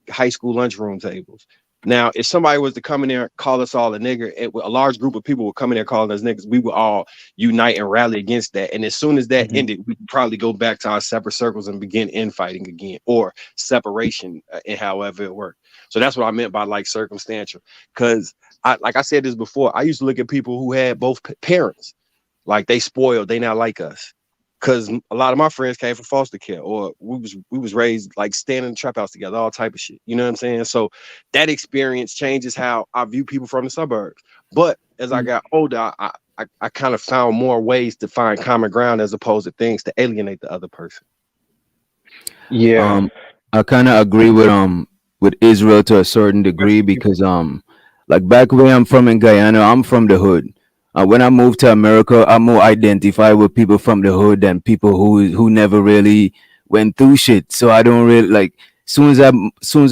high school lunchroom tables. Now, if somebody was to come in there and call us all a nigger, a large group of people would come in there calling us niggas. We would all unite and rally against that. And as soon as that ended, we could probably go back to our separate circles and begin infighting again, or separation, in however it worked. So that's what I meant by like circumstantial. Because like I said this before, I used to look at people who had both parents, like they spoiled, they not like us. Cause a lot of my friends came from foster care, or we was raised like staying in the trap house together, all type of shit. You know what I'm saying? So that experience changes how I view people from the suburbs. But as I got older, I kind of found more ways to find common ground as opposed to things to alienate the other person. Yeah. I kind of agree with Israel to a certain degree because like back where I'm from in Guyana, I'm from the hood. When I moved to America, I more identify with people from the hood than people who never really went through shit. So I don't really like. Soon as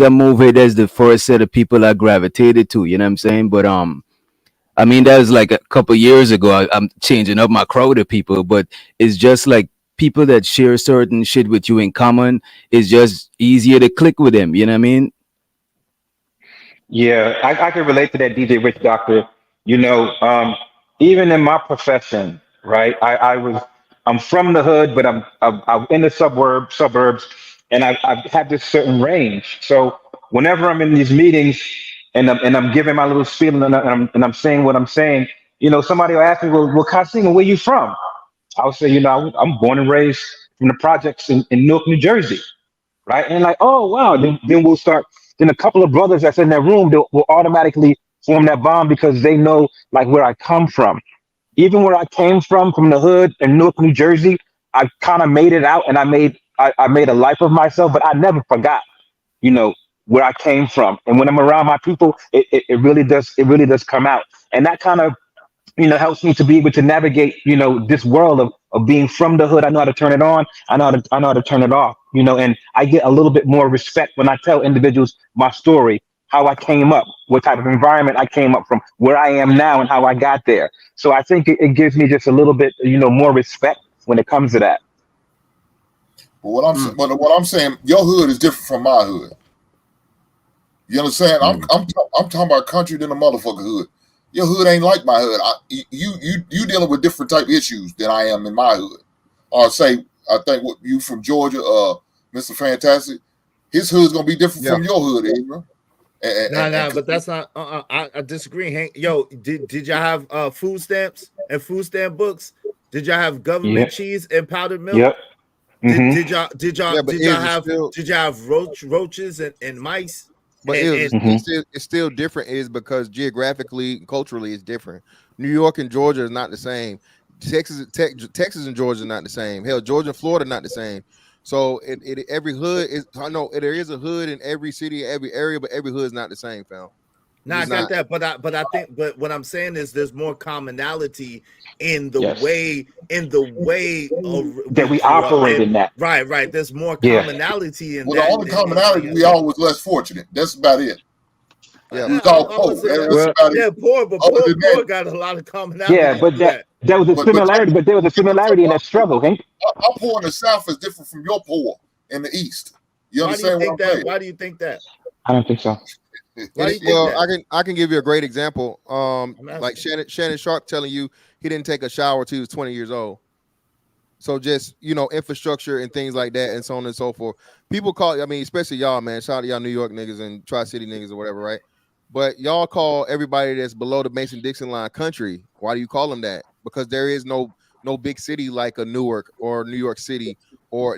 I move here, there's the first set of people I gravitated to. You know what I'm saying? But I mean that was like a couple years ago. I'm changing up my crowd of people, but it's just like people that share certain shit with you in common. It's just easier to click with them. You know what I mean? Yeah, I can relate to that, DJ Rich Doctor. You know, even in my profession, right? I'm from the hood, but I'm in the suburbs, and I've had this certain range. So whenever I'm in these meetings and I'm giving my little spiel and I'm saying what I'm saying, you know, somebody will ask me, well, Kassim, where you from? I'll say, you know, I'm born and raised from the projects in Newark, New Jersey, right? And like, oh wow, then we'll start. Then a couple of brothers that's in that room will automatically form that bond because they know like where I come from. Even where I came from the hood in Newark, New Jersey, I kind of made it out and I made a life of myself, but I never forgot, you know, where I came from. And when I'm around my people, it really does come out. And that kind of helps me to be able to navigate, this world of being from the hood. I know how to turn it on. I know how to turn it off, and I get a little bit more respect when I tell individuals my story, how I came up, what type of environment I came up from, where I am now and how I got there. So I think it gives me just a little bit, more respect when it comes to that. But what I'm saying, your hood is different from my hood. You understand? I'm talking about country than a motherfucker hood. Your hood ain't like my hood. You dealing with different type of issues than I am in my hood. Or say, I think what you from Georgia, Mr. Fantastic, his hood's gonna be different from your hood, Adrian. But that's not. I disagree. Hank. Yo, did y'all have food stamps and food stamp books? Did y'all have government cheese and powdered milk? Yep. Mm-hmm. Did y'all have roaches and mice? But it's still different, is because geographically, culturally, it's different. New York and Georgia is not the same. Texas and Georgia are not the same. Hell, Georgia and Florida not the same. So every hood is. I know there is a hood in every city, every area, but every hood is not the same, fam. I got that, but what I'm saying is there's more commonality in the way that we operate in that. Right. There's more commonality in that. The only commonality we all was less fortunate. That's about it. Yeah, we was all poor. Poor, but poor got a lot of commonality. Yeah, but that was a similarity. But there was a similarity in that struggle, Hank. Our poor in the South is different from your poor in the East. You understand what I'm saying? Why do you think that? I don't think so. I can give you a great example. Like Shannon Sharp telling you he didn't take a shower till he was 20 years old. So just infrastructure and things like that, and so on and so forth. People call, especially y'all, man. Shout out to y'all New York niggas and Tri-City niggas or whatever, right? But y'all call everybody that's below the Mason-Dixon line country. Why do you call them that? Because there is no big city like a Newark or New York City, or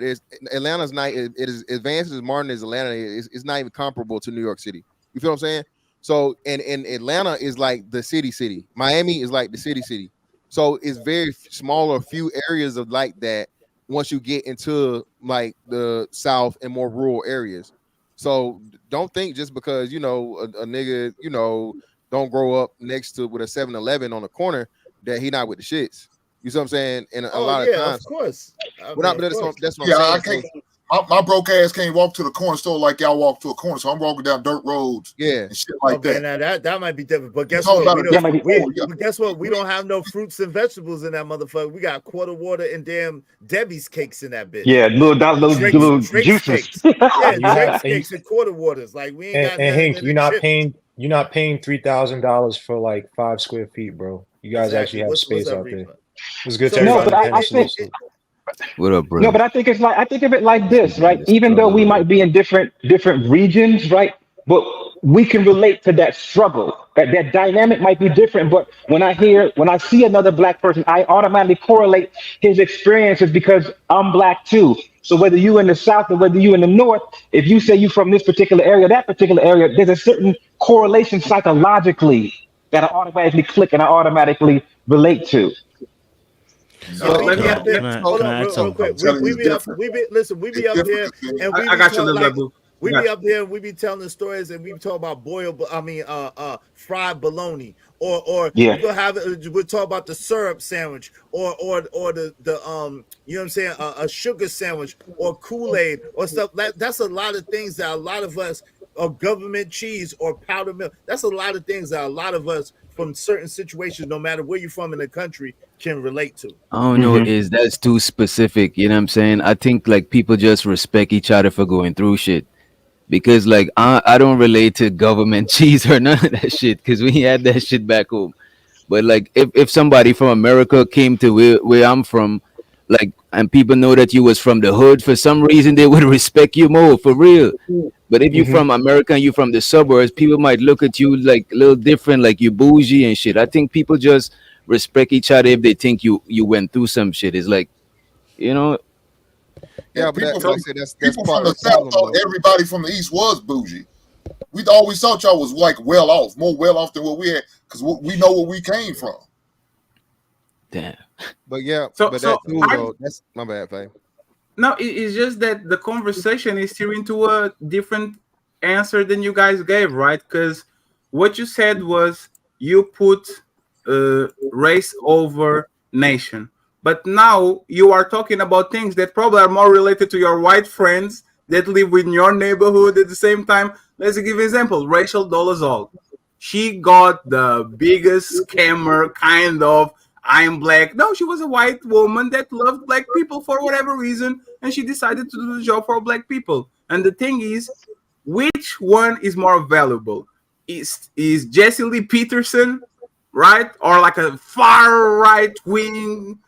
Atlanta's not. It is advanced as modern as Atlanta is. It's not even comparable to New York City. You feel what I'm saying? So, and Atlanta is like the city. Miami is like the city. So it's very small, a few areas of like that once you get into like the South and more rural areas. So don't think just because, a nigga, don't grow up next to with a 7-Eleven on the corner that he not with the shits. You see what I'm saying? And a lot of times. Of course. That's what I'm saying. my broke ass can't walk to the corner store like y'all walk to a corner. So I'm walking down dirt roads, yeah, and shit like Okay, that. now that might be different. But guess Talking what? about We a don't. different But guess what? We don't have no fruits and vegetables in that motherfucker. We got quarter water and damn Debbie's cakes in that bitch. Yeah, little Drake's juices. cakes. Yeah, You have- Drake's cakes and quarter waters. Like we ain't And, got and nothing Hank, in the chips. you're not paying $3,000 for like 5 square feet, bro. You guys actually have What's space up, out there. Reaper? It's good So- to No, everybody but in I Tennessee. think What up, bro? no, but I think of it like this, right? Even though we might be in different regions, right? But we can relate to that struggle. That dynamic might be different, but when I see another black person, I automatically correlate his experiences because I'm black too. So whether you in the South or whether you in the North, if you say you from this particular area, that particular area, there's a certain correlation psychologically that I automatically click and I automatically relate to. So let me hold can I on, add real something? quick. We be up. Listen. We be It's up here different. and we I be got you, talking little like boo. we I got be you. up here and we be telling the stories and we talk about fried bologna or Yeah. we'll have we'll talk about the syrup sandwich or the you know what I'm saying, a sugar sandwich or Kool-Aid or stuff. That's a lot of things that a lot of us, or government cheese or powdered milk. That's a lot of things that a lot of us from certain situations, no matter where you're from in the country, can relate to. I don't know, Mhm. is that's too specific, you know what I'm saying? I think like people just respect each other for going through shit. Because like I don't relate to government cheese or none of that shit because we had that shit back home. But like if somebody from America came to where I'm from, like and people know that you was from the hood, for some reason they would respect you more for real. But if you Mhm. from America and you from the suburbs, people might look at you like a little different, like you bougie and shit. I think people just respect each other if they think you went through some shit. It's like, you know, yeah, And but that, people like I from said, that's people part from of the the South problem, thought though. everybody from the East was bougie. We always thought y'all was like well off, more well off than what we had, because we know where we came from. damn. But yeah, So but that too, I though. That's my bad, Faye. no, it's just that the conversation is steering to a different answer than you guys gave, right? Because what you said was you put race over nation, but now you are talking about things that probably are more related to your white friends that live in your neighborhood at the same time. Let's give an example. Rachel Dolezal, she got the biggest scammer kind of. I'm black. No, she was a white woman that loved black people for whatever reason, and she decided to do the job for black people. And the thing is, which one is more valuable? Is Jesse Lee Peterson, right, or like a far right wing,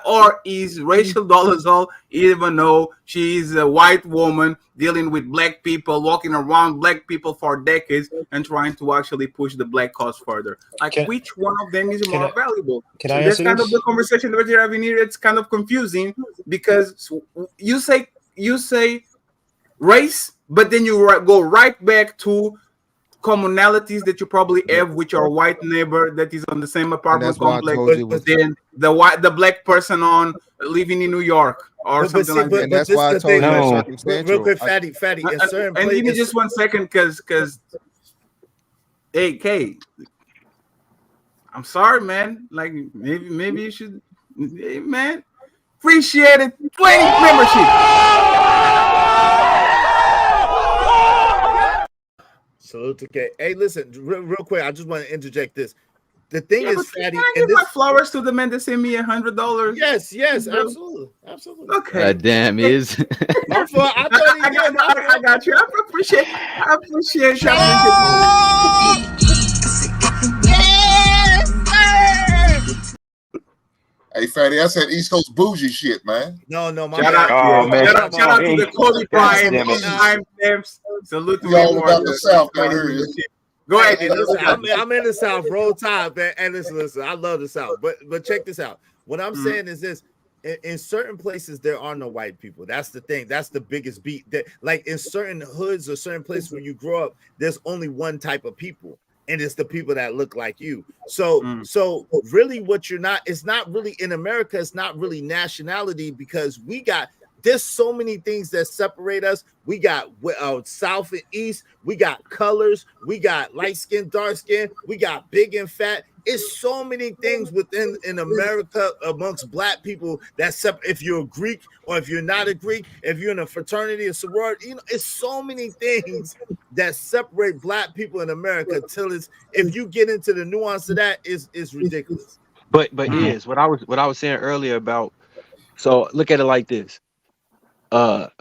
or is Rachel Dolezal, even though she's a white woman dealing with black people, walking around black people for decades, and trying to actually push the black cause further? Like, Can- which one of them is can more I- valuable? can I And that's answer kind of this? the conversation that we're having here. It's kind of confusing because you say race, but then you go right back to commonalities that you probably have with your white neighbor that is on the same And apartment that's why I complex told you it was, than the black person on living in New York or But something see, like that. and but that's this why I is the told thing. you it's No. Real quick, circumstantial. fatty. In certain And give me places, just 1 second, because hey, Kay, I'm sorry, man. Like maybe you should, hey, man. Appreciate it. 20 membership. salute to K. Hey, listen, real quick. I just want to interject this. The thing Yeah, is, but fatty, can I and give my this. flowers to the man that sent me $100? Yes, Bro. absolutely. Okay. Damn is. My fault. I thought he did. My fault. I got you. I appreciate Hey, fatty, that's that East Coast bougie shit, man. No, my Shout bad. Oh, man. Shout out to the Kobe Prime damn it. time stamps. Salute to We all him. about the South down here. Go ahead. Hey, listen, I'm in the South. Roll Tide, man. And listen, I love the South. But check this out. What I'm saying is this: in certain places there are no white people. That's the thing. That's the biggest beat. That, like in certain hoods or certain places where you grow up, there's only one type of people, and it's the people that look like you. So really, what you're not, it's not really in America. It's not really nationality, because there's so many things that separate us. We got South and East. We got colors. We got light skin, dark skin. We got big and fat. It's so many things in America amongst black people that if you're a Greek or if you're not a Greek, if you're in a fraternity or sorority, you know, it's so many things that separate black people in America till if you get into the nuance of that, is ridiculous. But is what I was saying earlier about, so look at it like this.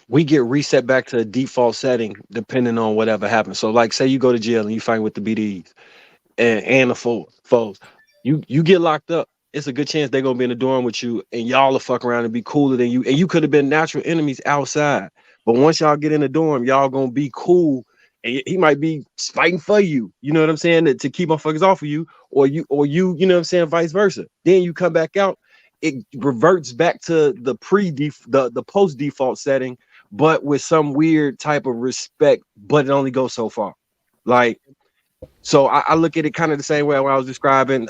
We get reset back to the default setting depending on whatever happens. So like say you go to jail and you fight with the BDs and the foes. You get locked up. It's a good chance they're gonna be in the dorm with you and y'all will fuck around and be cooler than you. And you could have been natural enemies outside. But once y'all get in the dorm, y'all gonna be cool. And he might be fighting for you, you know what I'm saying, to keep motherfuckers off of you, or you know what I'm saying, vice versa. Then you come back out, it reverts back to the the post default setting, but with some weird type of respect, but it only goes so far. Like, so I look at it kind of the same way when I was describing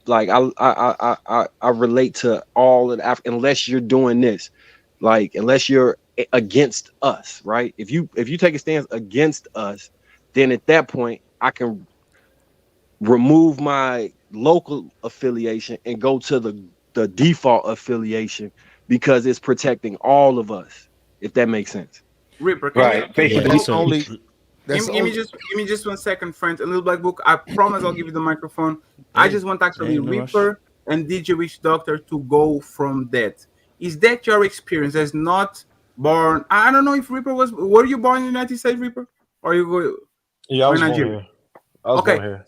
like I relate to all of the unless you're doing this, like unless you're against us, right? If you take a stance against us, then at that point I can remove my local affiliation and go to the default affiliation because it's protecting all of us, if that makes sense. Ripper, Right. Basically, give me just 1 second, friends. A little black book. I promise I'll give you the microphone. I just want actually Ripper and DJ Witch Doctor to go from that. Is that your experience as not born? I don't know if Ripper were you born in the United States, Ripper? Or you go? Yeah, I was born here. Born here.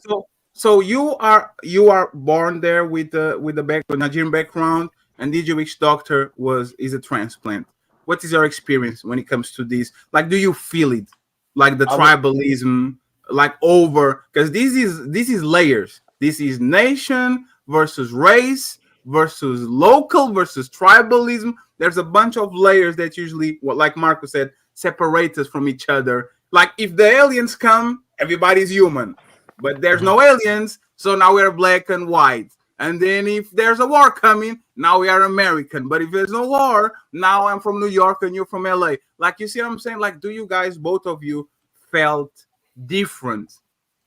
So you are born there with the Nigerian background, and DJ Witch Doctor is a transplant. What is your experience when it comes to this? Like, do you feel it? Like the tribalism, like over, because this is layers. This is nation versus race versus local versus tribalism. There's a bunch of layers that usually, like Marco said, separate us from each other. Like if the aliens come, everybody's human, but there's no aliens, so now we're black and white. And then if there's a war coming, now we are American. But if there's no war, now I'm from New York and you're from LA. Like, you see what I'm saying? Like, do you guys, both of you, felt different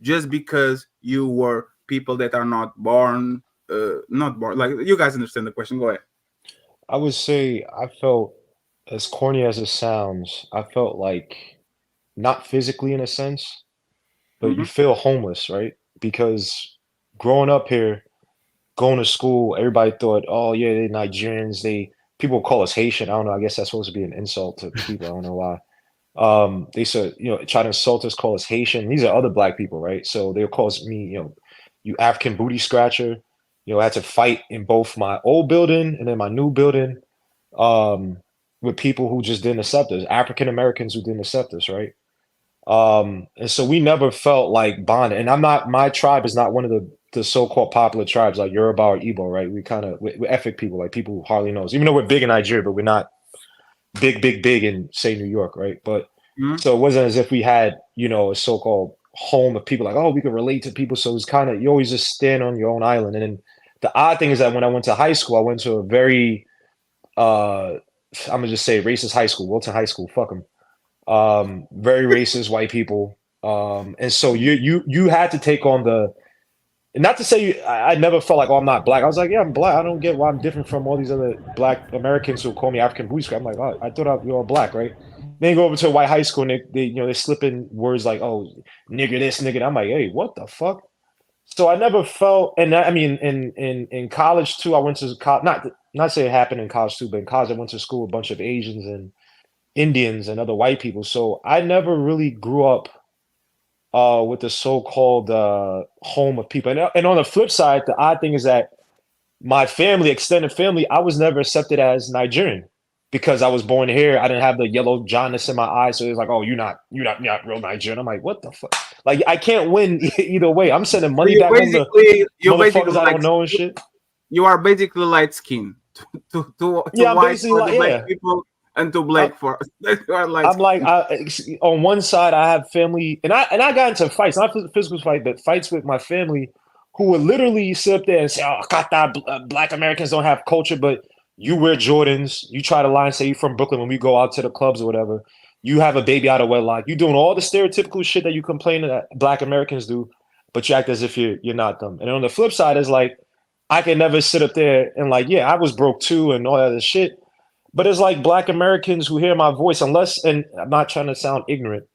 just because you were people that are not born? Like, you guys understand the question. Go ahead. I would say I felt, as corny as it sounds, I felt like not physically in a sense, but you feel homeless, right? Because growing up here, going to school, everybody thought, oh yeah, they're Nigerians. People call us Haitian. I don't know. I guess that's supposed to be an insult to people. I don't know why. They said, try to insult us, call us Haitian. These are other black people, right? So they'll call me, you African booty scratcher. I had to fight in both my old building and then my new building with people who just didn't accept us, African Americans who didn't accept us, right? And so we never felt like bonded. And my tribe is not one of the so-called popular tribes like Yoruba or Igbo, right? We're ethnic people, like people who hardly knows, even though we're big in Nigeria, but we're not big in, say, New York, right? But so it wasn't as if we had, a so-called home of people like, oh, we could relate to people. So it's kind of, you always just stand on your own island. And then the odd thing is that when I went to high school, I went to a very, I'm gonna just say racist high school, Wilton High School, fuck them. Very racist white people. And so you had to take on not to say I never felt like, oh, I'm not black. I was like, yeah, I'm black. I don't get why I'm different from all these other black Americans who call me African booty scratcher. I'm like, oh, I thought you were all black, right? Then you go over to a white high school and they slip in words like, oh, nigger this, nigger that. I'm like, hey, what the fuck? So I never felt, and I mean, in college too, I went to college, not say it happened in college too, but in college I went to school with a bunch of Asians and Indians and other white people. So I never really grew up with the so-called home of people. And on the flip side, the odd thing is that my family, extended family, I was never accepted as Nigerian because I was born here. I didn't have the yellow jaundice in my eyes. So it was like, oh, you're not real Nigerian. I'm like, what the fuck? Like, I can't win either way. I'm sending money back home to motherfuckers I don't know and shit. You are basically light skinned to white for the black people. And to black for I'm like, on one side I have family, and I got into fights, not physical fight, but fights with my family, who would literally sit up there and say, "Oh, Kata, black Americans don't have culture, but you wear Jordans, you try to lie and say you're from Brooklyn when we go out to the clubs or whatever. You have a baby out of wedlock. You're doing all the stereotypical shit that you complain that black Americans do, but you act as if you're not them. And on the flip side is like, I can never sit up there and like, yeah, I was broke too and all that other shit. But it's like Black Americans who hear my voice, unless, and I'm not trying to sound ignorant,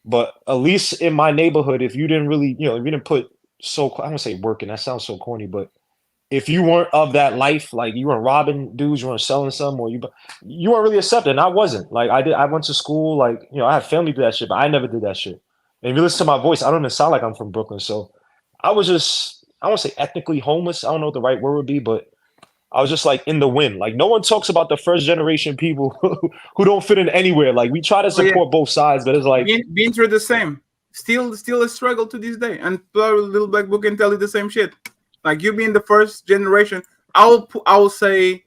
but at least in my neighborhood, if you didn't really, if you didn't put I don't say working, that sounds so corny, but if you weren't of that life, like you weren't robbing dudes, you weren't selling some, or you weren't really accepted. And I wasn't. Like I went to school, like, I had family do that shit, but I never did that shit. And if you listen to my voice, I don't even sound like I'm from Brooklyn. So I was just, I won't say ethnically homeless. I don't know what the right word would be, but I was just like in the wind. Like no one talks about the first generation people who don't fit in anywhere. Like we try to support both sides, but it's like being through the same. Still a struggle to this day. And probably Little Black Book can tell you the same shit. Like you being the first generation, I will say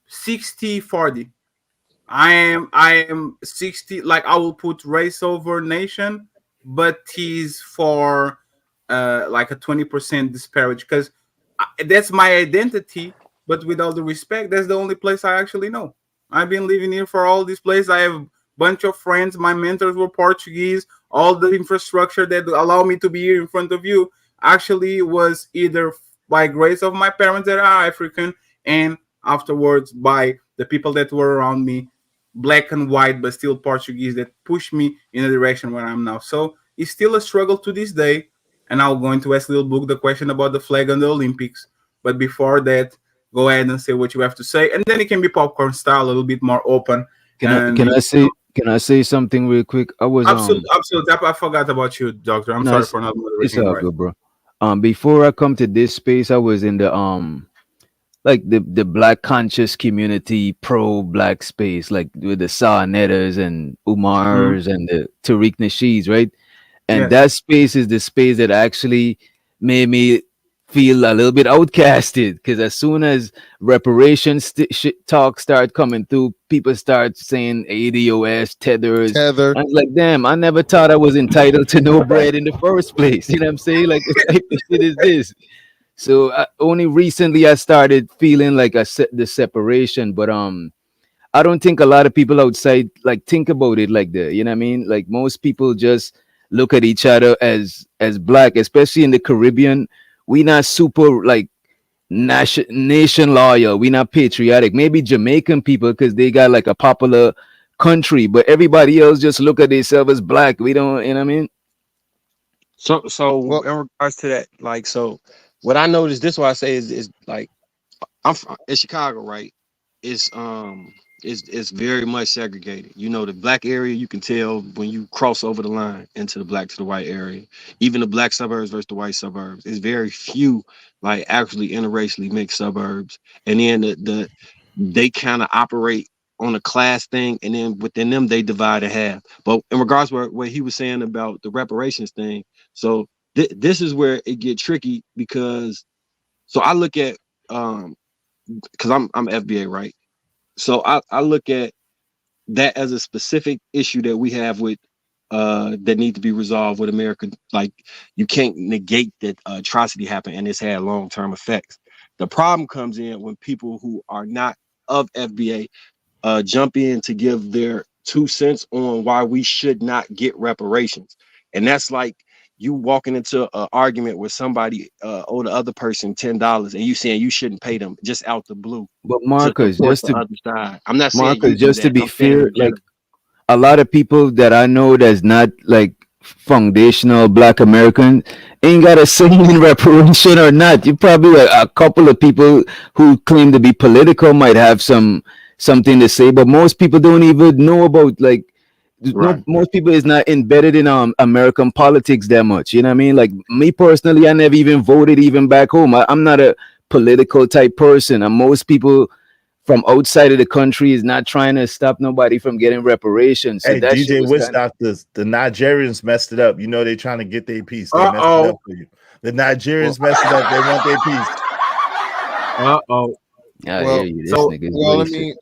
60-40. I am 60. Like I will put race over nation, but he's for like a 20% disparage because that's my identity. But with all the respect, that's the only place I actually know. I've been living here for all these places. I have a bunch of friends. My mentors were Portuguese. All the infrastructure that allow me to be here in front of you actually was either by grace of my parents that are African and afterwards by the people that were around me, black and white, but still Portuguese, that pushed me in the direction where I'm now. So it's still a struggle to this day. And I'm going to ask Little Book the question about the flag on the Olympics. But before that, go ahead and say what you have to say. And then it can be popcorn style, a little bit more open. Can I say something real quick? I was absolutely. I forgot about you, Doctor. I'm sorry for not moderating. It's all good, bro. Before I come to this space, I was in the like the black conscious community, pro black space, like with the Sa Nettas and Umars and the Tariq Nasheeds, right? And that space is the space that actually made me feel a little bit outcasted, because as soon as reparations talk start coming through, people start saying ADOS, tethers. Tether. I was like, damn, I never thought I was entitled to no bread in the first place. You know what I'm saying? Like, what type of shit is this? So only recently I started feeling like the separation, but I don't think a lot of people outside like think about it like that. You know what I mean? Like most people just look at each other as black, especially in the Caribbean. We not super like nation loyal. We not patriotic. Maybe Jamaican people because they got like a popular country, but everybody else just look at themselves as black. We don't, you know what I mean? So in regards to that, like, so what I noticed, this what I say is like, I'm from in Chicago, right? It's very much segregated. You know, the black area, you can tell when you cross over the line into the black to the white area. Even the black suburbs versus the white suburbs. It's very few like actually interracially mixed suburbs. And then they kind of operate on a class thing, and then within them they divide in half. But in regards to what he was saying about the reparations thing, so this is where it get tricky, because so I look at because I'm FBA, right? So I look at that as a specific issue that we have with that need to be resolved with America. Like, you can't negate that atrocity happened and it's had long-term effects. The problem comes in when people who are not of FBA jump in to give their 2 cents on why we should not get reparations. And that's like you walking into an argument with somebody owe the other person $10 and you saying you shouldn't pay them just out the blue. But Marcus, I'm not saying Marcus, just to be fair, like general. a lot of people that I know that's not like foundational black American ain't got a say in reparation or not. You probably a couple of people who claim to be political might have something to say, but most people don't even know about like Right. most people is not embedded in American politics that much. You know what I mean? Like me personally, I never even voted even back home. I'm not a political type person, and most people from outside of the country is not trying to stop nobody from getting reparations. So hey, that DJ Wish Doctors, the Nigerians messed it up. You know, they trying to get their piece. They messed it up for you. The Nigerians messed it up. They want their piece. Let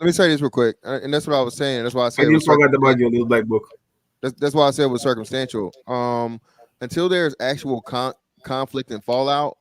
me say this real quick, and that's what I was saying. That's why I said I just forgot about your Little Black Book. That's why I said it was circumstantial. Until there's actual conflict and fallout,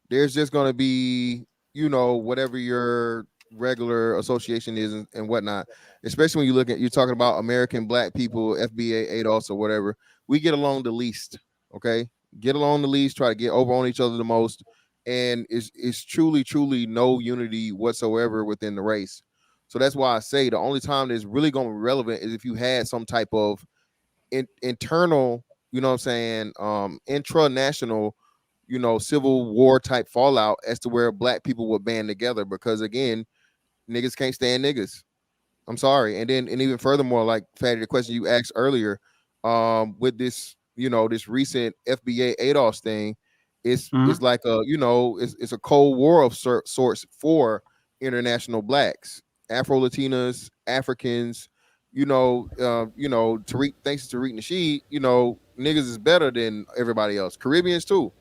there's just going to be, whatever your regular association is and whatnot. Especially when you're talking about American black people, FBA, ADOS, or whatever. We get along the least. Okay, get along the least, try to get over on each other the most, and it's truly no unity whatsoever within the race. So that's why I say the only time that's really going to be relevant is if you had some type of internal, you know what I'm saying, intranational, you know, civil war type fallout as to where black people would band together, because again, niggas can't stand niggas. I'm sorry. And even furthermore, like Fatty, the question you asked earlier, with this, you know, this recent FBA ADOS thing, it's like a, you know, it's a cold war of sorts for international blacks, Afro Latinas, Africans, Tariq, thanks to Tariq Nasheed, you know, niggas is better than everybody else, Caribbeans too.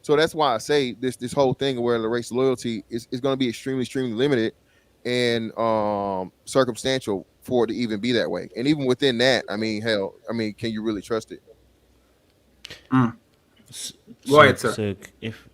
So that's why I say this whole thing where the race loyalty is going to be extremely limited and circumstantial for it to even be that way. And even within that, I mean, hell, I mean, can you really trust it? Go ahead, sir. So if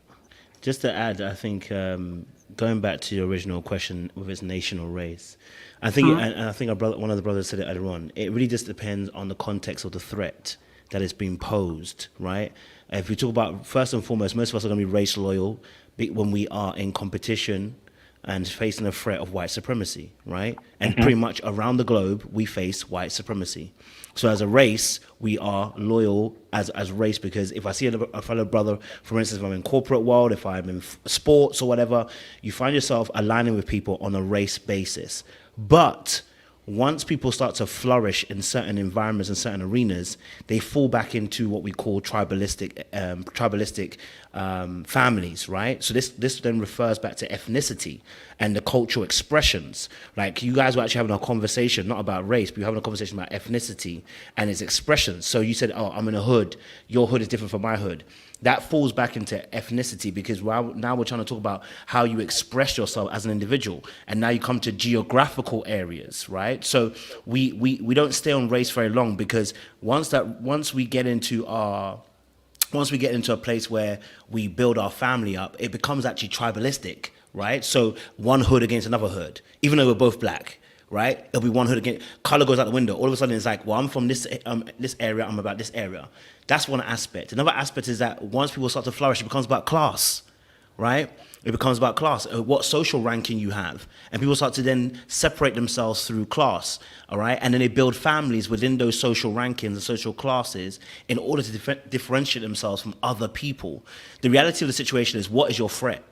just to add, I think going back to your original question with its nation or race, I think and I think one of the brothers said it earlier on. It really just depends on the context of the threat that is being posed, right? If we talk about, first and foremost, most of us are going to be race loyal when we are in competition and facing a threat of white supremacy, right? And pretty much around the globe, we face white supremacy. So as a race, we are loyal as race, because if I see a fellow brother, for instance, if I'm in corporate world, if I'm in sports or whatever, you find yourself aligning with people on a race basis. But once people start to flourish in certain environments and certain arenas, they fall back into what we call tribalistic families, right? So this then refers back to ethnicity and the cultural expressions. Like, you guys were actually having a conversation, not about race, but you're having a conversation about ethnicity and its expressions. So you said, oh, I'm in a hood. Your hood is different from my hood. That falls back into ethnicity, because now we're trying to talk about how you express yourself as an individual, and now you come to geographical areas, right? So we don't stay on race very long, because once we get into a place where we build our family up, it becomes actually tribalistic, right? So one hood against another hood, even though we're both black, right? It'll be one hood against, color goes out the window. All of a sudden it's like, well, I'm from this area, I'm about this area. That's one aspect. Another aspect is that once people start to flourish, it becomes about class, right? It becomes about class, what social ranking you have. And people start to then separate themselves through class, all right? And then they build families within those social rankings and social classes in order to differentiate themselves from other people. The reality of the situation is, what is your threat?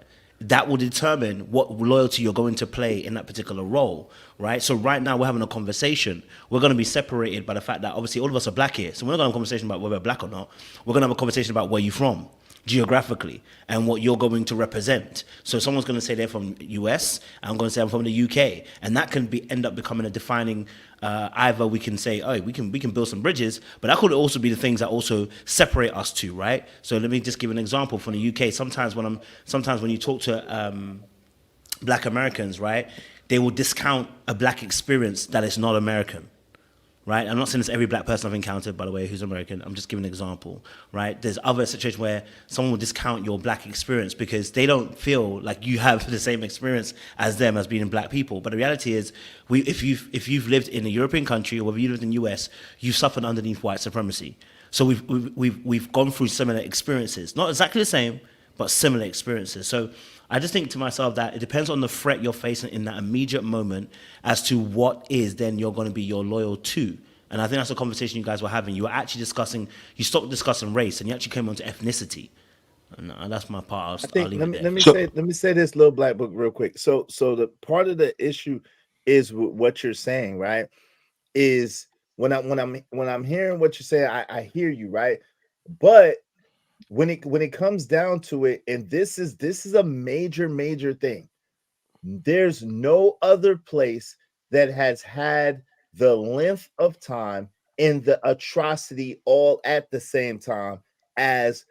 That will determine what loyalty you're going to play in that particular role, right? So right now we're having a conversation. We're going to be separated by the fact that obviously all of us are black here. So we're not going to have a conversation about whether we're black or not. We're going to have a conversation about where you're from geographically and what you're going to represent. So someone's going to say they're from US, I'm going to say I'm from the UK, and that can end up becoming a defining. Either we can say, oh, we can build some bridges, but that could also be the things that also separate us two, right? So let me just give an example from the UK. Sometimes when you talk to Black Americans, right, they will discount a black experience that is not American. Right? I'm not saying it's every black person I've encountered, by the way, who's American. I'm just giving an example, right? There's other situations where someone will discount your black experience because they don't feel like you have the same experience as them as being black people. But the reality is, if you've lived in a European country or whether you lived in the US, you've suffered underneath white supremacy. So we've gone through similar experiences, not exactly the same, but similar experiences. So I just think to myself that it depends on the threat you're facing in that immediate moment as to what is then you're going to be your loyal to. And I think that's the conversation you guys were having. You were actually you stopped discussing race and you actually came on to ethnicity. And that's my part. Let me say this little black book real quick. So the part of the issue is what you're saying, right? Is when I'm hearing what you're saying, I hear you, right? But when it comes down to it, and this is a major thing, there's no other place that has had the length of time and the atrocity all at the same time as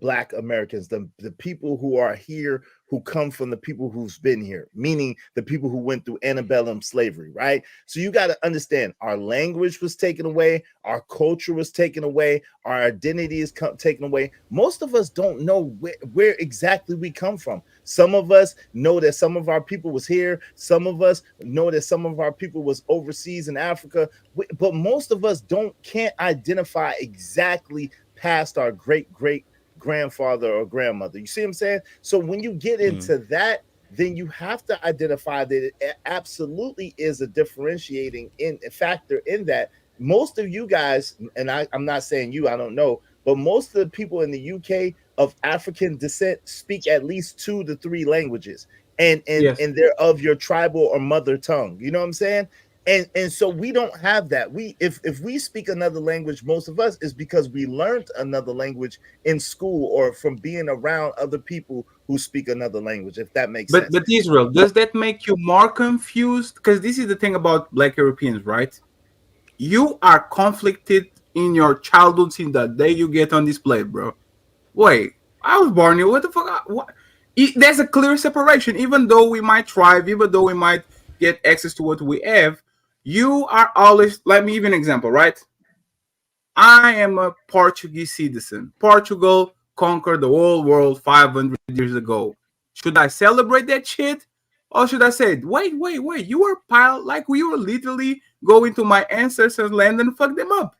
Black Americans, the people who are here, who come from the people who's been here, meaning the people who went through antebellum slavery, right? So you got to understand, our language was taken away, our culture was taken away, our identity is taken away. Most of us don't know where exactly we come from. Some of us know that some of our people was here. Some of us know that some of our people was overseas in Africa, but most of us can't identify exactly past our great grandfather or grandmother. You see what I'm saying? So when you get into that, then you have to identify that it absolutely is a differentiating factor in that. Most of you guys, and I'm not saying you, I don't know, but most of the people in the UK of African descent speak at least 2 to 3 languages, and they're of your tribal or mother tongue. You know what I'm saying? And so we don't have that. If we speak another language, most of us is because we learned another language in school or from being around other people who speak another language, if that makes sense. But Israel, does that make you more confused? Because this is the thing about Black Europeans, right? You are conflicted in your childhood since the day you get on this plane, bro. Wait, I was born here. What the fuck? What? There's a clear separation. Even though we might thrive, even though we might get access to what we have, you are always. Let me give you an example, right? I am a Portuguese citizen. Portugal conquered the whole world 500 years ago. Should I celebrate that shit? Or should I say, wait, you were piled like we were literally going to my ancestors' land and fuck them up.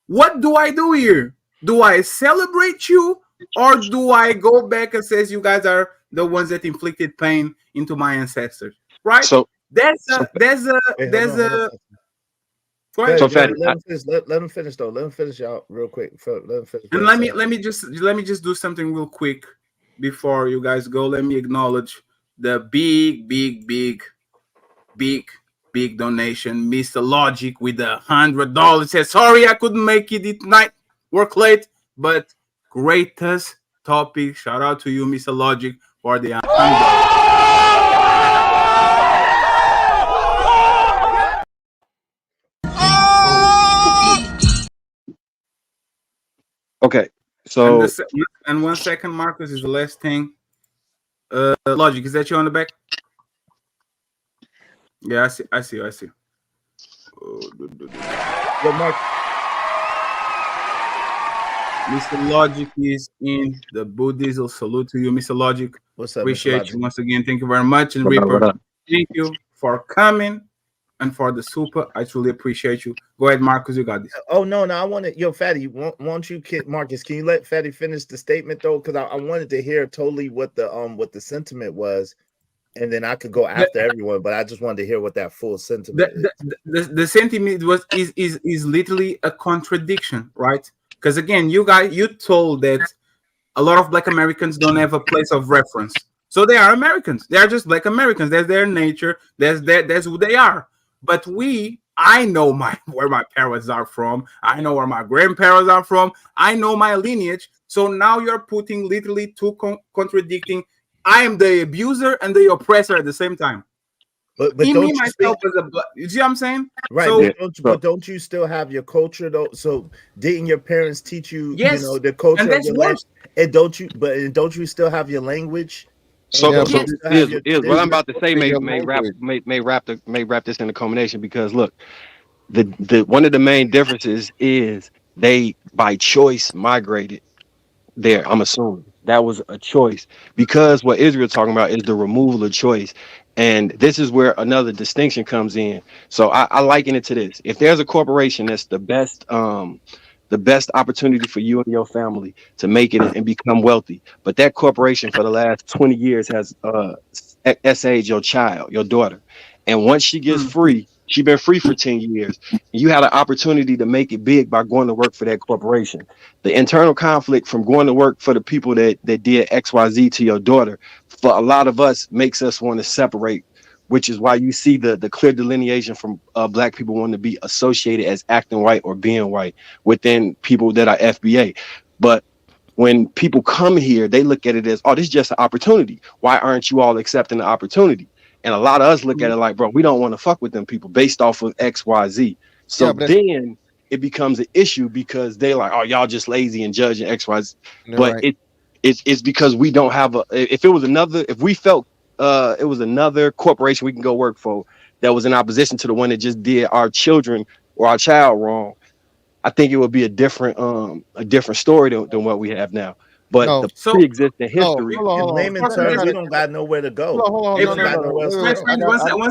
What do I do here? Do I celebrate you, or do I go back and say you guys are the ones that inflicted pain into my ancestors? Right? So there's a Go ahead, So, let Fatty, him finish. Let him finish though. Let him finish out real quick. Let him finish. And let me just do something real quick before you guys go. Let me acknowledge the big donation, Mr. Logic, with $100. Says sorry I couldn't make it tonight. Work late, but greatest topic. Shout out to you, Mr. Logic, for the $100. okay. So And 1 second, Marcus, is the last thing. Logic, is that you on the back? Yeah, I see. Yo, Mark. Mr. Logic is in the Buddhism. Salute to you, Mr. Logic. What's up? Appreciate you once again. Thank you very much. And what Reaper, up? thank you for coming and for the super. I truly appreciate you. Go ahead, Marcus. You got this. Oh no, I wanted Fatty. Won't you, Marcus? Can you let Fatty finish the statement though? Because I wanted to hear totally what the sentiment was, and then I could go after everyone. But I just wanted to hear what that full sentiment is. The sentiment is literally a contradiction, right? Because again, you told that a lot of Black Americans don't have a place of reference, so they are Americans. They are just Black Americans. That's their nature. That's who they are. But I know where my parents are from. I know where my grandparents are from. I know my lineage. So now you're putting literally two contradicting. I am the abuser and the oppressor at the same time. But me don't myself as a Black. You see what I'm saying? Right. So, but don't you still have your culture though? So didn't your parents teach you, yes, the culture and of that's your worse. land? And don't you still have your language? So, Yeah, so is what I'm about to say your may wrap this in the culmination, because look, the one of the main differences is they by choice migrated there. I'm assuming that was a choice, because what Israel's talking about is the removal of choice. And this is where another distinction comes in. So I liken it to this: if there's a corporation that's the best opportunity for you and your family to make it and become wealthy, but that corporation for the last 20 years has SA'd your child, your daughter, and once she gets free, she's been free for 10 years, you had an opportunity to make it big by going to work for that corporation. The internal conflict from going to work for the people that did XYZ to your daughter, for a lot of us, makes us want to separate, which is why you see the clear delineation from Black people wanting to be associated as acting white or being white within people that are FBA. But when people come here, they look at it as, oh, this is just an opportunity. Why aren't you all accepting the opportunity? And a lot of us look at it like, bro, we don't want to fuck with them people based off of XYZ. So then it becomes an issue, because they're like, oh, y'all just lazy and judging XYZ. But right. it's because we don't have if we felt it was another corporation we can go work for that was in opposition to the one that just did our children or our child wrong, I think it would be a different story than what we have now. But the pre-existing history. In layman's terms, we don't got nowhere to go. One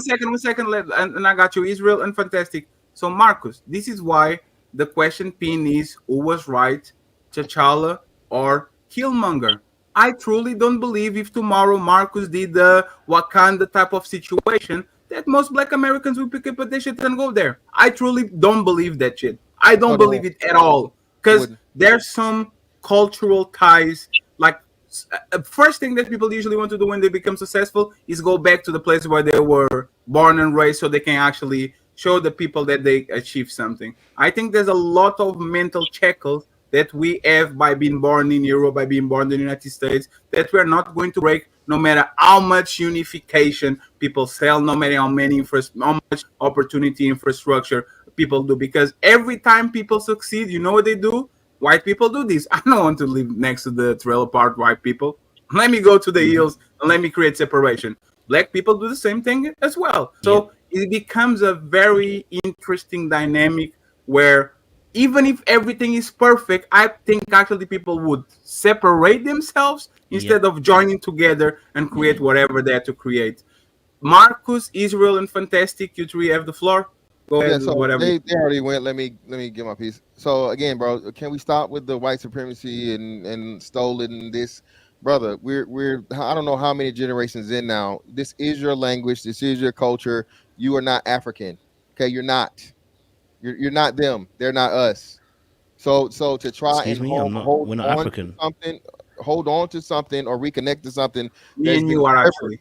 second, and I got you, Israel, and fantastic. So Marcus, this is why the question pin is who was right T'Challa, or Killmonger. I truly don't believe if tomorrow Marcus did the Wakanda type of situation that most Black Americans will pick up a shit and go there. I truly don't believe that shit. I don't No, believe it at all because wouldn't. there's some cultural ties. Like first thing that people usually want to do when they become successful is go back to the place where they were born and raised, so they can actually show the people that they achieved something. I think there's a lot of mental shackles that we have by being born in Europe, by being born in the United States, that we're not going to break no matter how much unification people sell, no matter how much opportunity infrastructure people do. Because every time people succeed, you know what they do? White people do this. I don't want to live next to the trailer park white people. Let me go to the hills and let me create separation. Black people do the same thing as well. So it becomes a very interesting dynamic where even if everything is perfect, I think actually people would separate themselves instead of joining together and create whatever they have to create. Marcus, Israel, and Fantastic, you three have the floor. Go ahead, Yeah, so whatever. they already went. Let me get my piece. So again, bro, can we stop with the white supremacy and stolen this, brother? We're I don't know how many generations in now. This is your language. This is your culture. You are not African. Okay, you're not. You're not them. They're not us. So to try Excuse and me, I'm not. We're not African. hold on to something or reconnect to something Me that's and been you are severed. actually,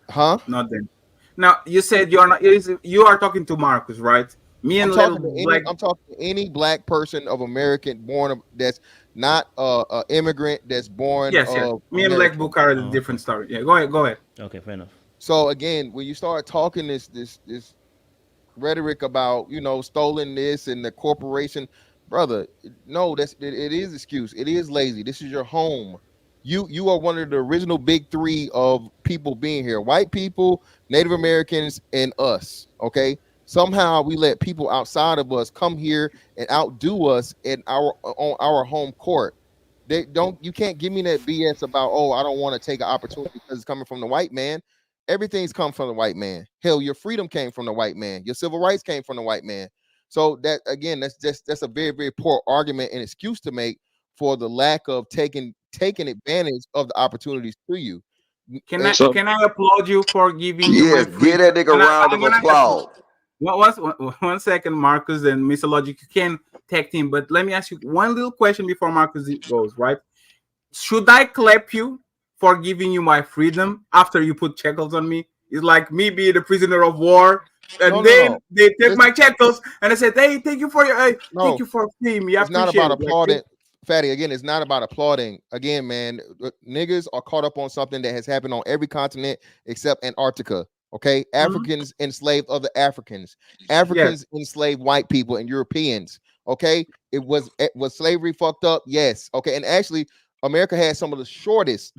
Huh? not them. Now you said you're not. You are talking to Marcus, right? Me and little black. I'm talking to any black person of American born that's not a immigrant that's born Yes, yes. of Me and Black American. Book are a different story. Yeah, go ahead. Go ahead. Okay, fair enough. So again, when you start talking this rhetoric about stolen this and the corporation, brother, no, it is excuse. It is lazy. This is your home. You are one of the original big three of people being here: white people, Native Americans, and us. Okay, somehow we let people outside of us come here and outdo us in on our home court. You can't give me that BS about, oh, I don't want to take an opportunity because it's coming from the white man. Everything's come from the white man. Hell, your freedom came from the white man. Your civil rights came from the white man. So that again, that's a very, very poor argument and excuse to make for the lack of taking advantage of the opportunities to you. Can I applaud you for giving you my Yes, free? give that nigga a round of applause. One second, Marcus and Mr. Logic, you can tag team, but let me ask you one little question before Marcus goes. Right? Should I clap you for giving you my freedom after you put shackles on me? It's like me being a prisoner of war, and then they take my shackles and I said, "Hey, thank you for your, thank you for freeing me. I it's not appreciate about it." applauding. Fatty, again, it's not about applauding. Again, man, niggas are caught up on something that has happened on every continent except Antarctica. Okay, Africans enslaved other Africans. Africans enslaved white people and Europeans. Okay, was slavery fucked up? Yes. Okay, and actually, America had some of the shortest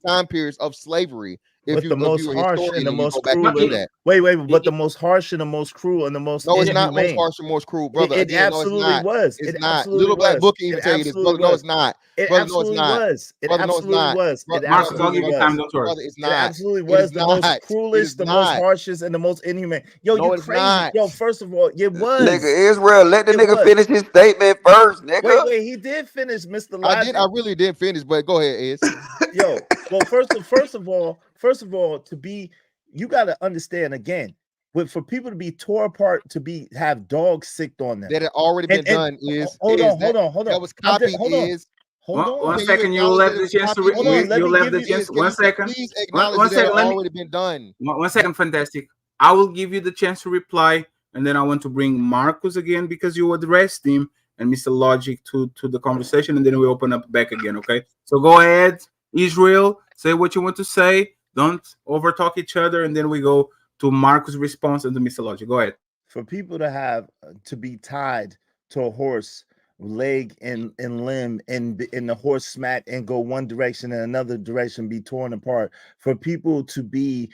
time periods of slavery. But the most harsh and the most cruel. Wait, but the most harsh and the most cruel and the most no, it's inhumane. not most harsh and most cruel, brother. It absolutely was. It's not. Little Black Book can even tell you this, brother. No, it's not. It brother, absolutely no, it's not. was. It brother, absolutely no, it's was. not. It absolutely was. Time, don't worry. Brother, it's not. It absolutely was the most cruelest, the most harshest, and the most inhumane. Yo, no, you crazy. Not. Yo, first of all, it was. Nigga, Israel, let the nigga finish his statement first, nigga. Wait, he did finish, Mr. Logic. I really did finish, but go ahead, Ed. Yo, well, first of all, you got to understand again, for people to be tore apart, to have dogs sicked on them. That had already been done. Hold on. That was copied. Hold on. One second, you left the chance to. You left the chance. 1 second. Please acknowledge that already been done. 1 second, Fantastic. I will give you the chance to reply, and then I want to bring Marcus again because you addressed him and Mr. Logic to the conversation, and then we open up back again. Okay. So go ahead, Israel. Say what you want to say. Don't overtalk each other, and then we go to Marcus' response and to Mr. Logic. Go ahead. For people to be tied to a horse, leg and limb, and the horse smack and go one direction and another direction, be torn apart. For people to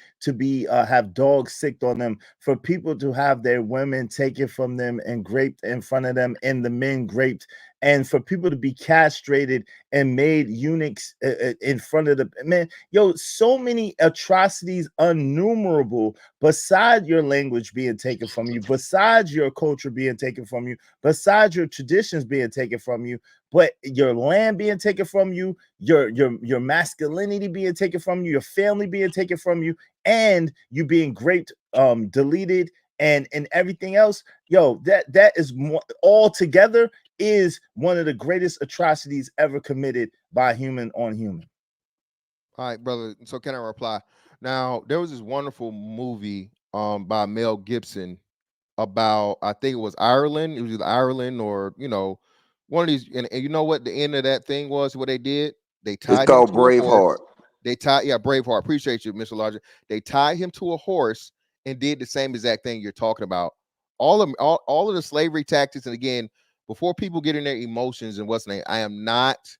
have dogs sicked on them. For people to have their women taken from them and raped in front of them, and the men raped and for people to be castrated and made eunuchs in front of the man. Yo, so many atrocities, innumerable, besides your language being taken from you, besides your culture being taken from you, besides your traditions being taken from you, but your land being taken from you, your masculinity being taken from you, your family being taken from you, and you being raped, deleted, and everything else. Yo, that is more all together is one of the greatest atrocities ever committed by human on human. All right, brother. So can I reply? Now, there was this wonderful movie by Mel Gibson about, I think it was Ireland. It was either Ireland or, you know, one of these. And you know what the end of that thing was? What they did? They It's tied him called to a horse. Braveheart. They tied, yeah, Braveheart. Appreciate you, Mr. Larger. They tied him to a horse and did the same exact thing you're talking about. All of the slavery tactics. And again, before people get in their emotions and what's name, I am not,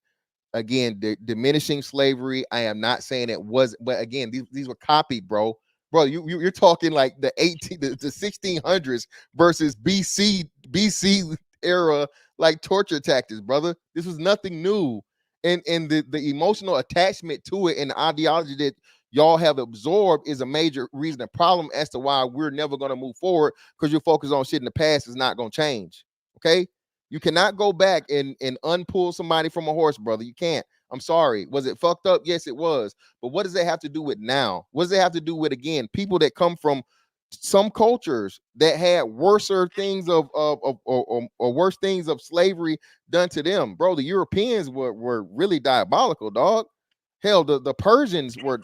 again, diminishing slavery. I am not saying it was, but again, these were copied, bro. You're talking like the 1600s versus BC era, like torture tactics, brother. This was nothing new, and the emotional attachment to it and the ideology that y'all have absorbed is a major reason, a problem as to why we're never going to move forward, because you're focused on shit in the past is not going to change. Okay. You cannot go back and unpull somebody from a horse, brother. You can't. I'm sorry. Was it fucked up? Yes, it was. But what does that have to do with now? What does it have to do with, again, people that come from some cultures that had worser things or worse things of slavery done to them, bro? The Europeans were really diabolical, dog. Hell, the Persians were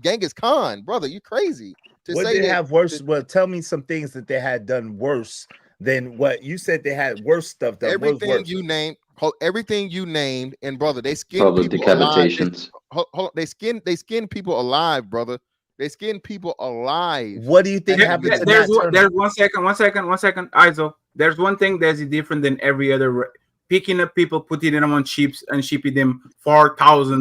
Genghis Khan, brother. You crazy to What say did they that have worse? Well, tell me some things that they had done worse than what you said. They had worse stuff done. Everything you named, and brother, they skinned Public people alive. decapitations. They skinned people alive, brother. They skinned people alive. What do you think happened to there's Nat there's Turner? one second, Iso. There's one thing that's different than every other. Picking up people, putting them on ships and shipping them 4,000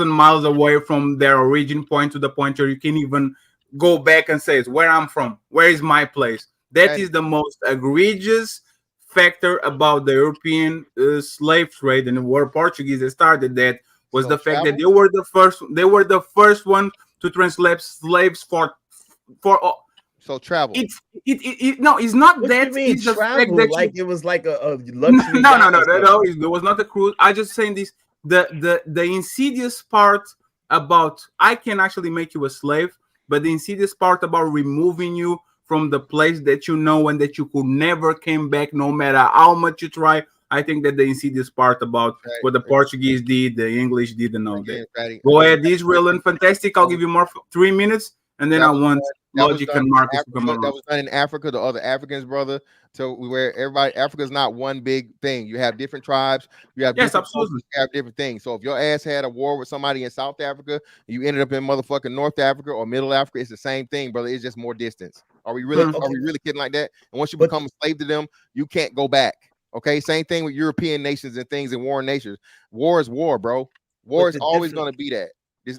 miles away from their origin point to the point where you can even go back and say, where I'm from, where is my place. That is the most egregious factor about the European slave trade, and where Portuguese started that was the fact that they were the first one to translate slaves for so travel. No, it's not what that. You mean it's the travel, fact that like it was like a luxury. No. There was not a cruise. I just saying this. The insidious part about I can actually make you a slave, but the insidious part about removing you from the place that you know and that you could never came back, no matter how much you try. I think that the insidious part about what the Portuguese did, the English did, and all that. Go ahead, Israel and fantastic. I'll give you more 3 minutes, and then I want Logic and Marcus to come around. That was done in Africa. The other Africans, brother. So where everybody, Africa's not one big thing. You have different tribes. You have absolutely. You have different things. So if your ass had a war with somebody in South Africa, you ended up in motherfucking North Africa or Middle Africa, it's the same thing, brother. It's just more distance. Are we really kidding like that? And once you become a slave to them, you can't go back. Okay, same thing with European nations and things and warring nations. War is war, bro. War is always going to be that.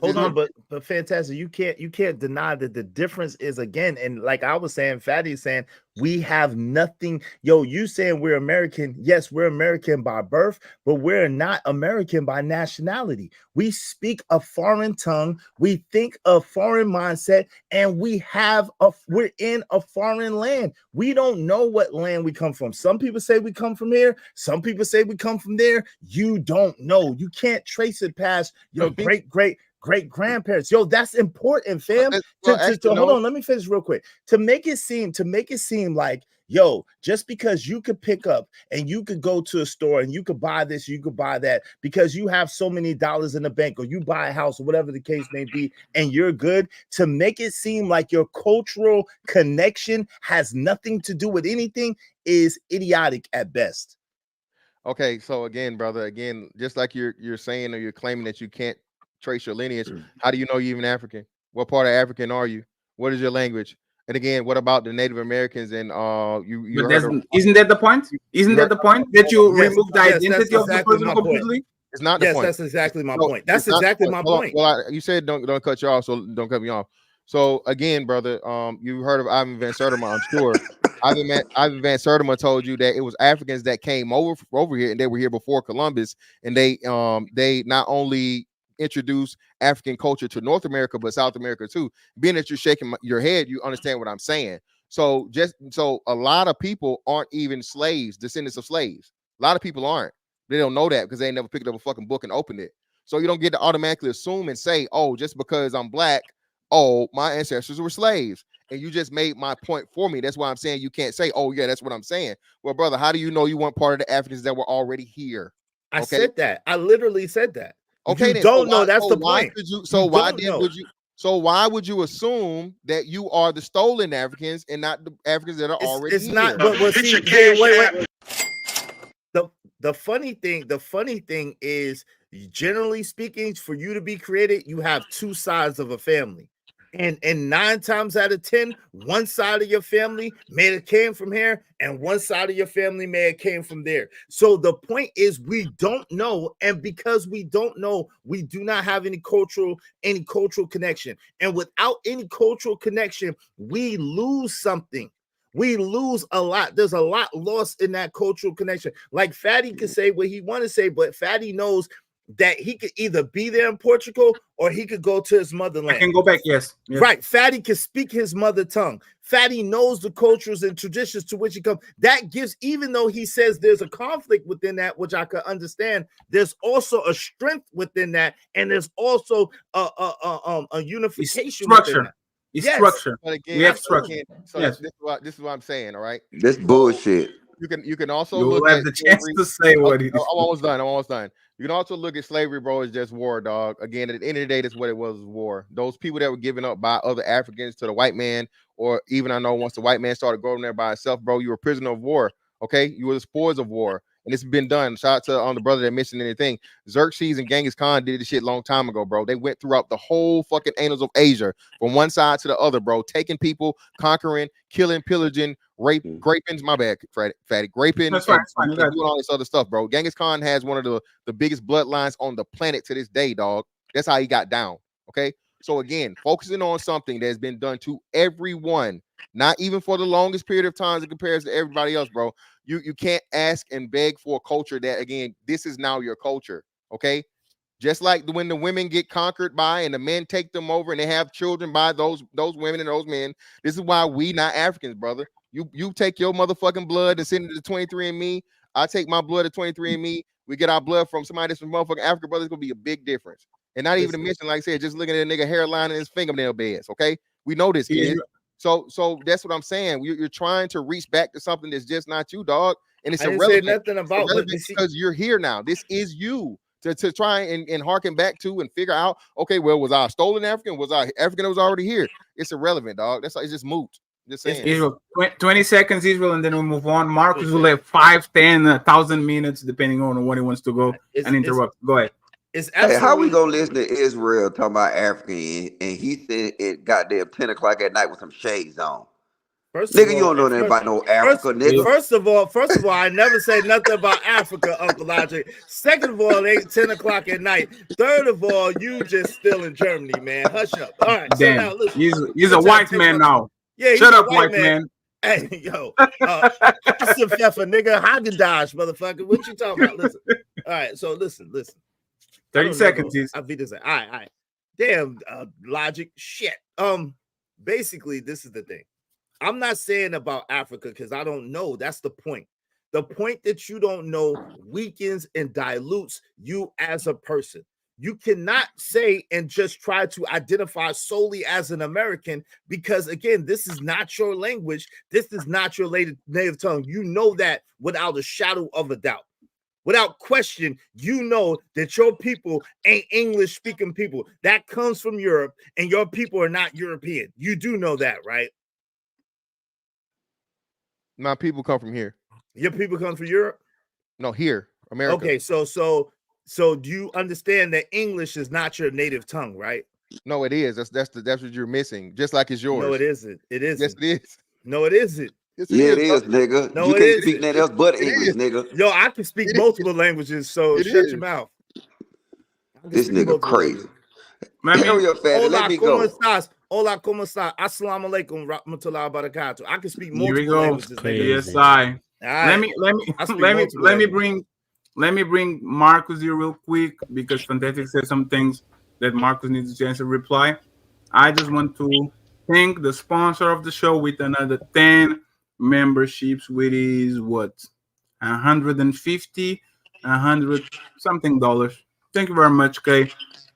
Hold on, but fantastic. You can't deny that the difference is, again, and like I was saying, Fatty is saying we have nothing. Yo, you saying we're American? Yes, we're American by birth, but we're not American by nationality. We speak a foreign tongue, we think a foreign mindset, and we're in a foreign land. We don't know what land we come from. Some people say we come from here. Some people say we come from there. You don't know. You can't trace it past your great grandparents. Yo, that's important, fam. Hold on, let me finish real quick. To make it seem like, yo, just because you could pick up and you could go to a store and you could buy this, you could buy that because you have so many dollars in the bank, or you buy a house or whatever the case may be, and you're good, to make it seem like your cultural connection has nothing to do with anything is idiotic at best. Okay, so again, brother, just like you're saying, or you're claiming that you can't trace your lineage. How do you know you're even African? What part of African are you? What is your language? And again, what about the Native Americans? And isn't that the point? Isn't that the point that you remove the identity of the person completely? It's not the point. That's exactly my point. That's exactly my point. Well, you said don't cut you off, so don't cut me off. So again, brother, you heard of Ivan Van Sertima, I'm sure. Ivan Van Sertima told you that it was Africans that came over here, and they were here before Columbus, and they not only introduced African culture to North America but South America too. Being that you're shaking your head, you understand what I'm saying. So a lot of people aren't even slaves, descendants of slaves. A lot of people aren't. They don't know that because they never picked up a fucking book and opened it. So you don't get to automatically assume and say, oh, just because I'm black, oh, my ancestors were slaves. And you just made my point for me. That's why I'm saying you can't say, oh, yeah, that's what I'm saying. Well, brother, how do you know you weren't part of the Africans that were already here? I said that. I literally said that. Okay, you then, don't know. That's the point. Why would you assume that you are the stolen Africans and not the Africans that are already here? Not. But see, wait. The funny thing is, generally speaking, for you to be created, you have two sides of a family. And 9 times out of 10, one side of your family may have came from here, and one side of your family may have came from there. So the point is, we don't know, and because we don't know, we do not have any cultural connection. And without any cultural connection, we lose something. We lose a lot. There's a lot lost in that cultural connection. Like Fatty could say what he want to say, but Fatty knows that he could either be there in Portugal or he could go to his motherland. I can go back, yes. Right. Fatty can speak his mother tongue. Fatty knows the cultures and traditions to which he comes. That gives, even though he says there's a conflict within that, which I could understand, there's also a strength within that, and there's also a unification within that. It's structure. But again, we have structure. So yes. This is what I'm saying. All right. This bullshit. You can also You'll look have at the chance to say what it is. I'm almost done. You can also look at slavery, bro, as just war, dog. Again, at the end of the day, that's what it was war. Those people that were given up by other Africans to the white man, or even I know once the white man started going there by himself, bro, you were a prisoner of war. Okay, you were the spoils of war, and it's been done. Shout out to the brother that mentioned anything. Xerxes and Genghis Khan did this shit a long time ago, bro. They went throughout the whole fucking annals of Asia from one side to the other, bro, taking people, conquering, killing, pillaging, raping, my bad, Fatty, raping, that's fine, doing all this other stuff, bro. Genghis Khan has one of the biggest bloodlines on the planet to this day, dog. That's how he got down. Okay, so again, focusing on something that's been done to everyone, not even for the longest period of time in comparison to everybody else, bro. You can't ask and beg for a culture that, again, this is now your culture. Okay, just like when the women get conquered by and the men take them over and they have children by those women and those men. This is why we not Africans, brother. You take your motherfucking blood and send it to 23andMe. I take my blood to 23andMe. We get our blood from somebody that's from motherfucking Africa, brother. It's gonna be a big difference. And not even to mention, like I said, just looking at a nigga hairline and his fingernail beds. Okay, we know this, kid. So that's what I'm saying. You're trying to reach back to something that's just not you, dog. And it's irrelevant. Nothing about it because you're here now. This is you. To try and harken back to and figure out, okay, well, was I a stolen African? Was I African that was already here? It's irrelevant, dog. That's like, it's just moot. Just saying. Israel, 20 seconds, Israel, and then we'll move on. Marcus will have 5, 10, 1,000 minutes, depending on when he wants to go and interrupt. Go ahead. Hey, how we gonna listen to Israel talking about African and he said it goddamn 10 o'clock at night with some shades on? Nigga, you don't know nothing about no Africa, nigga. First of all, I never said nothing about Africa, Uncle Logic. Second of all, it ain't 10 o'clock at night. Third of all, you just still in Germany, man. Hush up. All right, so now listen. He's a white man now. Yeah, shut up, white man. Hey, yo, nigga, Haagen-Dazs, motherfucker. What you talking about? Listen. All right, so listen. 30 seconds. I'll be this. All right. Damn, Logic. Shit. Basically, this is the thing. I'm not saying about Africa because I don't know. That's the point. The point that you don't know weakens and dilutes you as a person. You cannot say and just try to identify solely as an American because, again, this is not your language. This is not your native tongue. You know that without a shadow of a doubt. Without question, you know that your people ain't English-speaking people. That comes from Europe, and your people are not European. You do know that, right? My people come from here. Your people come from Europe? No, here, America. Okay, so do you understand that English is not your native tongue, right? No, it is. That's what you're missing. Just like it's yours. No, it isn't. It isn't. Yes, it is. No, it isn't. Yes, it is, nigga. No, you can't speak nothing else but English, nigga. Yo, I can speak multiple languages, so shut your mouth. This nigga crazy. Let me go. Hola, ¿cómo está? Assalamu alaikum, rahmatullahi wa barakatuh. I can speak Here we multiple go. languages. Yes, I. Right. Let me bring Marcus here real quick because Fantastic said some things that Marcus needs a chance to reply. I just want to thank the sponsor of the show with another 10 memberships, which is what, 150, 100 something dollars. Thank you very much, Kay.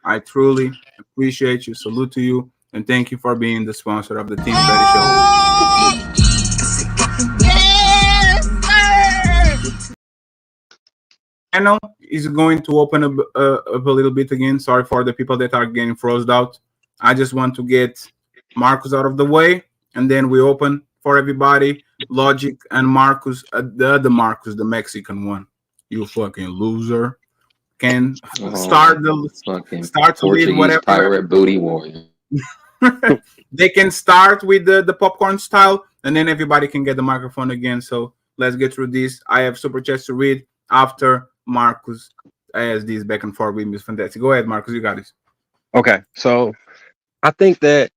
I truly appreciate you. Salute to you, and thank you for being the sponsor of the Team Fatty Show. Channel is going to open up a little bit again. Sorry for the people that are getting frozen out. I just want to get Marcus out of the way, and then we open for everybody. Logic and Marcus, the other Marcus, the Mexican one. You fucking loser. Can start to lead whatever pirate booty warrior. They can start with the popcorn style, and then everybody can get the microphone again. So let's get through this. I have super chats to read after Marcus as these back and forth with me. Fantastic. Go ahead, Marcus. You got this. Okay, so I think that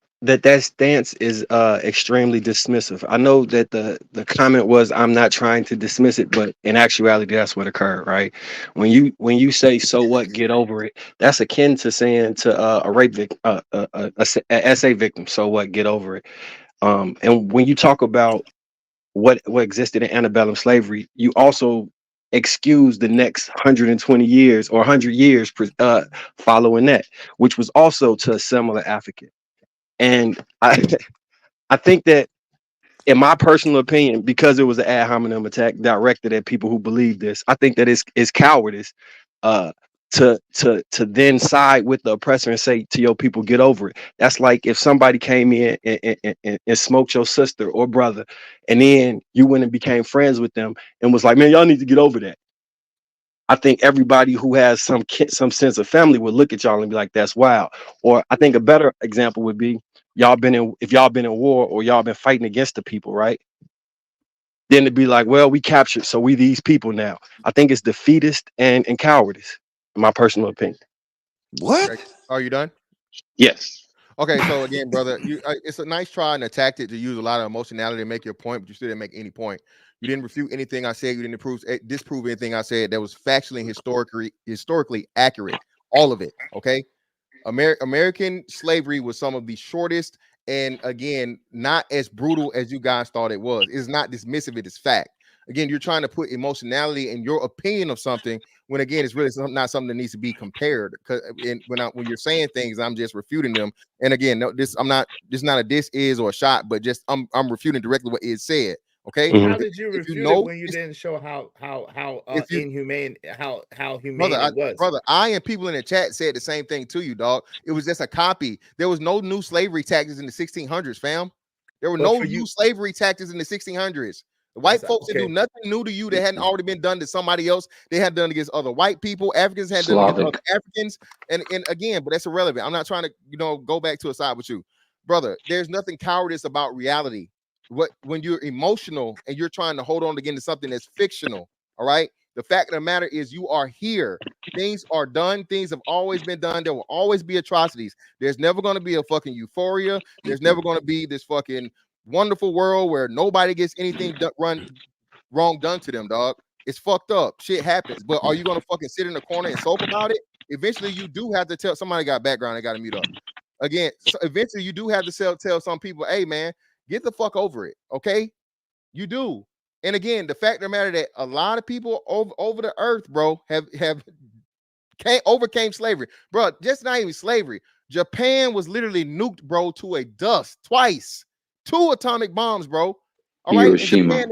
stance is extremely dismissive. I know that the comment was I'm not trying to dismiss it, but in actuality, that's what occurred, right? When you say so what, get over it, that's akin to saying to a rape victim, a SA victim, so what, get over it. And when you talk about what existed in antebellum slavery, you also excuse the next 120 years or 100 years following that, which was also to a similar African. And I think that, in my personal opinion, because it was an ad hominem attack directed at people who believe this, I think that it's cowardice to then side with the oppressor and say to your people, get over it. That's like if somebody came in and smoked your sister or brother, and then you went and became friends with them and was like, man, y'all need to get over that. I think everybody who has some sense of family would look at y'all and be like, that's wild. Or I think a better example would be if y'all been in war or y'all been fighting against the people, right? Then to be like, well, we captured, so we these people now. I think it's defeatist and cowardice, in my personal opinion. What? Okay. Are you done? Yes. Okay, so again, brother, it's a nice try and a tactic to use a lot of emotionality to make your point, but you still didn't make any point. You didn't refute anything I said. You didn't disprove anything I said that was factually and historically accurate. All of it. Okay. American slavery was some of the shortest and, again, not as brutal as you guys thought it was. It's not dismissive. It is fact. Again, you're trying to put emotionality in your opinion of something when, again, it's really not something that needs to be compared. Because when you're saying things, I'm just refuting them. And again, no, this not a this is or a shot, but just I'm refuting directly what it said. Okay. Mm-hmm. How did you refute it when you didn't show how inhumane, how humane it was? Brother, I and people in the chat said the same thing to you, dog. It was just a copy. There was no new slavery tactics in the 1600s, fam. There were no new slavery tactics in the 1600s. The white folks didn't do nothing new to you that hadn't already been done to somebody else. They had done against other white people. Africans had done against other Africans. And again, but that's irrelevant. I'm not trying to, go back to a side with you. Brother, there's nothing cowardice about reality. When you're emotional and you're trying to hold on again to something that's fictional, all right? The fact of the matter is you are here. Things are done. Things have always been done. There will always be atrocities. There's never going to be a fucking euphoria. There's never going to be this fucking wonderful world where nobody gets anything wrong done to them, dog. It's fucked up. Shit happens. But are you going to fucking sit in the corner and sulk about it? Eventually, you do have to tell somebody got background. They got to mute up. Again, so eventually you do have to tell some people, hey, man, get the fuck over it, okay? You do. And again, the fact of the matter that a lot of people over the earth, bro, have overcame slavery. Bro, just not even slavery. Japan was literally nuked, bro, to a dust twice. 2 atomic bombs, bro. All right. Hiroshima.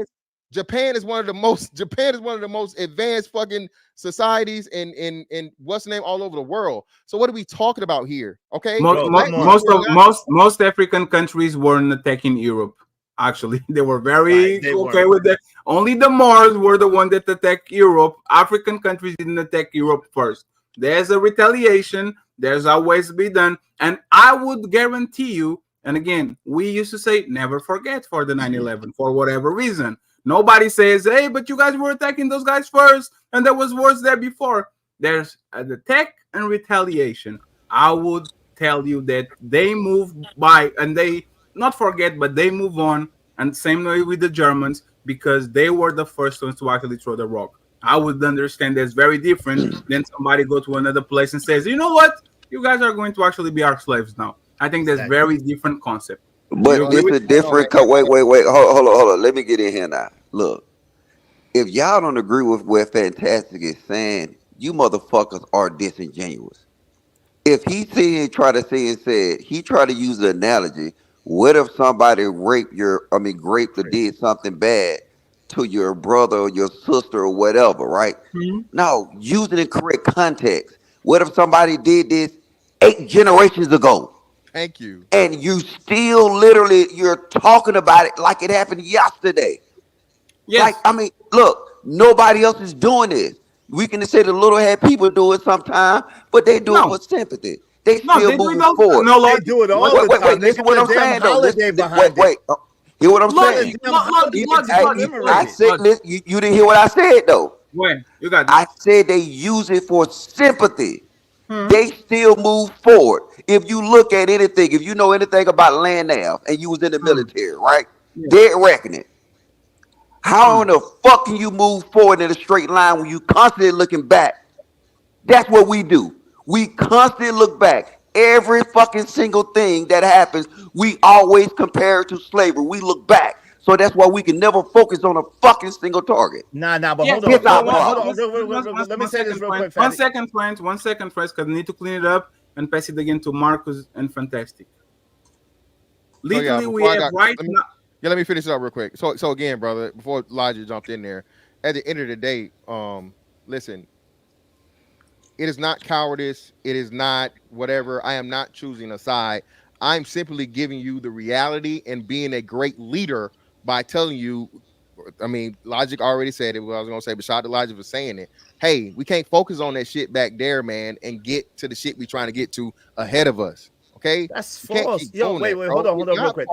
Japan is one of the most advanced fucking societies in what's the name all over the world. So what are we talking about here? Okay. Most African countries weren't attacking Europe. Actually, they were very okay with that. Only the Moors were the one that attacked Europe. African countries didn't attack Europe first. There's a retaliation. There's always be done. And I would guarantee you, and again, we used to say never forget for the 9/11 for whatever reason. Nobody says, hey, but you guys were attacking those guys first, and there was wars there before. There's an attack and retaliation. I would tell you that they move by and they not forget, but they move on. And same way with the Germans, because they were the first ones to actually throw the rock. I would understand that's very different than somebody go to another place and says, you know what, you guys are going to actually be our slaves now. I think that's very different concept. But this is different. Wait. Hold on. Let me get in here now. Look, if y'all don't agree with what Fantastic is saying, you motherfuckers are disingenuous. If he try to use the analogy, what if somebody raped or did something bad to your brother or your sister or whatever, right? No, use it in correct context. What if somebody did this 8 generations ago? Thank you. And you still you're talking about it like it happened yesterday. Yes. Like, look, nobody else is doing this. We can say the little head people do it sometimes, but they do it for sympathy. They still moving forward. No, they do it all the time. Wait, listen to what I'm saying though. Wait. Hear what I'm saying? I said, listen, you didn't hear what I said though. When you got I said they use it for sympathy. They still move forward. If you look at anything, if you know anything about land nav and you was in the military, right? Dead reckoning. How in the fuck can you move forward in a straight line when you constantly looking back? That's what we do. We constantly look back. Every fucking single thing that happens, we always compare it to slavery. We look back. So that's why we can never focus on a fucking single target. But hold on. Let me say this real quick. 1 second, friends. 1 second, friends, because I need to clean it up and pass it again to Marcus and Fantastic. Literally, we have right now. Yeah, let me finish it up real quick. So again, brother, before Elijah jumped in there, at the end of the day, listen, it is not cowardice. It is not whatever. I am not choosing a side. I'm simply giving you the reality and being a great leader by telling you. Logic already said it. What I was gonna say, but shout out to Logic for saying it. Hey, we can't focus on that shit back there, man, and get to the shit we trying to get to ahead of us. Okay, that's false. Yo, wait, hold on, real quick.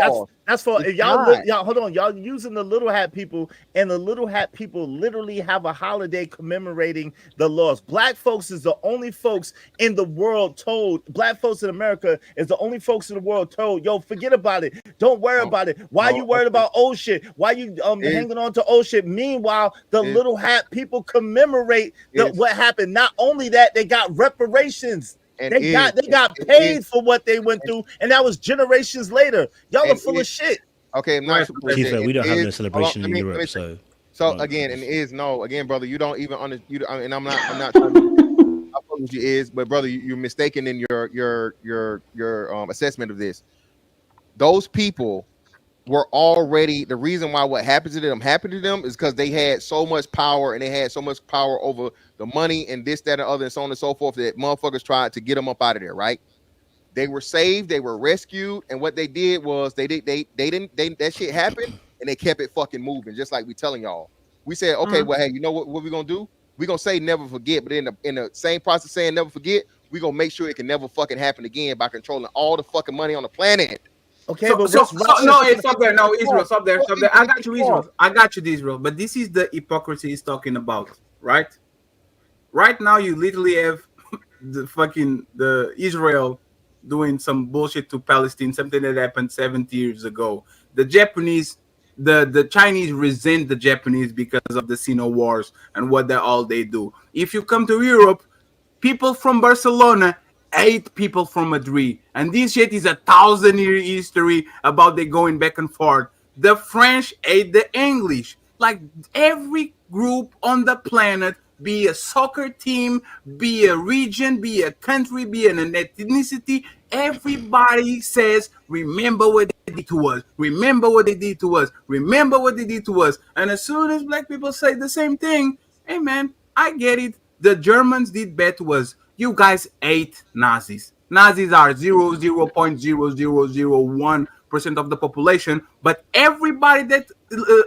That's false. Y'all hold on. Y'all using the little hat people, and the little hat people literally have a holiday commemorating the loss. Black folks is the only folks in the world told. Black folks in America is the only folks in the world told. Yo, forget about it. Don't worry about it. Why you worried about old shit? Why you hanging on to old shit? Meanwhile, the little hat people commemorate what happened. Not only that, they got reparations. They got paid for what they went through, and that was generations later. Y'all are full of shit. Okay, I'm not. We don't have no celebration in Europe, so again, and again, brother, you don't even and I'm not trying to I what you is, but brother, you're mistaken in your assessment of this. Those people were already the reason why what happened to them is because they had so much power and they had so much power over the money and this, that, and other, and so on and so forth that motherfuckers tried to get them up out of there, right? They were saved, they were rescued, and what they did was that shit happened and they kept it fucking moving, just like we telling y'all. We said, okay, well, hey, you know what we gonna do? We gonna say never forget, but in the same process saying never forget, we gonna make sure it can never fucking happen again by controlling all the fucking money on the planet. Okay, no, it's up there. No, Israel, stop there. I got you, Israel. But this is the hypocrisy he's talking about, right? Right now, you literally have the Israel doing some bullshit to Palestine, something that happened 70 years ago. The Japanese, the Chinese resent the Japanese because of the Sino Wars and what they do. If you come to Europe, people from Barcelona 8 people from Madrid, and this shit is 1,000-year history about they going back and forth. The French ate the English. Like every group on the planet, be a soccer team, be a region, be a country, be an ethnicity, everybody says, remember what they did to us. Remember what they did to us. Remember what they did to us. And as soon as black people say the same thing, hey man, I get it. The Germans did bad to us. You guys ate Nazis. Nazis are 0.0001% of the population, but everybody that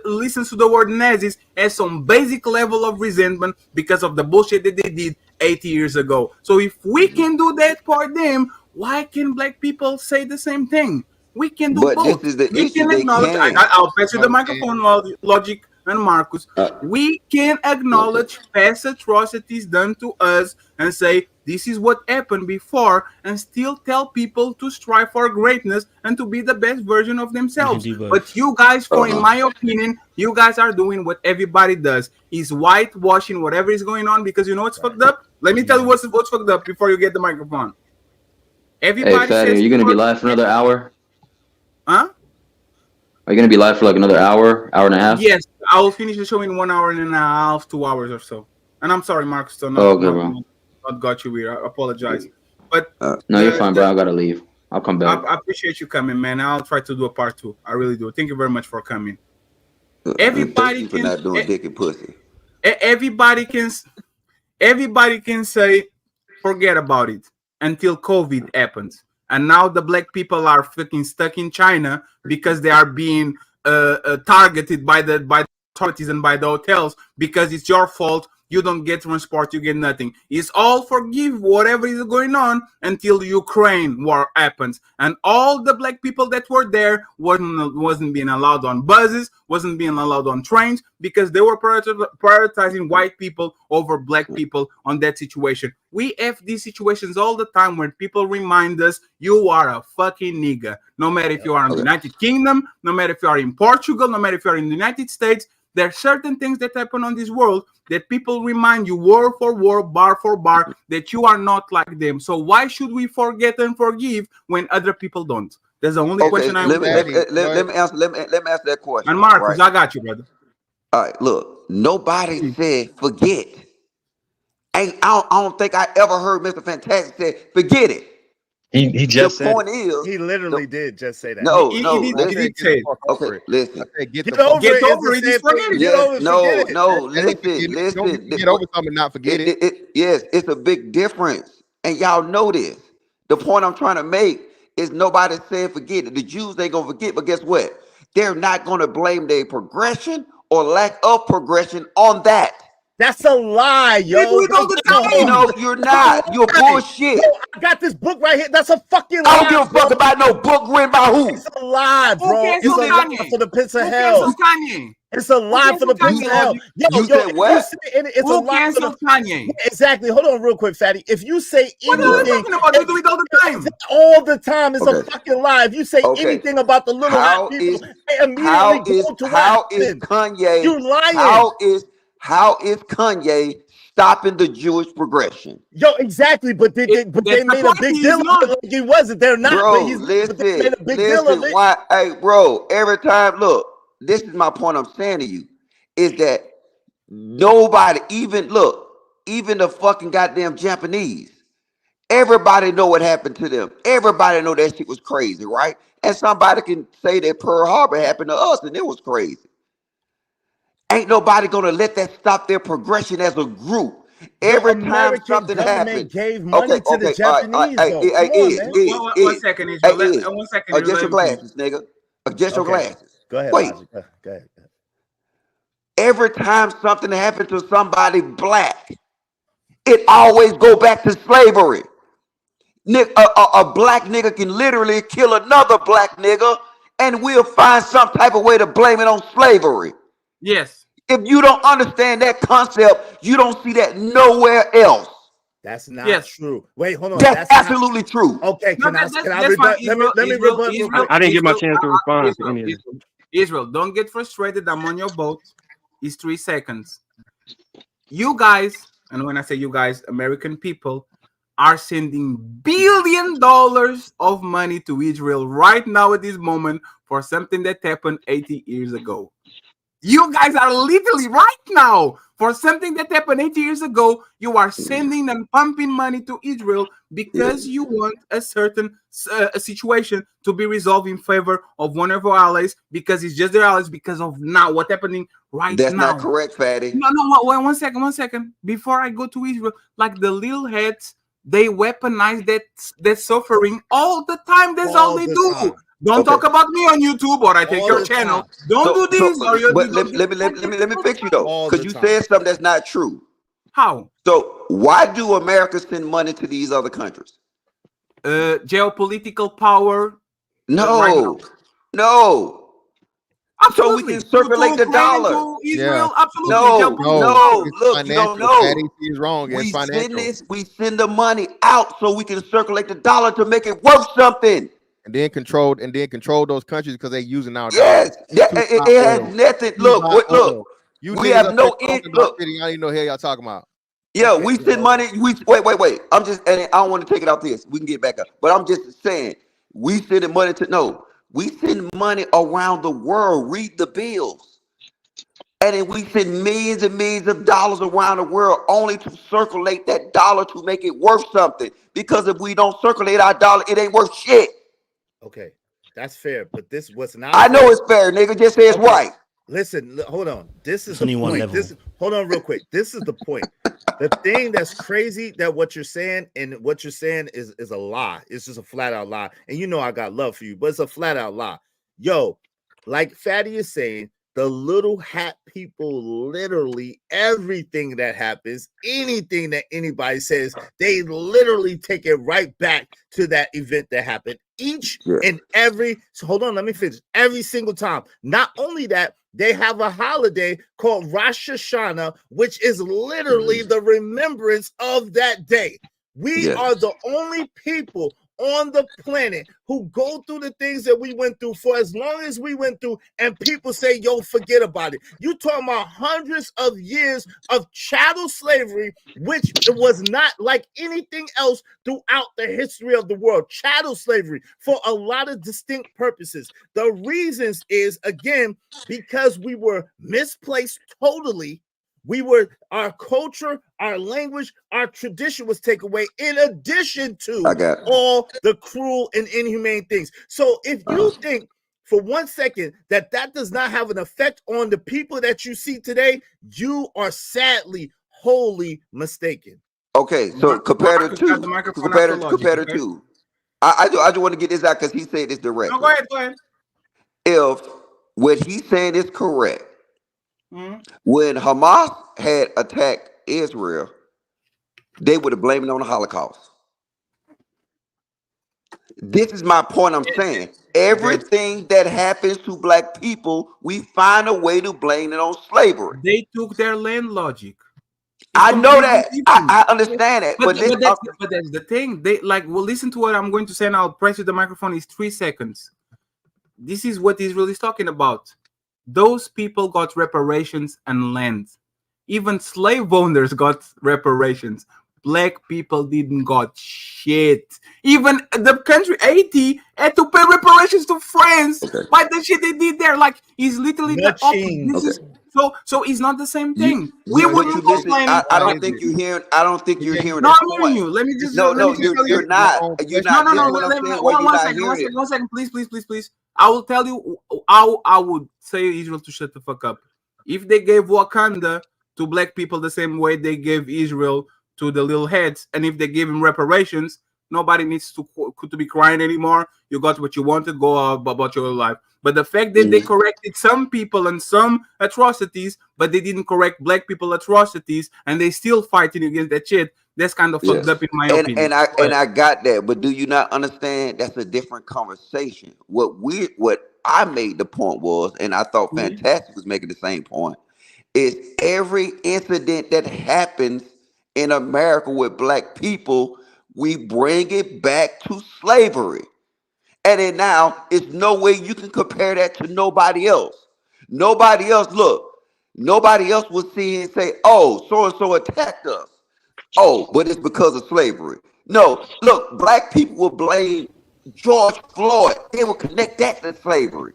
listens to the word Nazis has some basic level of resentment because of the bullshit that they did 80 years ago. So if we can do that for them, why can black people say the same thing? We can do both. This is the we issue. can acknowledge. I'll pass you the microphone, Logic and Marcus. We can acknowledge past atrocities done to us and say, this is what happened before, and still tell people to strive for greatness and to be the best version of themselves. do both. But you guys, in my opinion, you guys are doing what everybody does, is whitewashing whatever is going on, because you know what's fucked up? Let me tell you what's fucked up before you get the microphone. Everybody Hey, Fatty, are you gonna be live for another hour? Huh? Are you gonna be live for like another hour, hour and a half? Yes, I will finish the show in 1 hour and a half, 2 hours or so. And I'm sorry, Marcus, so not got you here. I apologize. But no, you're fine, bro. I gotta leave. I'll come back. I appreciate you coming, man. I'll try to do a part 2. I really do. Thank you very much for coming. Everybody can not doing dick and pussy. Everybody can say forget about it until COVID happens. And now the black people are fucking stuck in China because they are being targeted by the authorities and by the hotels because it's your fault. You don't get transport, you get nothing. It's all forgive whatever is going on until the Ukraine war happens. And all the black people that were there wasn't being allowed on buses, wasn't being allowed on trains, because they were prioritizing white people over black people on that situation. We have these situations all the time when people remind us, you are a fucking nigga. No matter if you are in the United Kingdom, no matter if you are in Portugal, no matter if you are in the United States, there are certain things that happen on this world that people remind you word for word, bar for bar, that you are not like them. So why should we forget and forgive when other people don't? That's the only question I let me answer that question. And Marcus, I got you, brother. All right, look, nobody said forget. I don't think I ever heard Mr. Fantastic say forget it. He just the said point is he literally did just say that. No, he listen. did say it. Okay, listen. Get over it. Yes, listen. Get over something and not forget it. Yes, it's a big difference, and y'all know this. The point I'm trying to make is nobody saying forget it. The Jews ain't gonna forget, but guess what? They're not gonna blame their progression or lack of progression on that. That's a lie, yo. No, you're not. You're bullshit. Yo, I got this book right here. That's a fucking lie. I don't give a fuck about no book written by who. It's a lie, bro. It's a lie for the pits of hell. It's a lie for the pits of hell. You said what? It's a lie for the Kanye. Exactly. Hold on, real quick, Fatty. If you say what are you anything, talking about? You do it all the time. All the time. It's a fucking lie. If you say anything about the little white people, they immediately go to how is Kanye? You lying? How is Kanye stopping the Jewish progression? Yo, exactly, but they made a big deal of it like he wasn't. They're not. Bro, listen. Why? Hey, bro. Every time, look. This is my point. I'm saying to you is that nobody, even the fucking goddamn Japanese. Everybody know what happened to them. Everybody know that shit was crazy, right? And somebody can say that Pearl Harbor happened to us and it was crazy. Ain't nobody gonna let that stop their progression as a group. Every time something happens, gave money to the Japanese. One second, Israel. 1 second. Adjust your glasses, nigga. Adjust your glasses. Go ahead. Wait. Go ahead. Every time something happens to somebody black, it always go back to slavery. A black nigga can literally kill another black nigga, and we'll find some type of way to blame it on slavery. Yes. If you don't understand that concept, you don't see that nowhere else. That's not true. Wait, hold on. That's absolutely true. Okay, can I rebut? Let me rebut. I didn't get my chance to respond to any of this. Israel, don't get frustrated. I'm on your boat. It's 3 seconds. You guys, and when I say you guys, American people, are sending $billions of money to Israel right now at this moment for something that happened 80 years ago. You guys are literally right now for something that happened 80 years ago. You are sending and pumping money to Israel because you want a certain situation to be resolved in favor of one of our allies, because it's just their allies because of now what's happening right now. That's not correct, Fatty. No, wait, 1 second. Before I go to Israel, like the little heads, they weaponize that suffering all the time. That's all they do. Don't talk about me on YouTube, or I take your channel. Don't do this. Let me fix you though, because you said something that's not true. How? So why do America send money to these other countries? Geopolitical power. No. so we can circulate the dollar. Israel, absolutely. No, it's look, you don't know. Fatty, he is wrong. It's financial. We send the money out so we can circulate the dollar to make it worth something. And then control those countries because they're using our yes, it has oil. nothing. Look. You we have no end. Look, I don't even know hell y'all talking about. Yeah, okay, we send money. Wait. I'm just, and I don't want to take it off this. We can get back up, but I'm just saying we send money we send money around the world. Read the bills, and then we send millions and millions of dollars around the world only to circulate that dollar to make it worth something. Because if we don't circulate our dollar, it ain't worth shit. Okay, that's fair, but this was not. I know it's fair, nigga. Just say it's right. Listen, hold on. This is the point. Hold on real quick. This is the point. The thing that's crazy that what you're saying is a lie. It's just a flat out lie. And you know I got love for you, but it's a flat out lie. Yo, like Fatty is saying, the little hat people, literally everything that happens, anything that anybody says, they literally take it right back to that event that happened. Each and every, so hold on, let me finish. Every single time. Not only that, they have a holiday called Rosh Hashanah, which is literally the remembrance of that day. We are the only people on the planet who go through the things that we went through for as long as we went through, and people say, yo, forget about it. You talking about hundreds of years of chattel slavery, which was not like anything else throughout the history of the world. Chattel slavery for a lot of distinct purposes. The reasons is, again, because we were misplaced totally. Our culture, our language, our tradition was taken away, in addition to all the cruel and inhumane things. So if you think for 1 second that does not have an effect on the people that you see today, you are sadly wholly mistaken. Okay, so compare the two. I just want to get this out because he said this directly. No, go ahead. If what he's saying is correct, when Hamas had attacked Israel, they would have blamed it on the Holocaust. This is my point I'm saying. Everything that happens to black people, we find a way to blame it on slavery. They took their land logic. I know that. I understand that. But that's the thing. They listen to what I'm going to say, and I'll press you the microphone. Is 3 seconds. This is what Israel is talking about. Those people got reparations and land. Even slave owners got reparations. Black people didn't got shit. Even the country Haiti had to pay reparations to France by the shit they did there. Like, it's literally the opposite. So it's not the same thing. We wouldn't complain. I don't think you're hearing. I don't think you're hearing. No, I'm hearing you. Let me just. No, you're not. You're not. No. One second, please. I will tell you how I would say Israel to shut the fuck up. If they gave Wakanda to black people the same way they gave Israel to the little heads, and if they gave him reparations, nobody needs to be crying anymore. You got what you wanted, go about your life. But the fact that they corrected some people and some atrocities, but they didn't correct black people atrocities, and they still fighting against that shit, that's kind of fucked up in my opinion. And I got that, but do you not understand that's a different conversation? What I made the point was, and I thought Fantastic was making the same point, is every incident that happens in America with black people, we bring it back to slavery. And then now, it's no way you can compare that to nobody else. Nobody else will see and say, oh, so-and-so attacked us. Oh, but it's because of slavery. No, look, black people will blame George Floyd. They will connect that to slavery.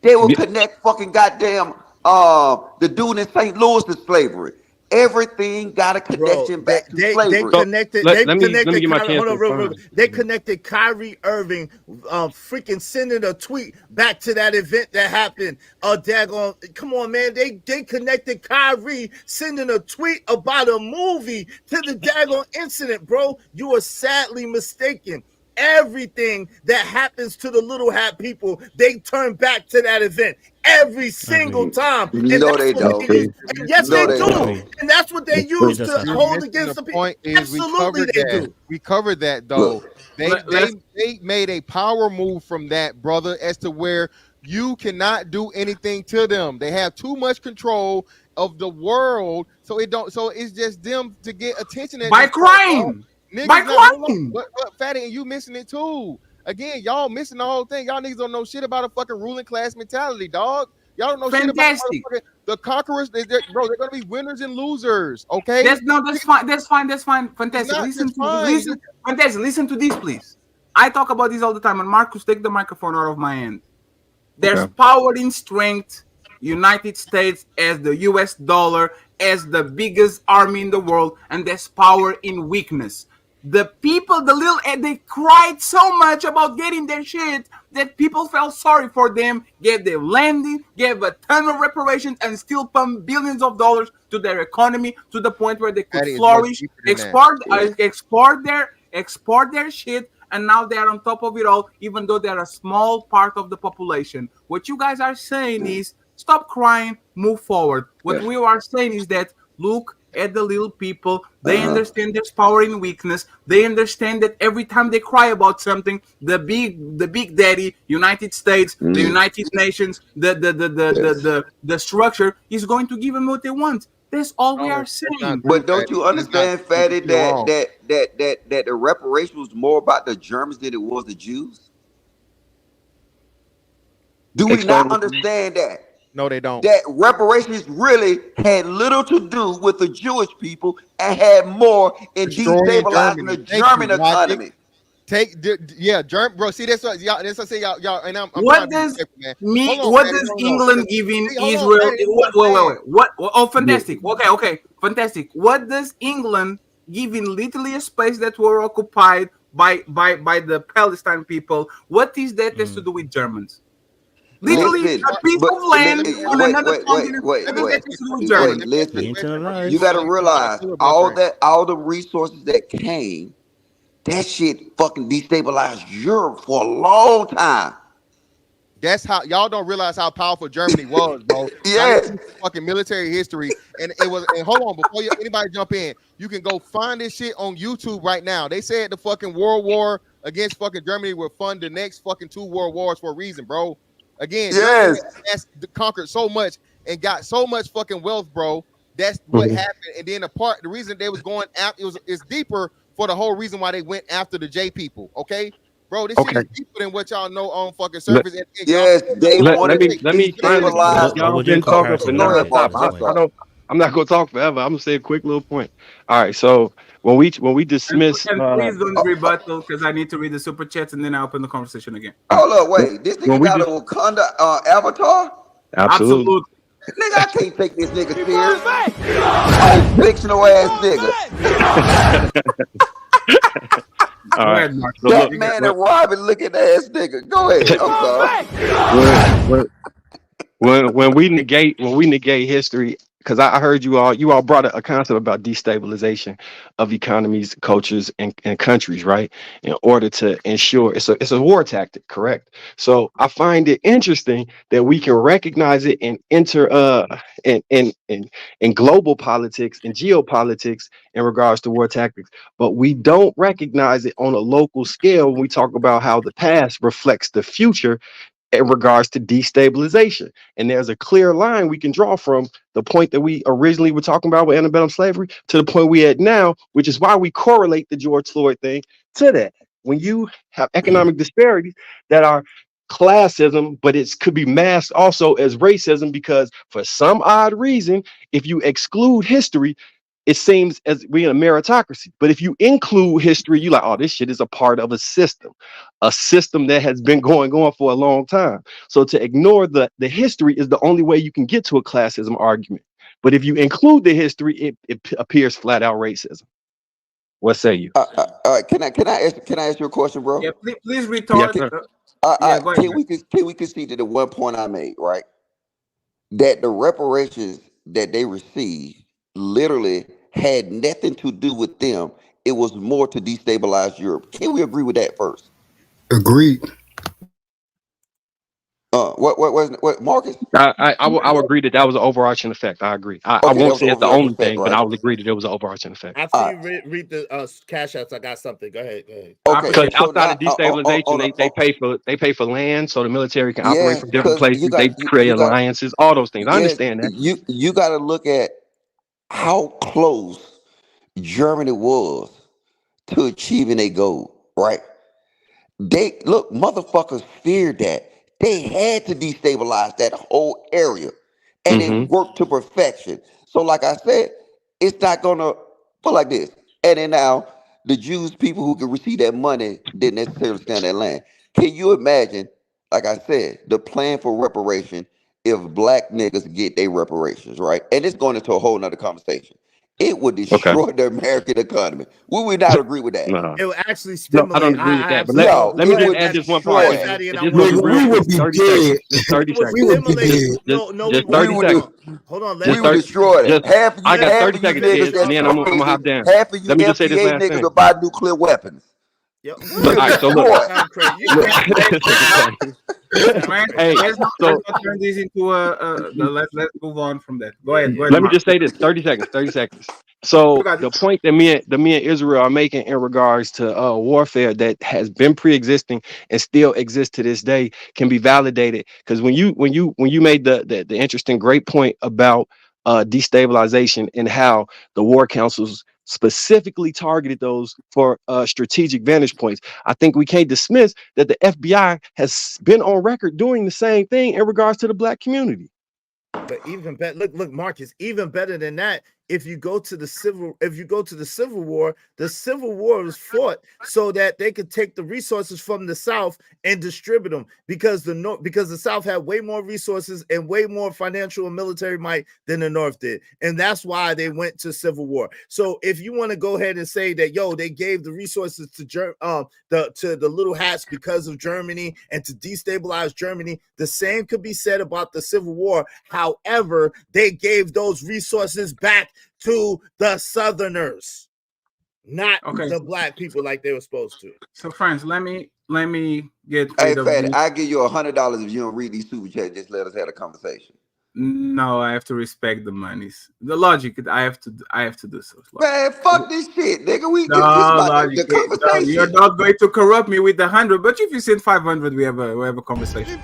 They will connect fucking goddamn the dude in St. Louis to slavery. Everything got a connection back to slavery. They connected Kyrie Irving freaking sending a tweet back to that event that happened. Come on, man. They connected Kyrie sending a tweet about a movie to the daggone incident, bro. You are sadly mistaken. Everything that happens to the little hat people, they turn back to that event every single time. No, they don't. Yes, they do. And that's what they use to hold against the people. Absolutely, they do. We covered that, though. They made a power move from that, brother, as to where You cannot do anything to them. They have too much control of the world, so it's just them to get attention at By this point, crying. niggas By not crying. but Fatty, and you missing it too. Again, y'all missing the whole thing. Y'all niggas don't know shit about a fucking ruling class mentality, dog. Y'all don't know shit about the conquerors. Bro, they're gonna be winners and losers. Okay, that's fine. That's fine. Fantastic. Fantastic. Listen to this, please. I talk about this all the time. And Marcus, take the microphone out of my hand. There's power in strength. United States as the US dollar, as the biggest army in the world, and there's power in weakness. The people, they cried so much about getting their shit that people felt sorry for them, gave their landing, gave a ton of reparations, and still pumped billions of dollars to their economy to the point where they could flourish, export their shit, and now they are on top of it all, even though they're a small part of the population. What you guys are saying is, stop crying, move forward. What we are saying is that look at the little people. They understand there's power in weakness. They understand that every time they cry about something, the big daddy, United States, the United Nations, the structure is going to give them what they want. That's all we are saying. But don't you understand, Fatty, that the reparation was more about the Germans than it was the Jews? Do we not understand that? No, they don't. That reparations really had little to do with the Jewish people and had more in destabilizing the German economy. Bro. See, that's what y'all. That's what I say, y'all. And what does England giving Israel? Wait. What? Oh, fantastic. Okay, fantastic. What does England giving literally a space that were occupied by the Palestine people? What is that has to do with Germans? Literally a piece of land on another continent. Listen, you got to realize all the resources that came, that shit fucking destabilized Europe for a long time. That's how y'all don't realize how powerful Germany was, bro. Yes, fucking military history, and it was. And hold on, before anybody jump in, you can go find this shit on YouTube right now. They said the fucking World War against fucking Germany will fund the next fucking 2 world wars for a reason, bro. Again, yes, that's conquered so much and got so much fucking wealth, bro. That's what happened. And then the reason they was going after it's deeper for the whole reason why they went after the J people. Okay, bro, this shit is deeper than what y'all know on fucking surface. Yes, they let me finalize. Y'all been talking for nonstop. I'm not gonna talk forever. I'm gonna say a quick little point. All right, so when we dismiss, and please don't rebuttal because I need to read the super chats and then I open the conversation again. Hold up, wait. This nigga got a Wakanda avatar? Absolutely. Nigga, I can't take this nigga serious. Oh, fictional ass nigga. All right. That man and Robin looking ass nigga. Go ahead. I'm sorry. When we negate history, because I heard you all brought a concept about destabilization of economies, cultures, and countries, right? In order to ensure it's a war tactic, correct? So I find it interesting that we can recognize it in in global politics and geopolitics in regards to war tactics, but we don't recognize it on a local scale when we talk about how the past reflects the future in regards to destabilization. And there's a clear line we can draw from the point that we originally were talking about with antebellum slavery to the point we at now, which is why we correlate the George Floyd thing to that. When you have economic disparities that are classism, but it could be masked also as racism, because for some odd reason, if you exclude history, it seems as we in a meritocracy. But if you include history, you like, oh, this shit is a part of a system that has been going on for a long time. So to ignore the history is the only way you can get to a classism argument. But if you include the history, it appears flat out racism. What say you? Can I ask you a question, bro? Yeah, please retort. Can we concede to the one point I made, right? That the reparations that they received literally had nothing to do with them. It was more to destabilize Europe. Can we agree with that first? Agreed. What, Marcus? I will agree that was an overarching effect. I agree. I Okay, that won't was say an it's the overarching only effect, thing, but right? I will agree that it was an overarching effect. After you read the cash outs, I got something. Go ahead. Okay, Because so outside now of destabilization, they pay for land, so the military can operate yeah, from different because places. They create you got alliances, all those things. I yeah, understand that. you got to look at how close Germany was to achieving a goal, right? They look, motherfuckers feared that. They had to destabilize that whole area. And it Hmm. worked to perfection. So, like I said, it's not gonna put like this. And then now the Jews, people who could receive that money, didn't necessarily stand that land. Can you imagine, like I said, the plan for reparation if black niggas get their reparations, right? And it's going into a whole nother conversation. It would Okay. destroy the American economy. Will we not agree with that? No, It will actually no, I don't stimulate. agree with I that. But absolutely don't. No, But let me go it just ahead, would add Fatty. this one Go part, destroy ahead, Kevin. it. Fatty, and I Just want real, you. real I quick, want just you. 30 seconds. Just 30 It will seconds. stimulate. Just No, no, just we 30 won't. We Hold would seconds. on. Hold on. Let we Just him would 30. finish. destroy it. Just I got Half 30 of you seconds, niggas kids, and that's then I'm gonna crazy. hop down. Half of you Let me just say this FBA last niggas thing. will buy nuclear weapons. Yo, So, what? all right, so look, Destroy. Sound crazy. You look. sound Let's crazy. not, You sound friends, crazy. Hey, let's so not turn this into let's move on from that. Go Yeah, ahead, let me Mark. just say this, 30 seconds, 30 seconds. You So got the it. point that me and Israel are making in regards to warfare that has been pre-existing and still exists to this day can be validated. Because when you made the interesting great point about destabilization and how the war councils specifically targeted those for strategic vantage points, I think we can't dismiss that the FBI has been on record doing the same thing in regards to the black community. But even better, look, Marcus, even better than that. If you go to the Civil War, the Civil War was fought so that they could take the resources from the South and distribute them because the South had way more resources and way more financial and military might than the North did, and that's why they went to Civil War. So if you want to go ahead and say that, they gave the resources to the little hats because of Germany and to destabilize Germany, the same could be said about the Civil War. However, they gave those resources back to the Southerners, not the black people like they were supposed to. So, friends, let me get Hey, rid of Fatty, this. I'll give you $100 if you don't read these super chats. Just let us have a conversation. No, I have to respect the monies. The logic, I have to do so. Man, fuck this shit, nigga. No, This is about logic. the No, you're conversation. not going to corrupt me with 100. But if you send 500, we have a conversation.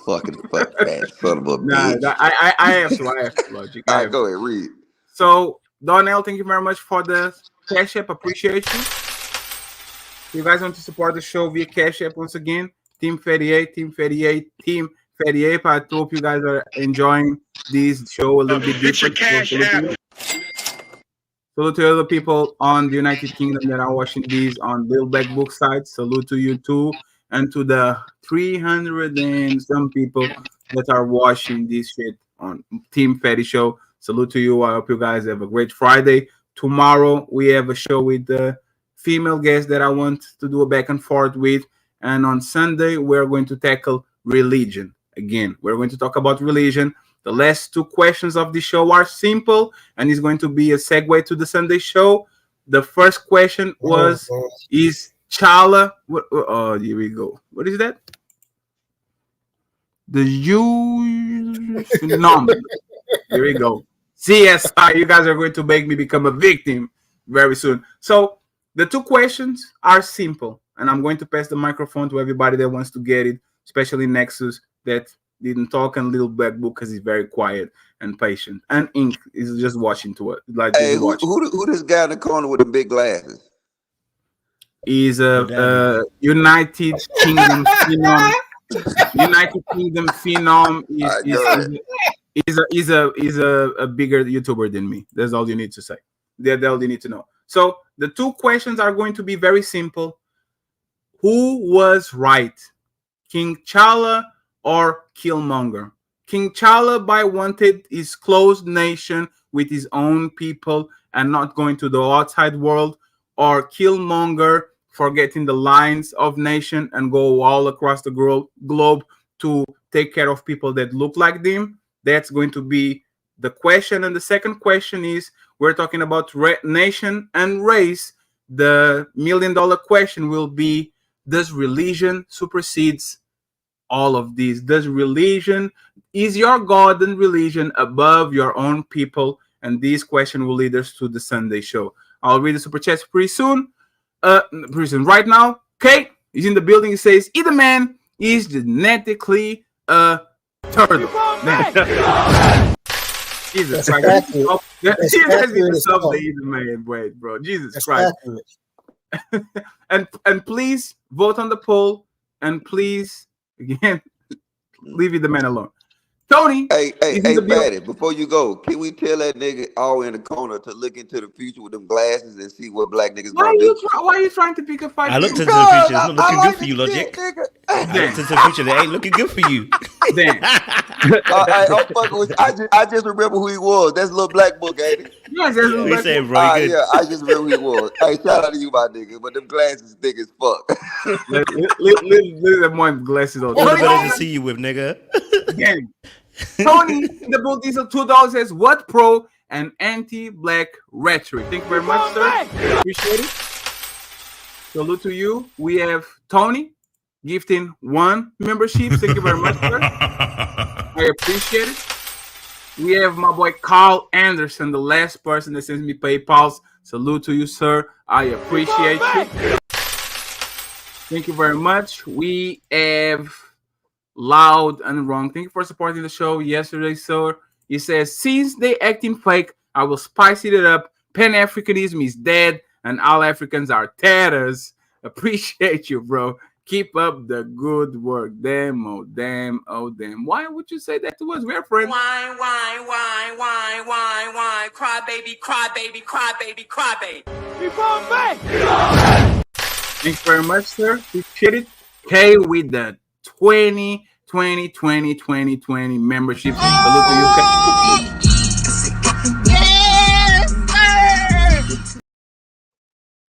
Fucking fat son of a Nah, bitch. I have to. I have to logic. All right, go ahead, read. So, Donnell, thank you very much for the Cash App. Appreciate you. If you guys want to support the show via Cash App once again, Team 38, Team 38, Team 38. I hope you guys are enjoying this show a little bit different. Salute to other people on the United Kingdom that are watching these on Little Black Book site. Salute to you too, and to the 300 and some people that are watching this shit on Team Fatty Show. Salute to you. I hope you guys have a great Friday. Tomorrow we have a show with the female guest that I want to do a back and forth with, and on Sunday we're going to tackle religion again. We're going to talk about religion. The last two questions of the show are simple, and it's going to be a segue to the Sunday show. The first question was, is Chala... Oh, here we go. What is that? The Jewish phenomenon. Here we go. CSI, you guys are going to make me become a victim very soon. So the two questions are simple, and I'm going to pass the microphone to everybody that wants to get it, especially Nexus that didn't talk, and Little Black Book because he's very quiet and patient. And Ink is just watching to it. Like, Hey, just watching. who this guy in the corner with the big glasses? Is a United Kingdom phenom. United Kingdom phenom is a bigger YouTuber than me. That's all you need to say. That's all you need to know. So the two questions are going to be very simple. Who was right, King T'Challa or Killmonger? King T'Challa by wanted his closed nation with his own people and not going to the outside world, or Killmonger forgetting the lines of nation and go all across the globe to take care of people that look like them? That's going to be the question. And the second question is, we're talking about nation and race. The $1 million question will be, Does religion supersedes all of these? Does religion, is your God and religion above your own people? And this question will lead us to the Sunday show. I'll read the super chats pretty soon. Right now, Kate is in the building. He says, either man is genetically a turtle. Jesus Christ. Bro. Jesus Christ. and please vote on the poll, and please again leave the man alone. Tony, hey, Fatty, before you go, can we tell that nigga all in the corner to look into the future with them glasses and see what black niggas gonna do? Why are you trying to pick a fight? I looked into the future. It's not looking good for you, Logic. I looked into the future. They ain't looking good for you. Damn. I'm fucking with you. I just remember who he was. That's little black book, ain't it? Yes, that's little black book. Yeah, I just remember who he was. Hey, shout out to you, my nigga. But them glasses thick as fuck. Leave them one glasses on. All the better to see you with, nigga. Again. Tony, the Bull Diesel $2 says, what pro and anti-black rhetoric? Thank you very much, sir. Appreciate it. Salute to you. We have Tony gifting 1 membership. Thank you very much, sir. I appreciate it. We have my boy Carl Anderson, the last person that sends me PayPals. Salute to you, sir. I appreciate you. Thank you very much. We have Loud and Wrong. Thank you for supporting the show yesterday, sir. He says, since they acting fake, I will spice it up. Pan-Africanism is dead and all Africans are tatters. Appreciate you, bro. Keep up the good work. Damn, oh damn, oh damn. Why would you say that to us? We're friends. Why, cry baby, cry baby, cry baby, cry baby. Keep on back. Thanks very much, sir. Appreciate it. K with the 20 membership. Salute to you, K.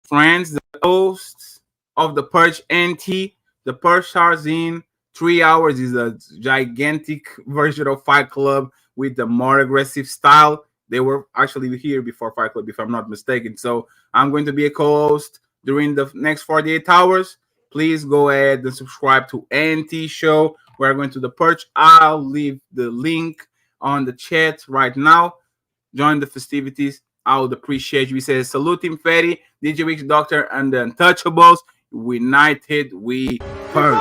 Friends, the hosts of the Purge NT, the Purge stars in 3 hours is a gigantic version of Fight Club with the more aggressive style. They were actually here before Fight Club, if I'm not mistaken. So I'm going to be a co-host during the next 48 hours. Please go ahead and subscribe to NT Show. We're going to the Purge. I'll leave the link on the chat right now. Join the festivities. I would appreciate you. He says, salute him, Fatty, DJ Weeks, Doctor, and the Untouchables. United we purge.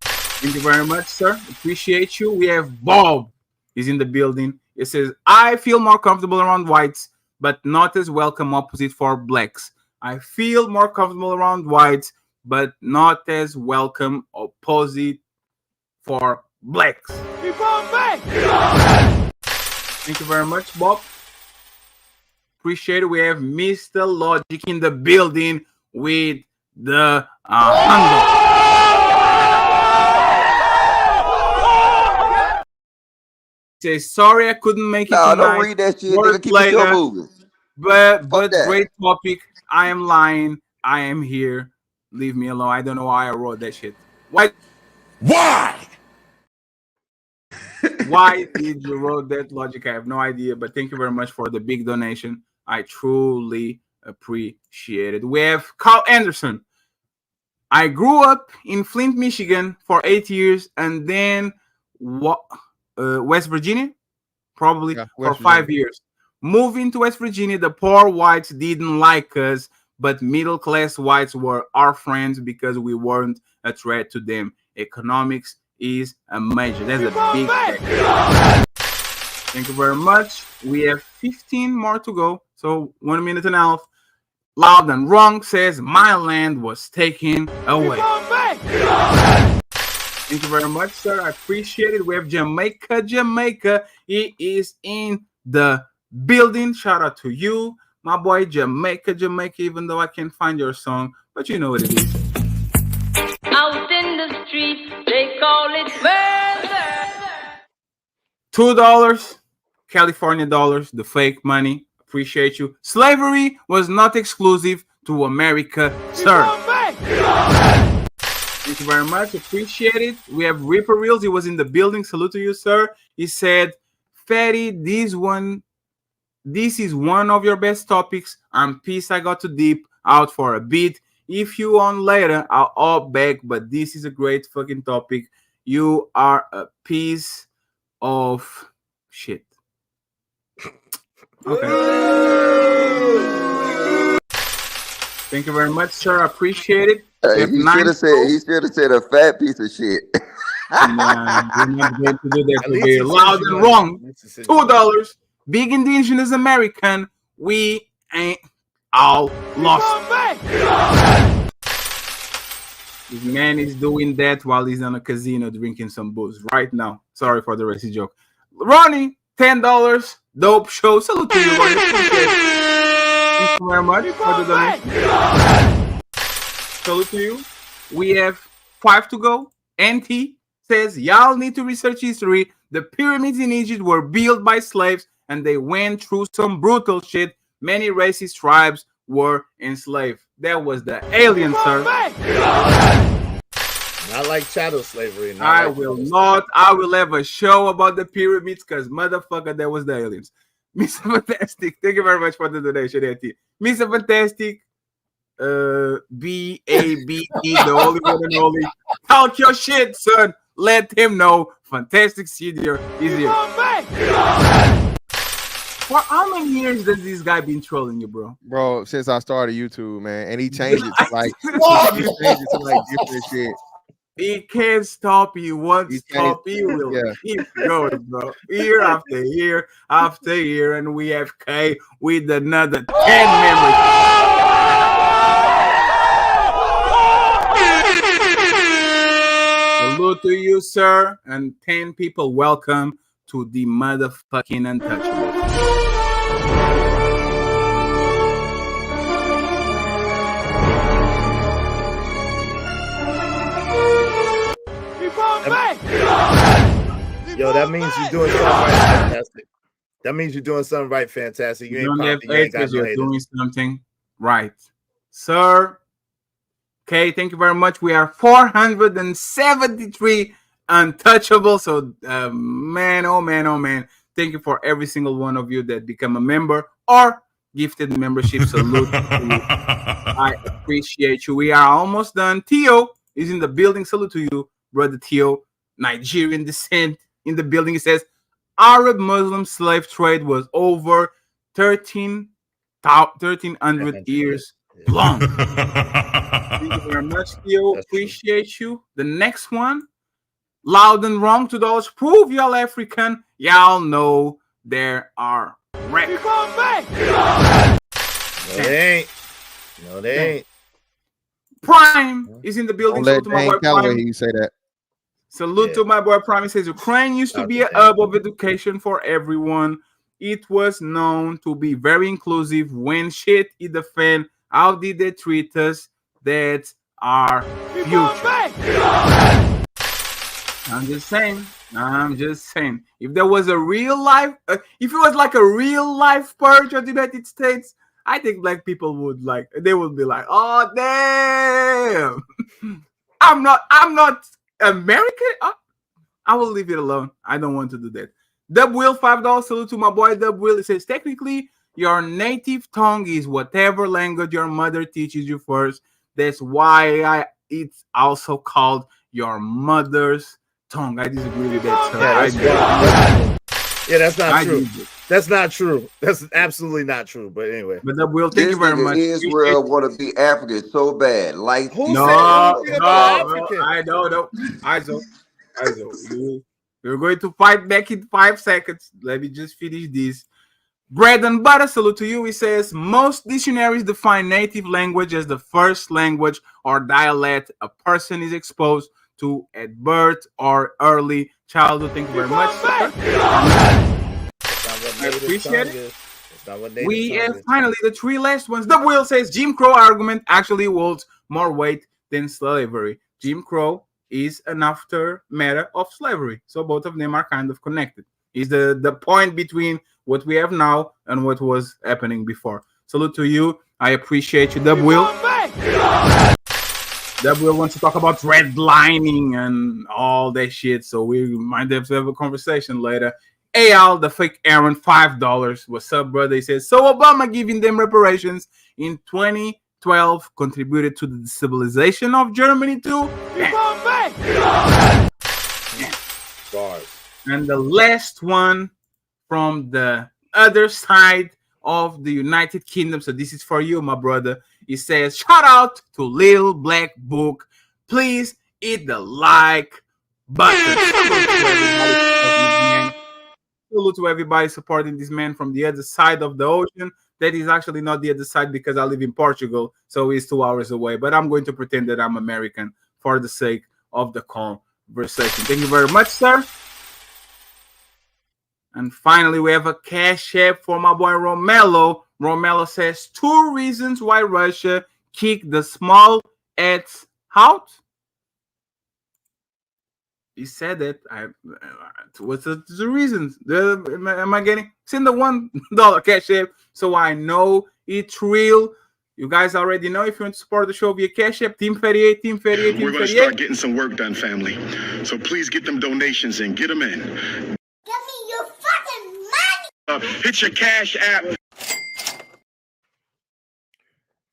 Thank you very much, sir. Appreciate you. We have Bob. He's in the building. It says, I feel more comfortable around whites, but not as welcome opposite for blacks. I feel more comfortable around whites, but not as welcome opposite for blacks. Thank you very much, Bob. Appreciate it. We have Mr. Logic in the building with the handle. Says, sorry I couldn't make it tonight. Don't read that shit. Nigga, keep it your moving. But great topic. I am lying. I am here. Leave me alone. I don't know why I wrote that shit. Why? Why did you wrote that, Logic? I have no idea. But thank you very much for the big donation. I truly appreciate it. We have Carl Anderson. I grew up in Flint, Michigan for 8 years, and then West Virginia, probably for 5 years. Moving to West Virginia, the poor whites didn't like us, but middle-class whites were our friends because we weren't a threat to them. Economics is a major. That's a big thing. Thank you very much. We have 15 more to go. So 1 minute and a half. Loud and Wrong says, my land was taken away. Thank you very much, sir. I appreciate it. We have Jamaica. He is in the building. Shout out to you, my boy, Jamaica, even though I can't find your song, but you know what it is. Out in the street, they call it murder. $2, California dollars, the fake money. Appreciate you. Slavery was not exclusive to America, sir. Thank you very much. Appreciate it. We have Reparations. He was in the building. Salute to you, sir. He said, Fatty, this is one of your best topics. I'm pissed I got to deep out for a bit. If you on later, I'll all back. But this is a great fucking topic. You are a piece of shit. Okay. Thank you very much, sir. I appreciate it. Hey, he should have said a fat piece of shit. Nah, we're not going to do that. At To least be he said loud you and know. wrong. At least he said you know. $2. Big indigenous American. We ain't all lost. This man is doing that while he's on a casino drinking some booze right now. Sorry for the racist joke. Ronnie, $10. Dope show. Salute to you, Ronnie. Appreciate it. Thank you very much for the donation. Salute to you. We have 5 to go. NT says, y'all need to research history. The pyramids in Egypt were built by slaves and they went through some brutal shit. Many racist tribes were enslaved. That was the alien, sir. Not like chattel slavery. I will have a show about the pyramids because motherfucker, that was the aliens. Mr. Fantastic, thank you very much for the donation, NT. Mr. Fantastic, B-A-B-E, the only one and only. Talk your shit, son. Let him know. Fantastic Senior is here. For how many years has this guy been trolling you, bro? Bro, since I started YouTube, man, and he changed it to like, different shit. He can't stop. He won't stop. He will keep going, bro. Year after year after year, and we have K with another 10 members. Salute to you, sir, and 10 people. Welcome to the motherfucking Untouchable. Yo, that means you're doing something right, fantastic. That means you're doing something right, fantastic. You ain't popping, you ain't got no you're haters. doing something right, sir. Okay, thank you very much. We are 473 untouchable. So, man, oh man, oh man. Thank you for every single one of you that become a member or gifted membership. Salute to you. I appreciate you. We are almost done. Theo is in the building. Salute to you, brother Theo. Nigerian descent in the building. He says, Arab Muslim slave trade was over 1300 years long. Thank you very much, Theo. Appreciate you. The next one, loud and wrong $2. Prove y'all African. Y'all know there are records. No, they ain't. No, they ain't. Prime is in the building. Don't let So to my Dane boy Calloway Prime. hear you say that. Salute to my boy Prime. He says Ukraine used to be a hub of education for everyone. It was known to be very inclusive. When shit hit the fan, how did they treat us? That's our future. I'm just saying. If there was a real life, if it was like a real life purge of the United States, I think black people would they would be like, oh damn, I'm not American. I will leave it alone. I don't want to do that. Dub Will, $5. Salute to my boy Dub Will. It says technically your native tongue is whatever language your mother teaches you first. That's why it's also called your mother's tongue. I disagree with that. That's not true. That's not true. That's absolutely not true. But anyway. But Dub Will, thank you very much. Israel want to be African so bad. Like who said African? I know. We're going to fight back in 5 seconds. Let me just finish this. Bread and butter, salute to you. He says most dictionaries define native language as the first language or dialect a person is exposed to at birth or early childhood. Thank you very much, sir. I appreciate it. We have finally the 3 last ones. The Will says Jim Crow argument actually holds more weight than slavery. Jim Crow is an aftermath of slavery. So both of them are kind of connected. Is the point between what we have now and what was happening before. Salute to you. I appreciate you, Dub Will. Dub Will wants to talk about redlining and all that shit. So we might have to have a conversation later. Al, the fake Aaron, $5. What's up, brother? He says, so Obama giving them reparations in 2020 12 contributed to the destabilization of Germany too. And the last one from the other side of the United Kingdom. So this is for you, my brother. It says, shout out to Little Black Book. Please hit the like button. Salute to everybody supporting this man from the other side of the ocean. That is actually not the other side because I live in Portugal, so he's 2 hours away. But I'm going to pretend that I'm American for the sake of the conversation. Thank you very much, sir. And finally, we have a cash app for my boy Romelo. Romelo says 2 reasons why Russia kicked the small ats out. He said that. What's the reasons? Am I getting? Send the $1 cash app so I know it's real. You guys already know if you want to support the show via Cash App, Team 38, Team 38, Team 38. We're going to start getting some work done, family. So please get them donations in. Get them in. Give me your fucking money! Hit your Cash App.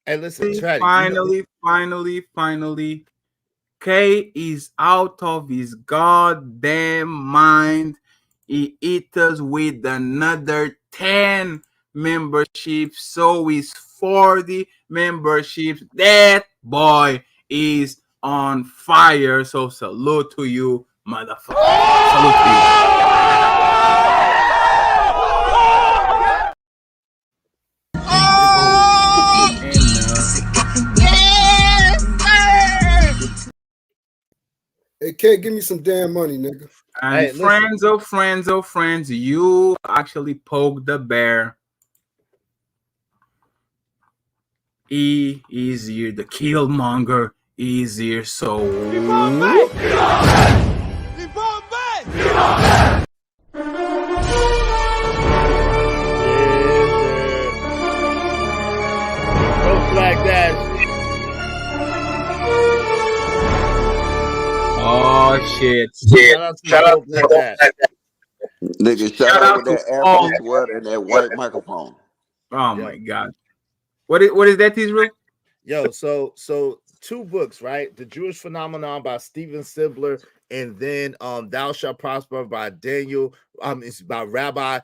Hey, listen, Finally, K is out of his goddamn mind. He hit us with another 10 memberships, so he's 40 memberships. That boy is on fire. So salute to you, motherfucker. Salute to you. Hey, K, give me some damn money, nigga. And Hey, friends, you actually poked the bear. He is here, the Killmonger is here, so... Black Dash. Oh shit! Shout out to Black Dash. Nigga, shout out with that Air Force sweater and that white microphone. Oh my god! What is that, Israel? Yo, so 2 books, right? The Jewish Phenomenon by Stephen Sibler, and then Thou Shalt Prosper by Daniel. It's by Rabbi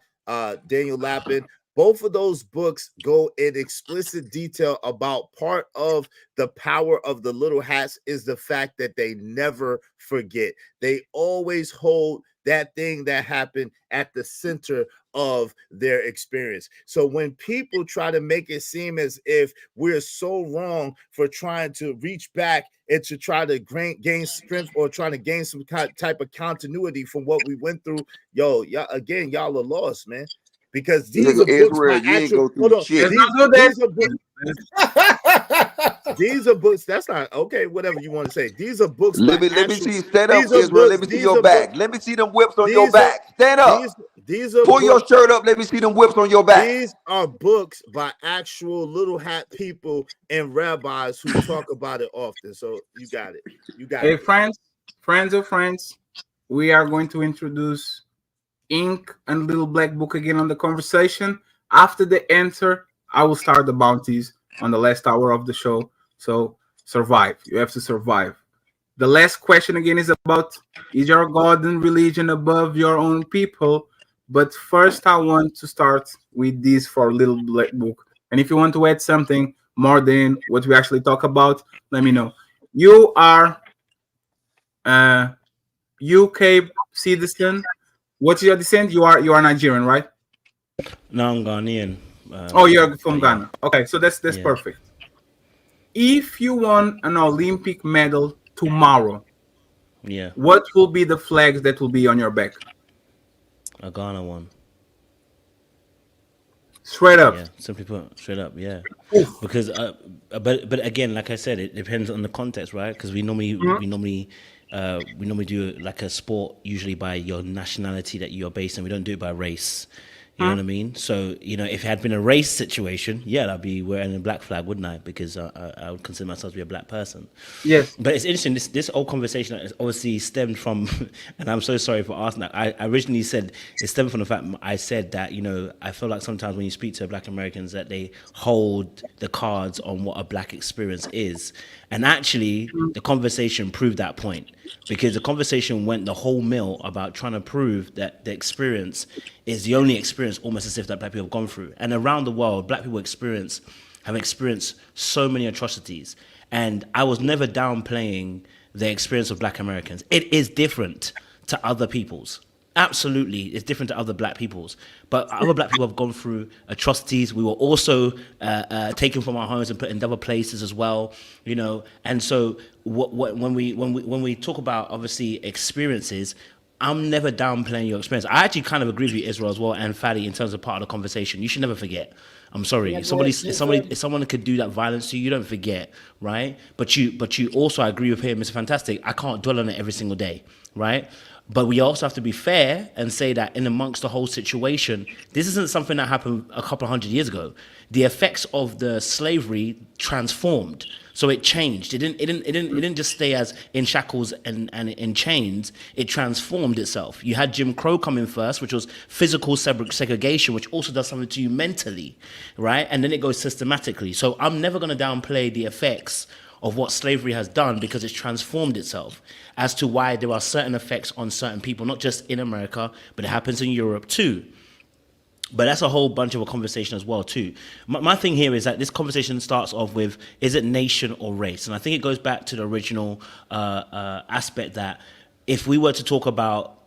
Daniel Lapin. Both of those books go in explicit detail about part of the power of the little hats is the fact that they never forget. They always hold that thing that happened at the center of their experience. So when people try to make it seem as if we're so wrong for trying to reach back and to try to gain strength or trying to gain some type of continuity from what we went through, y'all are lost, man. Because these are books by actual. Hold on, these are books. That's not okay. Whatever you want to say. These are books. Let me see. Stand up, Israel. Let me see your back. Let me see them whips on your back. Stand up. These are pull your shirt up. Let me see them whips on your back. These are books by actual little hat people and rabbis who talk about it often. So you got it. You got it. Hey, friends, we are going to introduce Ink and Little Black Book again on the conversation. After the answer, I will start the bounties on the last hour of the show. So survive. You have to survive. The last question again is about, is your God and religion above your own people? But first, I want to start with this for Little Black Book. And if you want to add something more than what we actually talk about, let me know. You are a UK citizen. What's your descent? You are Nigerian, right? No, I'm Ghanaian. You're from Ghana. Okay, so that's perfect. If you won an Olympic medal tomorrow, what will be the flags that will be on your back? A Ghana one. Straight up. Yeah, simply put, straight up. Yeah. Because, but again, like I said, it depends on the context, right? Because we normally do like a sport usually by your nationality that you're based on. We don't do it by race. You know what I mean? So, you know, if it had been a race situation, yeah, I'd be wearing a black flag, wouldn't I? Because I would consider myself to be a black person. Yes. But it's interesting, this whole conversation has obviously stemmed from, and I'm so sorry for asking that. I originally said it stemmed from the fact I said that, you know, I feel like sometimes when you speak to black Americans that they hold the cards on what a black experience is. And actually, the conversation proved that point, because the conversation went the whole mill about trying to prove that the experience is the only experience almost as if that black people have gone through. And around the world, black people have experienced so many atrocities. And I was never downplaying the experience of black Americans. It is different to other people's. Absolutely, it's different to other black people's. But other black people have gone through atrocities. We were also taken from our homes and put in other places as well, you know. And so when we talk about obviously experiences, I'm never downplaying your experience. I actually kind of agree with you, Israel, as well, and Fadi, in terms of part of the conversation. You should never forget. I'm sorry. If someone could do that violence to you, you don't forget, right? But you also, I agree with him, Mr. Fantastic. I can't dwell on it every single day, right? But we also have to be fair and say that in amongst the whole situation, this isn't something that happened a couple of hundred years ago. The effects of the slavery transformed. So it changed. It didn't just stay as in shackles and in chains. It transformed itself. You had Jim Crow come in first, which was physical segregation, which also does something to you mentally, right? And then it goes systematically. So I'm never going to downplay the effects of what slavery has done, because it's transformed itself, as to why there are certain effects on certain people, not just in America, but it happens in Europe too. But that's a whole bunch of a conversation as well too. My thing here is that this conversation starts off with, is it nation or race? And I think it goes back to the original aspect that if we were to talk about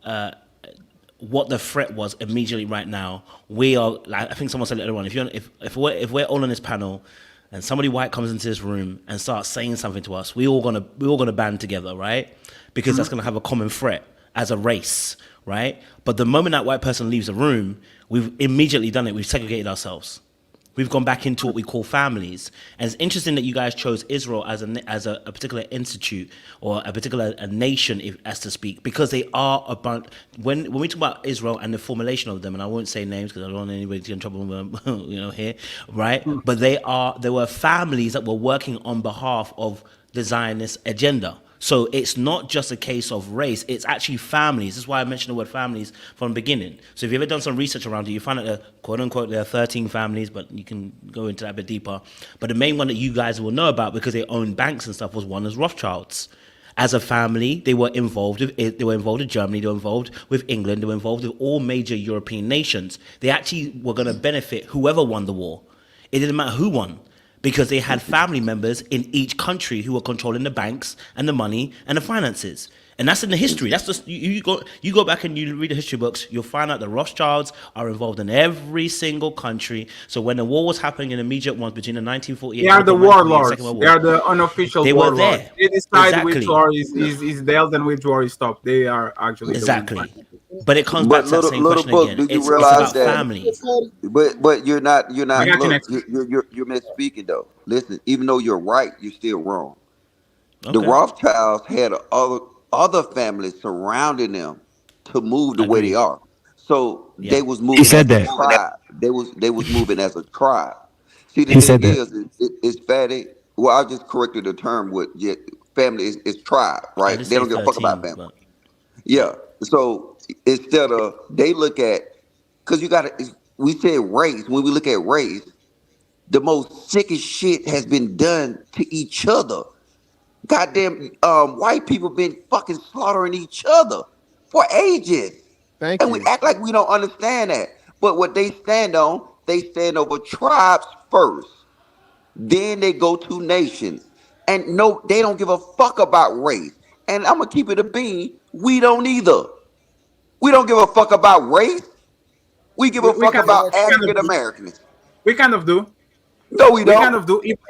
what the threat was immediately right now, we are, like I think someone said earlier on, if we're all on this panel and somebody white comes into this room and starts saying something to us, we're all gonna band together, right? Because that's gonna have a common threat as a race, right? But the moment that white person leaves the room, we've immediately done it. We've segregated ourselves. We've gone back into what we call families. And it's interesting that you guys chose Israel as a particular institute or a particular nation, as to speak, because they are a bunch. When we talk about Israel and the formulation of them, and I won't say names because I don't want anybody to get in trouble with them, here, right? But there were families that were working on behalf of the Zionist agenda. So it's not just a case of race, it's actually families. That's why I mentioned the word families from the beginning. So if you've ever done some research around it, you find that, quote unquote, there are 13 families, but you can go into that a bit deeper. But the main one that you guys will know about, because they own banks and stuff, was one as Rothschilds. As a family, they were involved with Germany, they were involved with England, they were involved with all major European nations. They actually were going to benefit whoever won the war. It didn't matter who won, because they had family members in each country who were controlling the banks and the money and the finances. And that's in the history. That's just, you go back and you read the history books, you'll find out the Rothschilds are involved in every single country. So when the war was happening in the immediate ones between the 1948, they are the warlords. They are the unofficial warlords. They were there. They decide which war is dealt and which war is stopped. They are actually exactly. But it comes back to that same question again. Do you realize it's about family. But you're not. You're misspeaking though. Listen, even though you're right, you're still wrong. Okay. The Rothschilds had other families surrounding them to move the way they are. So they was moving as a tribe. They was moving as a tribe. See, the thing is fatty. Well, I just corrected the term with family is tribe, right? They don't give a fuck about family. But... Yeah. So instead of, they look at, because we said race, when we look at race, the most sickest shit has been done to each other. Goddamn, white people been fucking slaughtering each other for ages. And we act like we don't understand that. But what they stand on, they stand over tribes first. Then they go to nations. And no, they don't give a fuck about race. And I'm going to keep it a bean. We don't either. We don't give a fuck about race. We give a fuck about African Americans. We kind of do. No, we don't. We kind of do. If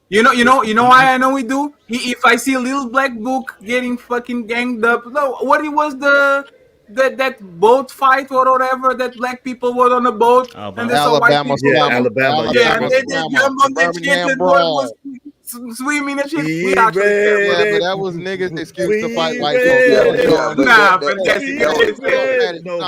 you know why I know we do? If I see a little black book getting fucking ganged up, no, what it was that boat fight or whatever, that black people were on a boat and there's some white people. Alabama. Yeah, and they jump on that shit and was swimming and shit. We actually care. Yeah, but that was niggas' excuse to fight white folks. Now,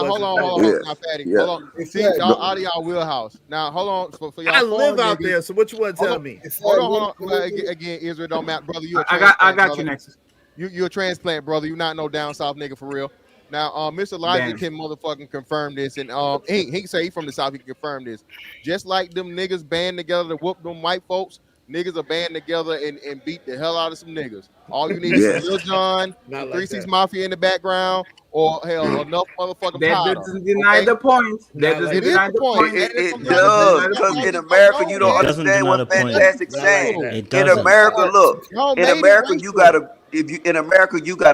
hold on. Now, Fatty, hold on. See, y'all out of y'all wheelhouse. Now, hold on. For y'all I live out niggas, there, so what you want to tell me? Hold on. Again, Israel don't matter, brother. You I got you next. You a transplant, brother. You not no down south nigga for real. Now, Mr. Elijah can motherfucking confirm this, and he can say he from the south. He can confirm this. Just like them niggas band together to whoop them white folks, niggas are band together and beat the hell out of some niggas. All you need is some Lil Jon, some 3-6 Mafia in the background, or hell, enough motherfucking powder. That doesn't deny the point. That doesn't deny the point. It does, because in America you don't understand what Fantastic saying. In America, look, in America you got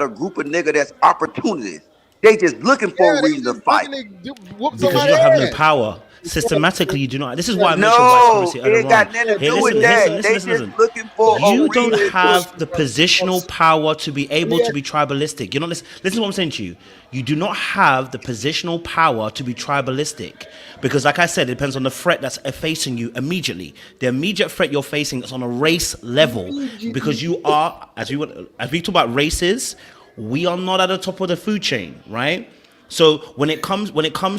a group of niggas that's opportunists. They just looking for a reason to fight. Because you don't have no power. Systematically, you do not. This is why I mentioned white supremacy earlier on. It got nothing to do with that. They just looking for you don't have the positional power to be able to be tribalistic. You know, listen to what I'm saying to you. You do not have the positional power to be tribalistic. Because like I said, it depends on the threat that's facing you immediately. The immediate threat you're facing is on a race level. Because you are, as we talk about races, we are not at the top of the food chain, right? So when it comes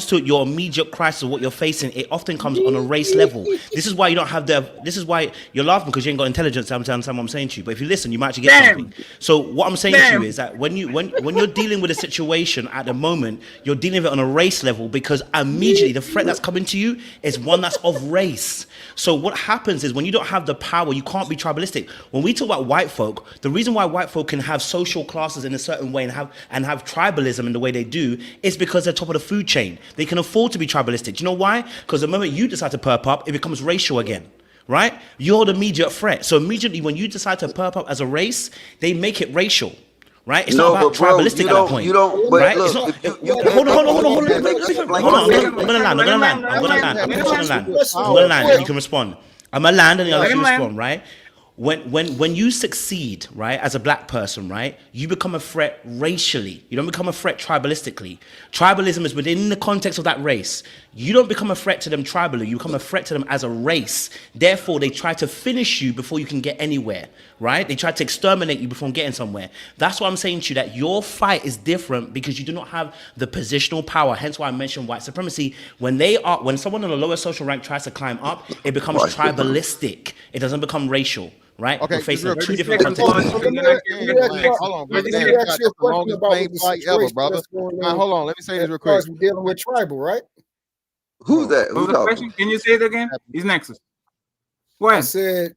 to your immediate crisis of what you're facing, it often comes on a race level. This is why you don't have this is why you're laughing, because you ain't got intelligence to understand what I'm saying to you. But if you listen, you might actually get something. So what I'm saying to you is that when you're dealing with a situation at the moment, you're dealing with it on a race level, because immediately the threat that's coming to you is one that's of race. So what happens is when you don't have the power, you can't be tribalistic. When we talk about white folk, the reason why white folk can have social classes in a certain way and have tribalism in the way they do is because they're top of the food chain. They can afford to be tribalistic. Do you know why? Because the moment you decide to perp up, it becomes racial again, right? You're the immediate threat. So immediately when you decide to perp up as a race, they make it racial. Right? It's not about tribalistic at that point. You don't, but right? Look, it's not, hold on. I'm gonna land and you can respond. I'm gonna land and you can respond, right? When you succeed, right, as a black person, right, you become a threat racially. You don't become a threat tribalistically. Tribalism is within the context of that race. You don't become a threat to them tribally. You become a threat to them as a race. Therefore, they try to finish you before you can get anywhere, right? They try to exterminate you before getting somewhere. That's why I'm saying to you that your fight is different, because you do not have the positional power. Hence why I mentioned white supremacy. When someone in a lower social rank tries to climb up, it becomes tribalistic. It doesn't become racial. Right? Okay, we're facing two different contexts. Hold on, brother. The longest plane flight ever, brother. Now, hold on. Let me say this real quick. We're dealing with tribal, right? Who's that? Who's the question? Can you say it again? He's next. Go ahead. I said,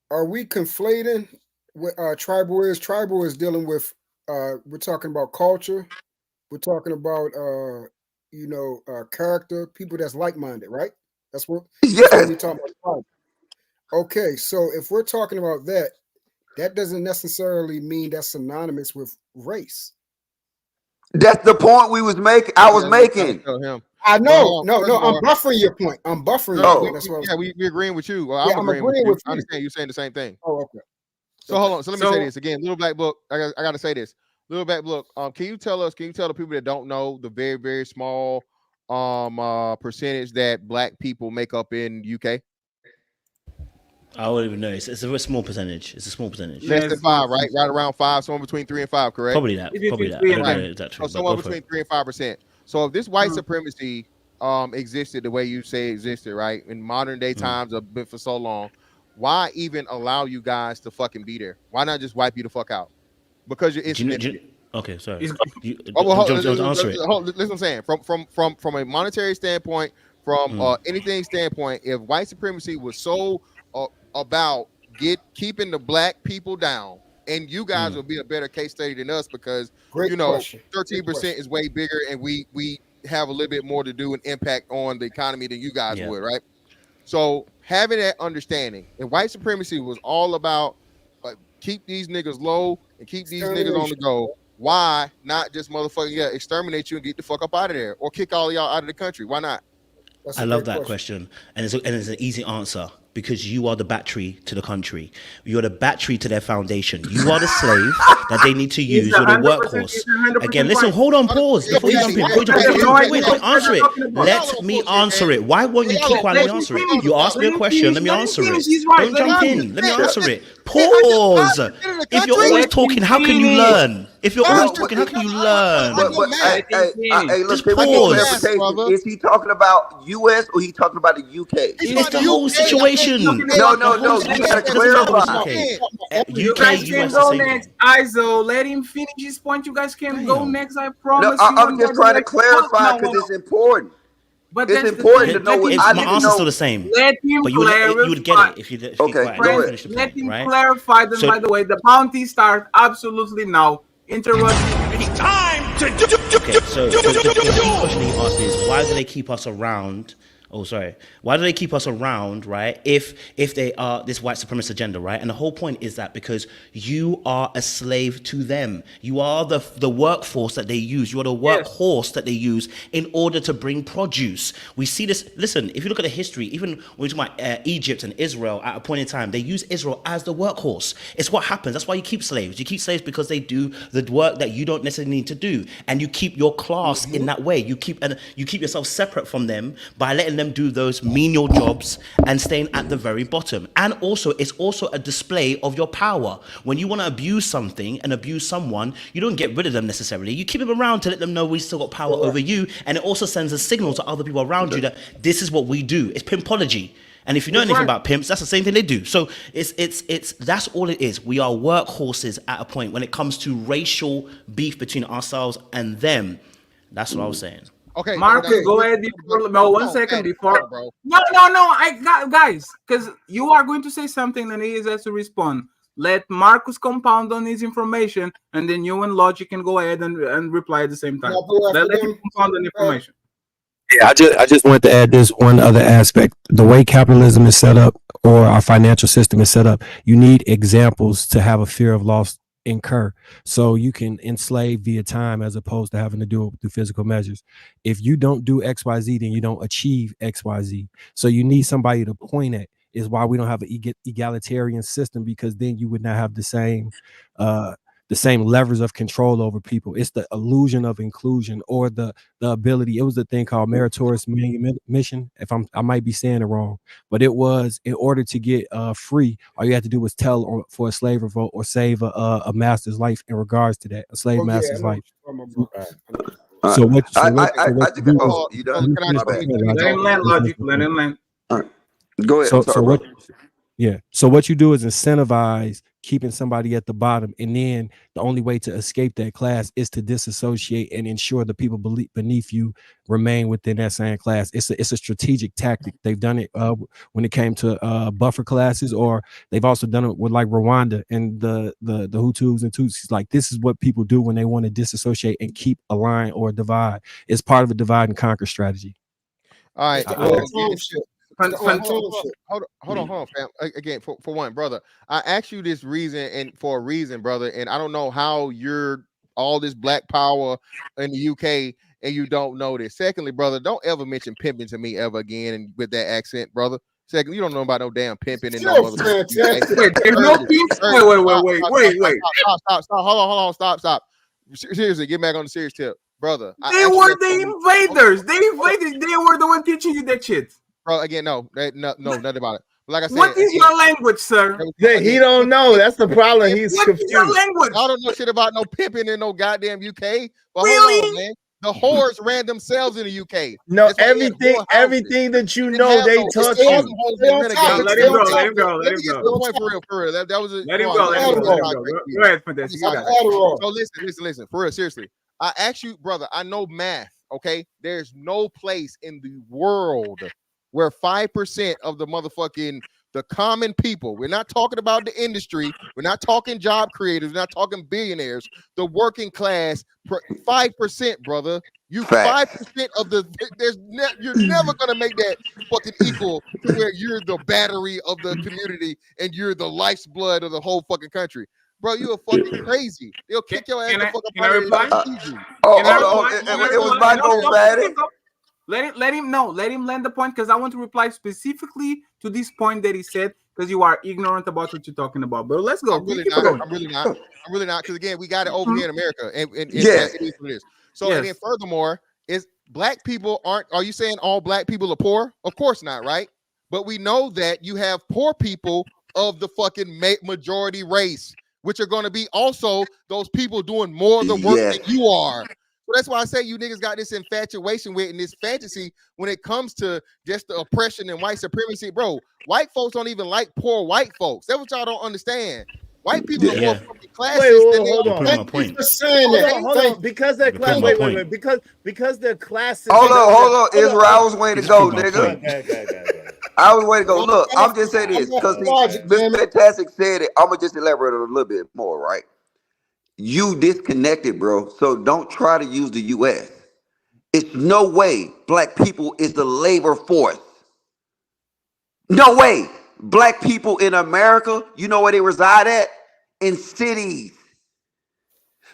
are we conflating what tribal is? Tribal is dealing with, we're talking about culture. We're talking about, character, people that's like-minded, right? That's what we're talking about. Tribal. Okay, so if we're talking about that, that doesn't necessarily mean that's synonymous with race. That's the point we was making. I was making. I know. No, I'm buffering your point. I'm buffering your point. That's what we agreeing with you. Well, I'm agreeing with you. I understand you're saying the same thing. Oh, okay. So hold on. So let me say this again. Little Black Book. I got to say this. Little Black Book. Can you tell the people that don't know the very, very small percentage that black people make up in UK? I wouldn't even know. It's a very small percentage. It's a small percentage. Less than 5, right? Right around 5, somewhere between 3 and 5, correct? Probably that. So somewhere between 3 and 5%. So if this white supremacy existed the way you say it existed, right, in modern day times, have been for so long, why even allow you guys to fucking be there? Why not just wipe you the fuck out? Because you're insignificant. Okay, sorry. Listen what I'm saying. From a monetary standpoint, from anything standpoint, if white supremacy was so about keeping the black people down, and you guys will be a better case study than us, because 13% is way bigger, and we have a little bit more to do and impact on the economy than you guys would, right? So having that understanding, and white supremacy was all about keep these niggas low and keep these niggas on the go, why not just motherfucking exterminate you and get the fuck up out of there, or kick all of y'all out of the country? Why not? I love that question. And it's an easy answer, because you are the battery to the country. You're the battery to their foundation. You are the slave that they need to use. You're the workhorse. Again, listen, hold on, pause. Before you jump in, wait, answer it. Let me answer it. Why won't you keep quiet? Let me answer it. You asked me a question, let me answer it. Don't jump in. Let me answer it. pause. If you're always talking, how can you learn? If you're always talking, how can you learn? Hey, look, Just can we get pause. clarification? Is he talking about U.S. or he talking about the UK? It's the whole situation. No. You gotta clarify. You UK, guys can US, go the same next. Iso, let him finish his point. You guys can go next. I No, promise you. I'm just trying to clarify because it's important. But it's that's important the to know what It's, I my need to answer's know. still the same. Let him But clarify. you would get it if you Okay, quiet. go Finish the Let point, him right? clarify. Then, So- by the way, the bounty starts absolutely now. Interrupt. Time to do. Okay, so the key question that you asked is why do they keep us around? Oh, sorry. Why do they keep us around, right? If they are this white supremacist agenda, right? And the whole point is that because you are a slave to them, you are the workforce that they use. You are the workhorse that they use in order to bring produce. We see this. Listen, if you look at the history, even when we talk about Egypt and Israel at a point in time, they use Israel as the workhorse. It's what happens. That's why you keep slaves. You keep slaves because they do the work that you don't necessarily need to do, and you keep your class in that way. You keep yourself separate from them by letting them do those menial jobs and staying at the very bottom. And also, it's also a display of your power. When you want to abuse something and abuse someone, you don't get rid of them necessarily. You keep them around to let them know we still got power over you. And it also sends a signal to other people around you that this is what we do. It's pimpology. And if you know anything about pimps, that's the same thing they do. So it's that's all it is. We are workhorses at a point when it comes to racial beef between ourselves and them. That's what I was saying. Okay, Marcus, go ahead. No, 1 second before. bro. No. I got guys, because you are going to say something and he has to respond. Let Marcus compound on his information, and then you and Logic can go ahead and reply at the same time. Let him compound on information. Yeah, I just wanted to add this one other aspect. The way capitalism is set up, or our financial system is set up, you need examples to have a fear of loss incur. So you can enslave via time as opposed to having to do it through physical measures. If you don't do XYZ, then you don't achieve XYZ. So you need somebody to point at. Is why we don't have an egalitarian system, because then you would not have the same levers of control over people. It's the illusion of inclusion, or the ability. It was the thing called meritorious mission. I might be saying it wrong, but it was in order to get free, all you had to do was tell for a slave revolt or save a master's life in regards to that, a slave master's life. So what? Let him land, Logic. Let him land. Go ahead. So what you do is incentivize keeping somebody at the bottom, and then the only way to escape that class is to disassociate and ensure the people beneath you remain within that same class. It's a strategic tactic. They've done it when it came to buffer classes, or they've also done it with like Rwanda and the Hutus and Tutsis. Like, this is what people do when they want to disassociate and keep a line or a divide. It's part of a divide and conquer strategy. All right. Hold on, fam. Again, for one, brother, I asked you this reason and for a reason, brother, and I don't know how you're all this black power in the UK and you don't know this. Secondly, brother, don't ever mention pimping to me ever again and with that accent, brother. Second, you don't know about no damn pimping and no mother. Wait. Stop. Hold on. Stop. Seriously, get back on the serious tip, brother. They were the invaders. They were the one teaching you that shit. Bro, again, no, nothing about it. Like I said, what is your language, sir? He don't know. That's the problem. He's confused. Your language? I don't know shit about no pimping in no goddamn UK. But really? Hold on, man. The whores ran themselves in the UK. No, everything that you know, they taught you. Let him go. Let him go. Go ahead, Fantastic. So listen. For real, seriously. I ask you, brother, I know math, okay? There's no place in the world where 5% of the common people, we're not talking about the industry, we're not talking job creators, we're not talking billionaires, the working class, 5%, brother. You 5% of you're never gonna make that fucking equal to where you're the battery of the community and you're the life's blood of the whole fucking country. Bro, you are fucking crazy. They'll kick your ass the fuck up out of here. It was my goal, man. Let him know. Let him land the point, because I want to reply specifically to this point that he said, because you are ignorant about what you're talking about. But let's go. I'm really not. Because again, we got it over here in America, and it is what it is. So and then furthermore, is black people are you saying all black people are poor? Of course not, right? But we know that you have poor people of the fucking majority race, which are going to be also those people doing more of the work Yes. than you are. So that's why I say you niggas got this infatuation with and this fantasy when it comes to just the oppression and white supremacy. Bro, white folks don't even like poor white folks. That's what y'all don't understand. White people are more fucking classist than they hold are. on. Thank you for saying that. Hold on. Because they're class. Wait. Because they're classes. Hold on, Israel. I was way to go, nigga. I was way to go. Look, I'm just saying this because Mr. Fantastic said it. I'm gonna just elaborate on it a little bit more, right? You disconnected, bro. So don't try to use the U.S. It's no way black people is the labor force. No way. Black people in America, you know where they reside at? In cities.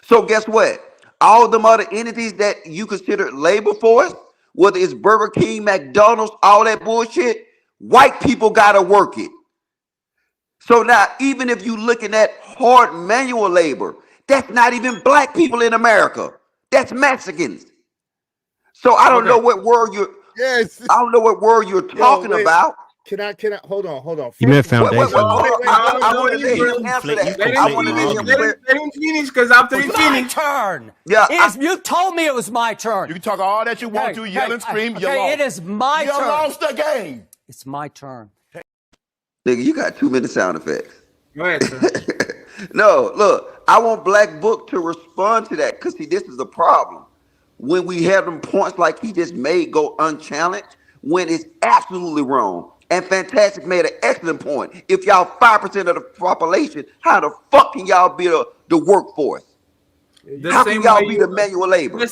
So guess what? All them other entities that you consider labor force, whether it's Burger King, McDonald's, all that bullshit, white people gotta work it. So now, even if you looking at hard manual labor, that's not even black people in America. That's Mexicans. So I don't know what world you're. Yes. I don't know what world you're talking about. Can I hold on. You meant foundation. I want to let him answer that. I want to let him let him finish because after he finishes. Turn. Yeah, you told me it was my turn. You can talk all that you want to, yell and scream. You lost. It is my turn. You lost the game. It's my turn. nigga, you got 2 minute sound effects. Go ahead, sir. No, look, I want Black Book to respond to that because see, this is the problem. When we have them points like he just made go unchallenged, when it's absolutely wrong. And Fantastic made an excellent point. If y'all 5% of the population, how the fuck can y'all be the workforce? How can y'all be the manual labor?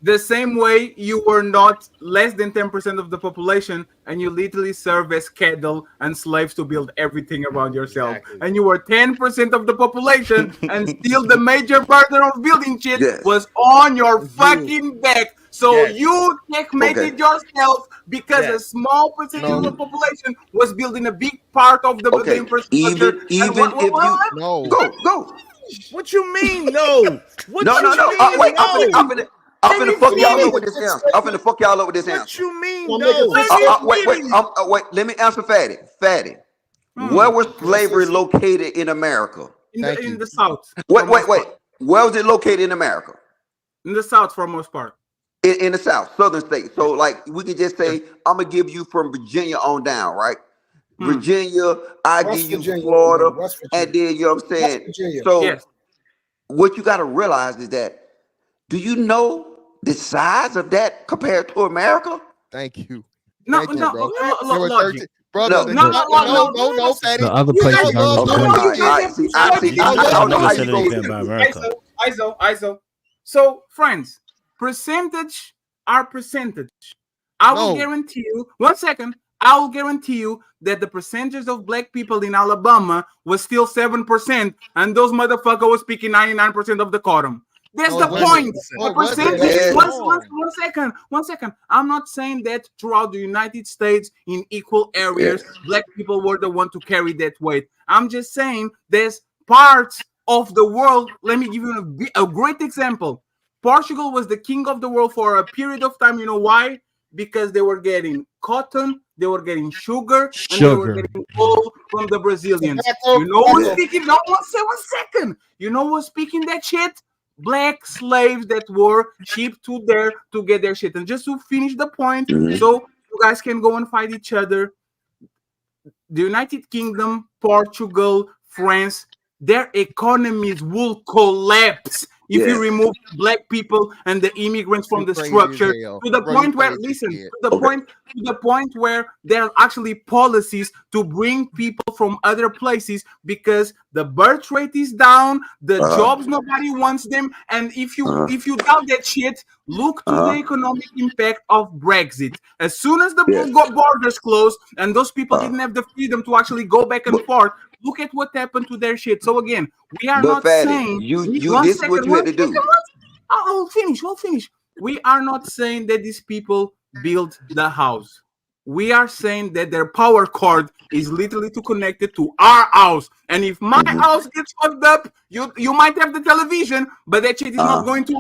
The same way you were not less than 10% of the population and you literally serve as cattle and slaves to build everything around yourself. Exactly. And you were 10% of the population and still the major burden of building shit was on your fucking back. So you checkmated yourself because a small percentage of the population was building a big part of the infrastructure. Even if you go. What you mean no? What no. Wait, I'm finna fuck y'all up with this answer. I'm finna fuck y'all up with this answer. What you mean no? Wait. Let me answer Fatty. Where was slavery located in America? In the South. Wait. Where was it located in America? In the South for most part. In the South, southern states. So like we could just say, I'm gonna give you from Virginia on down, right? Virginia, I give you Florida, and then you know what I'm saying. So what you gotta realize is that, do you know the size of that compared to America? Thank you. No, Fatty. The other places ISO. So, friends, percentage are percentage. I will guarantee you, 1 second, I will guarantee you that the percentage of black people in Alabama was still 7%, and those motherfuckers were speaking 99% of the quorum. That's the point. The percentage. 1 second. I'm not saying that throughout the United States in equal areas, black people were the one to carry that weight. I'm just saying there's parts of the world. Let me give you a great example. Portugal was the king of the world for a period of time. You know why? Because they were getting cotton, they were getting sugar, and they were getting coal from the Brazilians. You know what's speaking? No, 1 second. You know what's speaking that shit? Black slaves that were shipped to there to get their shit. And just to finish the point, so you guys can go and fight each other. The United Kingdom, Portugal, France, their economies will collapse if you remove black people and the immigrants from the structure to the point where, to the point where there are actually policies to bring people from other places because the birth rate is down, the jobs nobody wants them, and if you doubt that shit, look to the economic impact of Brexit. As soon as the borders closed and those people didn't have the freedom to actually go back and forth, look at what happened to their shit. So again, we are not saying this is what you had to do. I'll finish. We are not saying that these people build the house. we are saying that their power cord is literally to connect it to our house. And if my house gets fucked up, you might have the television, but that shit is not going to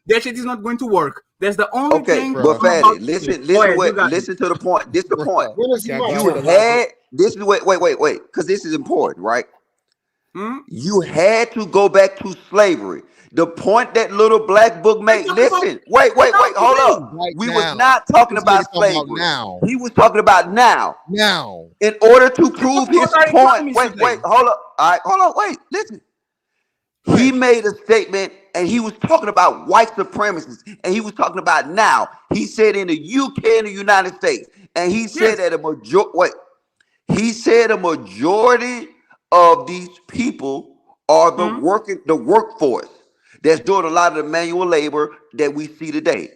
that shit is not going to work. That's the only thing. But Fatty, listen to the point. This is the point. You had this is wait, because this is important, right? You had to go back to slavery. The point that little black book made. Listen, wait, hold up. We was not talking about slavery. He was talking about now. In order to prove his point. Wait, hold up. All right, hold on, wait, listen. He made a statement and he was talking about white supremacists and he was talking about now. He said in the UK and the United States, and he said that a majority of these people are the workforce that's doing a lot of the manual labor that we see today.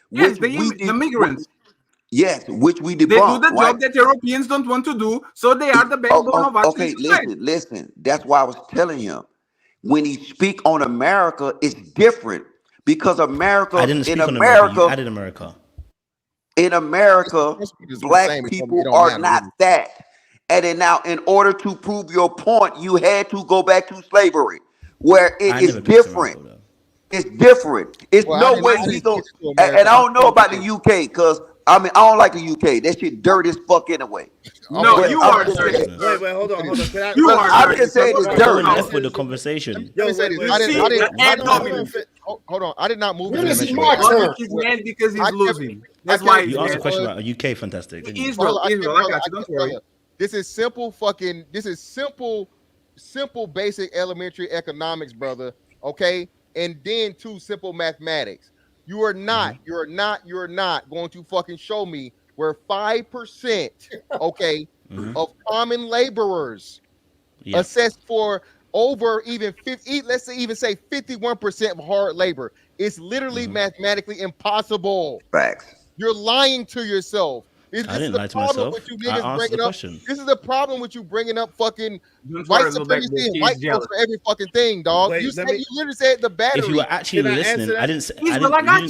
Yes, the migrants. Yes, which we debunked. They do the job that Europeans don't want to do, so they are the backbone of our society. Listen. That's why I was telling him. When he speak on America, it's different because America. I didn't speak on America. You added America. In America, black people are not that. And then now, in order to prove your point, you had to go back to slavery, where it is different. It's different. It's no way he's going. And I don't know about the UK because I don't like the UK. That shit dirty as fuck anyway. No, you are dirty. Wait, hold on. I'm just saying it's dirty. Left with the conversation. Hold on. I did not move. He's mad because he's losing. That's why you asked a question about UK. Fantastic. Israel. I got you. Don't worry. This is simple basic elementary economics, brother. Okay, and then two simple mathematics. You are not going to fucking show me where 5%, okay, of common laborers assessed for over even 50, let's say even say 51% of hard labor. It's literally mathematically impossible. Facts. You're lying to yourself. I didn't lie to myself. I answered the question. This is the problem with you bringing up fucking white supremacy and white folks for every fucking thing, dog. You literally said the battery. If you were actually listening, I didn't.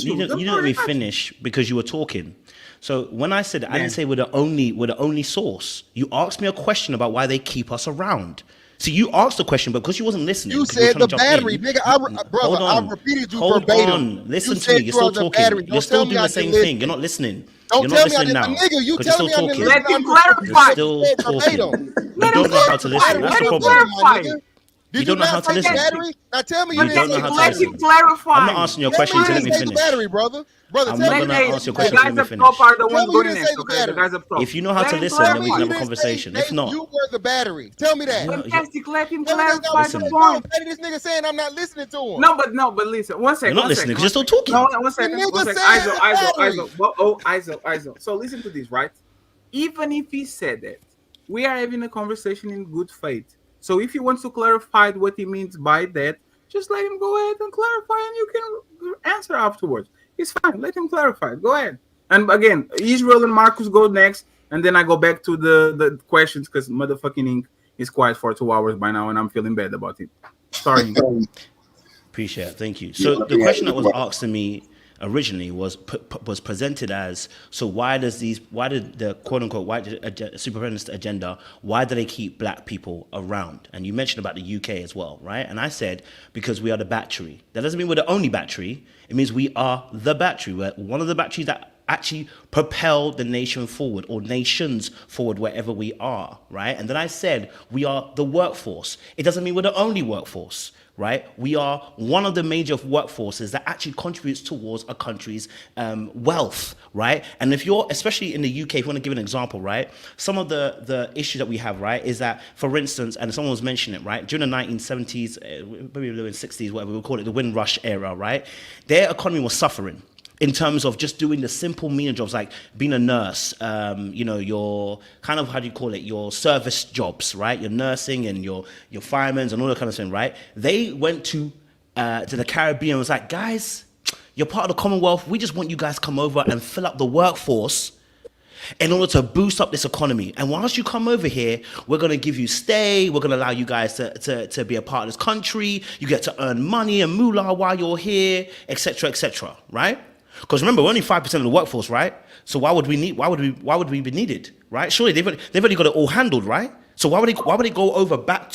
You didn't let me finish because you were talking. So when I said, I didn't say we're the only source. You asked me a question about why they keep us around. See, you asked the question, but because you wasn't listening. You said the battery, nigga. Brother, I repeated you verbatim. Listen to me. You're still talking. You're still doing the same thing. You're not listening. Don't tell me I didn't, nigga. You tell me I didn't. Let him clarify. You're still talking. You don't know how to listen. That's the problem. You don't know how to listen. Now tell me you don't know how to let him clarify. I'm not answering your question until let me finish. Battery, brother. I'm not gonna answer your question until let me finish. The guys up top. If you know how to listen, then we can have a conversation. If not, you were the battery. Tell me that. Fantastic. Let him clarify the point. This nigga saying I'm not listening to him. No, but listen. One second. You're not listening because you're still talking. No, one second. ISO. So listen to this, right? Even if he said that, we are having a conversation in good faith. So if he wants to clarify what he means by that, just let him go ahead and clarify, and you can answer afterwards. It's fine. Let him clarify. Go ahead. And again, Israel and Marcus go next, and then I go back to the questions because motherfucking Ink is quiet for 2 hours by now, and I'm feeling bad about it. Sorry. Appreciate it. Thank you. So the question that was asked to me originally was presented as, so why did the quote unquote white supremacist agenda, why do they keep black people around? And you mentioned about the UK as well, right? And I said, because we are the battery. That doesn't mean we're the only battery. It means we are the battery. We're one of the batteries that actually propel the nation forward, or nations forward, wherever we are, right? And then I said, we are the workforce. It doesn't mean we're the only workforce, right? We are one of the major workforces that actually contributes towards a country's wealth, right? And if you're, especially in the UK, if you want to give an example, right? Some of the issues that we have, right, is that, for instance, and someone was mentioning it, right? During the 1970s, maybe the 60s, whatever we call it, the Windrush era, right? Their economy was suffering in terms of just doing the simple menial jobs like being a nurse, your kind of, how do you call it, your service jobs, right? Your nursing and your firemen and all that kind of thing, right? They went to the Caribbean and was like, guys, you're part of the Commonwealth. We just want you guys to come over and fill up the workforce in order to boost up this economy. And once you come over here, we're going to give you stay. We're going to allow you guys to be a part of this country. You get to earn money and moolah while you're here, etc., right? Because remember, we're only 5% of the workforce, right? So why would we be needed, right? Surely they've already got it all handled, right? So why would they go over back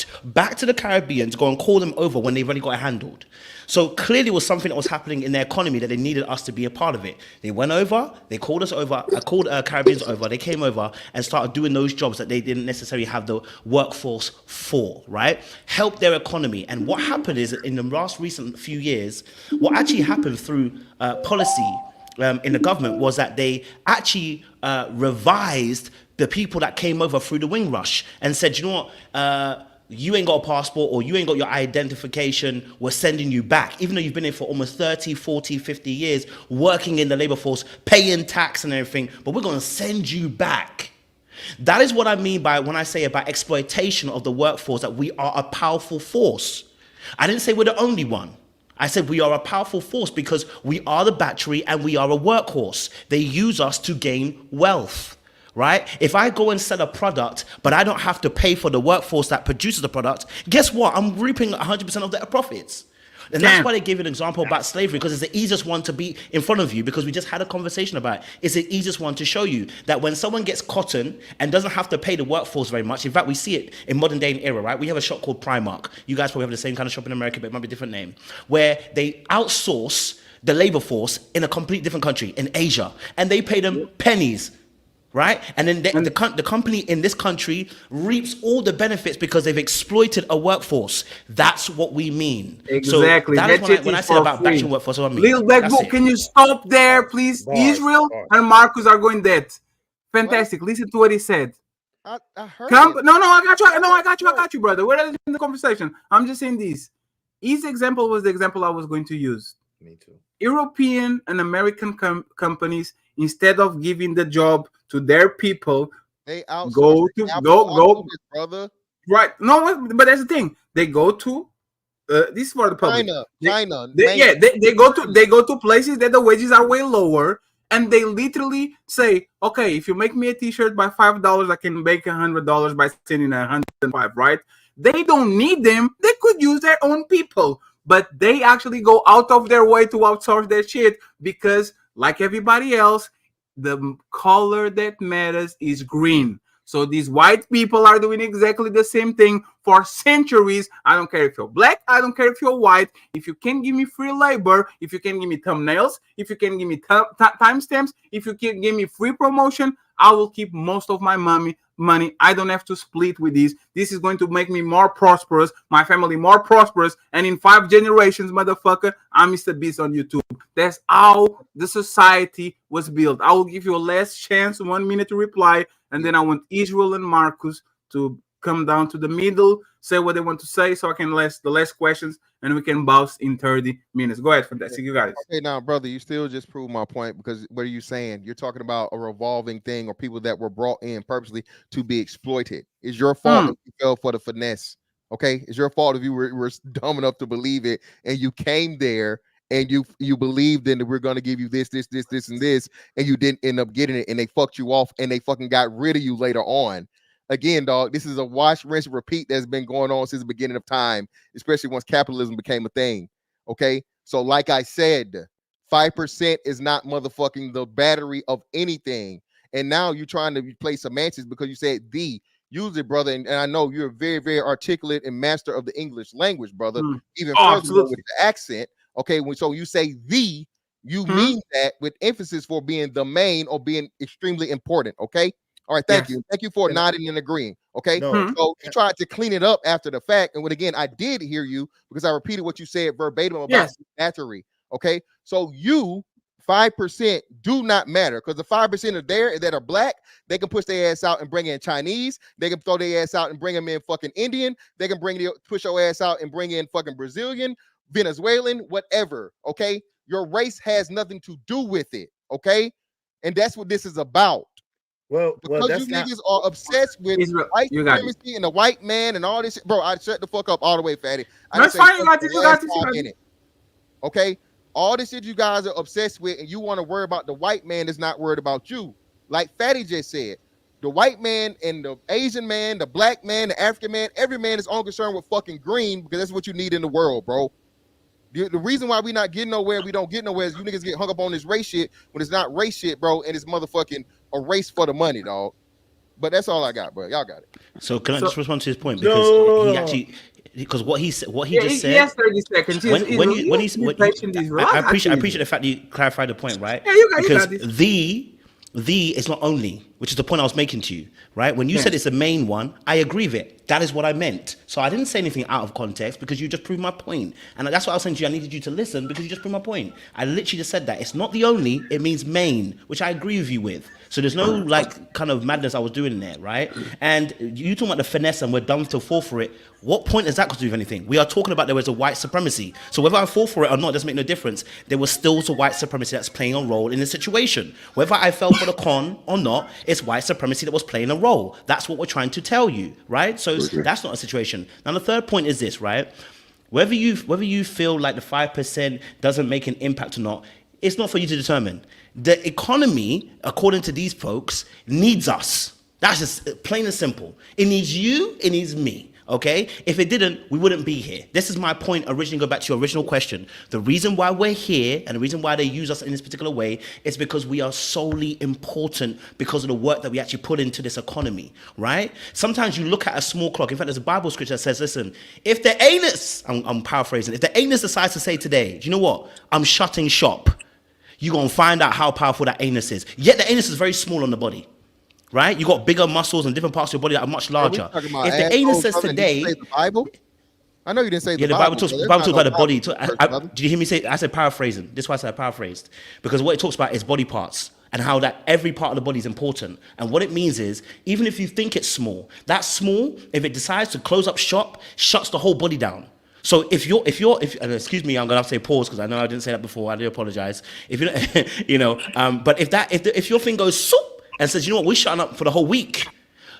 to the Caribbean to go and call them over when they've already got it handled? So clearly it was something that was happening in their economy that they needed us to be a part of it. They went over, they called us over, I called Caribbeans over, they came over and started doing those jobs that they didn't necessarily have the workforce for, right? Help their economy. And what happened is, in the last recent few years, what actually happened through policy in the government was that they actually revised the people that came over through the wing rush and said, you know what, you ain't got a passport or you ain't got your identification, we're sending you back. Even though you've been here for almost 30, 40, 50 years, working in the labor force, paying tax and everything, but we're gonna send you back. That is what I mean by when I say about exploitation of the workforce, that we are a powerful force. I didn't say we're the only one. I said we are a powerful force because we are the battery and we are a workhorse. They use us to gain wealth. Right? If I go and sell a product, but I don't have to pay for the workforce that produces the product, guess what? I'm reaping 100% of their profits. And that's why they gave an example about slavery, because it's the easiest one to be in front of you, because we just had a conversation about it. It's the easiest one to show you that when someone gets cotton and doesn't have to pay the workforce very much, in fact, we see it in modern day and era, right? We have a shop called Primark. You guys probably have the same kind of shop in America, but it might be a different name, where they outsource the labor force in a complete different country, in Asia, and they pay them pennies. Right? And then the company in this country reaps all the benefits because they've exploited a workforce. That's what we mean. Exactly. So that is when I say about batching workforce, what I mean. Lil Black Book, can you stop there, please? Bars, Israel and Marcus are going dead. Fantastic. What? Listen to what he said. I heard No, I got you, brother. We're in the conversation. I'm just saying this. His example was the example I was going to use. Me too. European and American companies, instead of giving the job to their people, they go, brother. Right? No, but that's the thing. They go to this is for the public. China. They go to places that the wages are way lower, and they literally say, okay, if you make me a T-shirt by $5, I can make $100 by sending 105. Right? They don't need them. They could use their own people, but they actually go out of their way to outsource their shit because, like everybody else, the color that matters is green. So these white people are doing exactly the same thing for centuries. I don't care if you're black. I don't care if you're white. If you can give me free labor, if you can give me thumbnails, if you can give me timestamps, if you can give me free promotion, I will keep most of my money. I don't have to split with this. This is going to make me more prosperous, my family more prosperous, and in 5 generations, motherfucker, I'm Mr. Beast on YouTube. That's how the society was built. I will give you a last chance, 1 minute to reply, and then I want Israel and Marcus to come down to the middle, say what they want to say, so I can ask the last questions, and we can bounce in 30 minutes. Go ahead, Fantastic. You got it. Okay, now, brother, you still just proved my point, because what are you saying? You're talking about a revolving thing or people that were brought in purposely to be exploited. It's your fault if you fell for the finesse. Okay, it's your fault if you were dumb enough to believe it and you came there and you believed in that we're going to give you this, and this, and you didn't end up getting it, and they fucked you off and they fucking got rid of you later on. Again, dog, this is a wash, rinse, repeat that's been going on since the beginning of time, especially once capitalism became a thing. Okay, so like I said, 5% is not motherfucking the battery of anything. And now you're trying to play semantics because you said use it, brother. And I know you're very, very articulate and master of the English language, brother. Even further with the accent. Okay, so you say you mean that with emphasis for being the main or being extremely important. Okay. All right, thank you. Thank you for nodding and agreeing. Okay. So you tried to clean it up after the fact. And when again, I did hear you because I repeated what you said verbatim about battery. Okay. So 5% do not matter, because the 5% are there that are black. They can push their ass out and bring in Chinese. They can throw their ass out and bring them in fucking Indian. They can push your ass out and bring in fucking Brazilian, Venezuelan, whatever. Okay. Your race has nothing to do with it. Okay. And that's what this is about. Because you niggas are obsessed with white supremacy and the white man and all this shit. Bro, I shut the fuck up all the way, Fatty. That's fine. You got this. Okay? All this shit you guys are obsessed with, and you want to worry about the white man that's not worried about you. Like Fatty just said, the white man and the Asian man, the black man, the African man, every man is only concerned with fucking green, because that's what you need in the world, bro. The reason why we not getting nowhere, we don't get nowhere, is you niggas get hung up on this race shit when it's not race shit, bro, and it's motherfucking a race for the money, dog. But that's all I got, bro. Y'all got it. So can I just respond to his point, because he actually, because what he said, what he just said. He has 30 seconds. I appreciate the fact that you clarified the point, right? Yeah, you got because the is not only, which is the point I was making to you, right? When you said it's the main one, I agree with it. That is what I meant. So I didn't say anything out of context, because you just proved my point. And that's what I was saying to you. I needed you to listen because you just proved my point. I literally just said that. It's not the only, it means main, which I agree with you with. So there's no like kind of madness I was doing in there, right? And you talking about the finesse and we're dumb to fall for it. What point is that got to do with anything? We are talking about there was a white supremacy. So whether I fall for it or not doesn't make no difference. There was still a white supremacy that's playing a role in the situation. Whether I fell for the con or not, it's white supremacy that was playing a role. That's what we're trying to tell you, right? So that's not a situation. Now the third point is this, right? Whether you feel like the 5% doesn't make an impact or not, it's not for you to determine. The economy, according to these folks, needs us. That's just plain and simple. It needs you, it needs me, okay? If it didn't, we wouldn't be here. This is my point originally, go back to your original question. The reason why we're here and the reason why they use us in this particular way is because we are solely important because of the work that we actually put into this economy, right? Sometimes you look at a small clock. In fact, there's a Bible scripture that says, listen, if the anus, I'm paraphrasing, if the anus decides to say today, do you know what? I'm shutting shop. You're going to find out how powerful that anus is. Yet the anus is very small on the body, right? You got bigger muscles and different parts of your body that are much larger. If the anus says today... The Bible? I know you didn't say the Bible. Bible. The Bible talks about the body. Did you hear me say? I said paraphrasing. This is why I said I paraphrased. Because what it talks about is body parts and how that every part of the body is important. And what it means is, even if you think it's small, that small, if it decides to close up shop, shuts the whole body down. So if you're, and excuse me, I'm gonna have to say pause because I know I didn't say that before. I do apologize. If you but if your thing goes soup and says, you know what, we're shutting up for the whole week,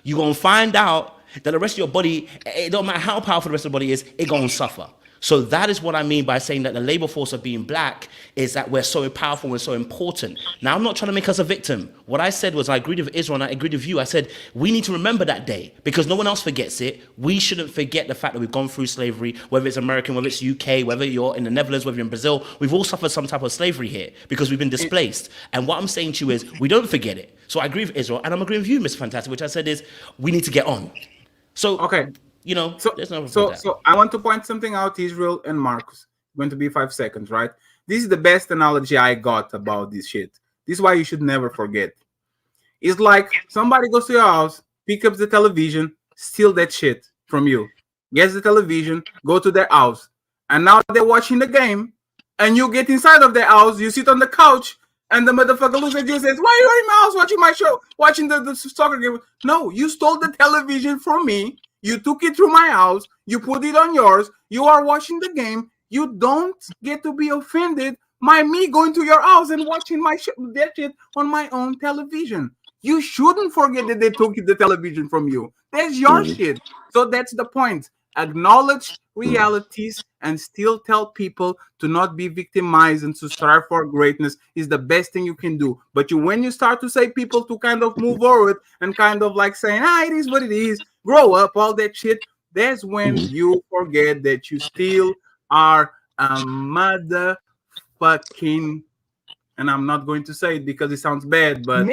you're gonna find out that the rest of your body, it don't matter how powerful the rest of the body is, it gonna suffer. So that is what I mean by saying that the labor force of being black is that we're so powerful and so important. Now, I'm not trying to make us a victim. What I said was I agreed with Israel and I agreed with you. I said we need to remember that day because no one else forgets it. We shouldn't forget the fact that we've gone through slavery, whether it's American, whether it's UK, whether you're in the Netherlands, whether you're in Brazil. We've all suffered some type of slavery here because we've been displaced. And what I'm saying to you is we don't forget it. So I agree with Israel and I'm agreeing with you, Mr. Fantastic, which I said is we need to get on. So, okay. There's no so I want to point something out, Israel and Marcus. It's going to be 5 seconds, right? This is the best analogy I got about this shit. This is why you should never forget. It's like somebody goes to your house, pick up the television, steal that shit from you, gets the television, go to their house, and now they're watching the game, and you get inside of their house, you sit on the couch, and the motherfucker looks at you and says, why are you in my house watching my show, watching the soccer game? No, you stole the television from me. You took it through my house. You put it on yours. You are watching the game. You don't get to be offended by me going to your house and watching that shit on my own television. You shouldn't forget that they took the television from you. That's your shit. So that's the point. Acknowledge realities and still tell people to not be victimized and to strive for greatness is the best thing you can do. But when you start to say people to kind of move forward and kind of like saying, it is what it is, grow up, all that shit, that's when you forget that you still are a motherfucking, and I'm not going to say it because it sounds bad, but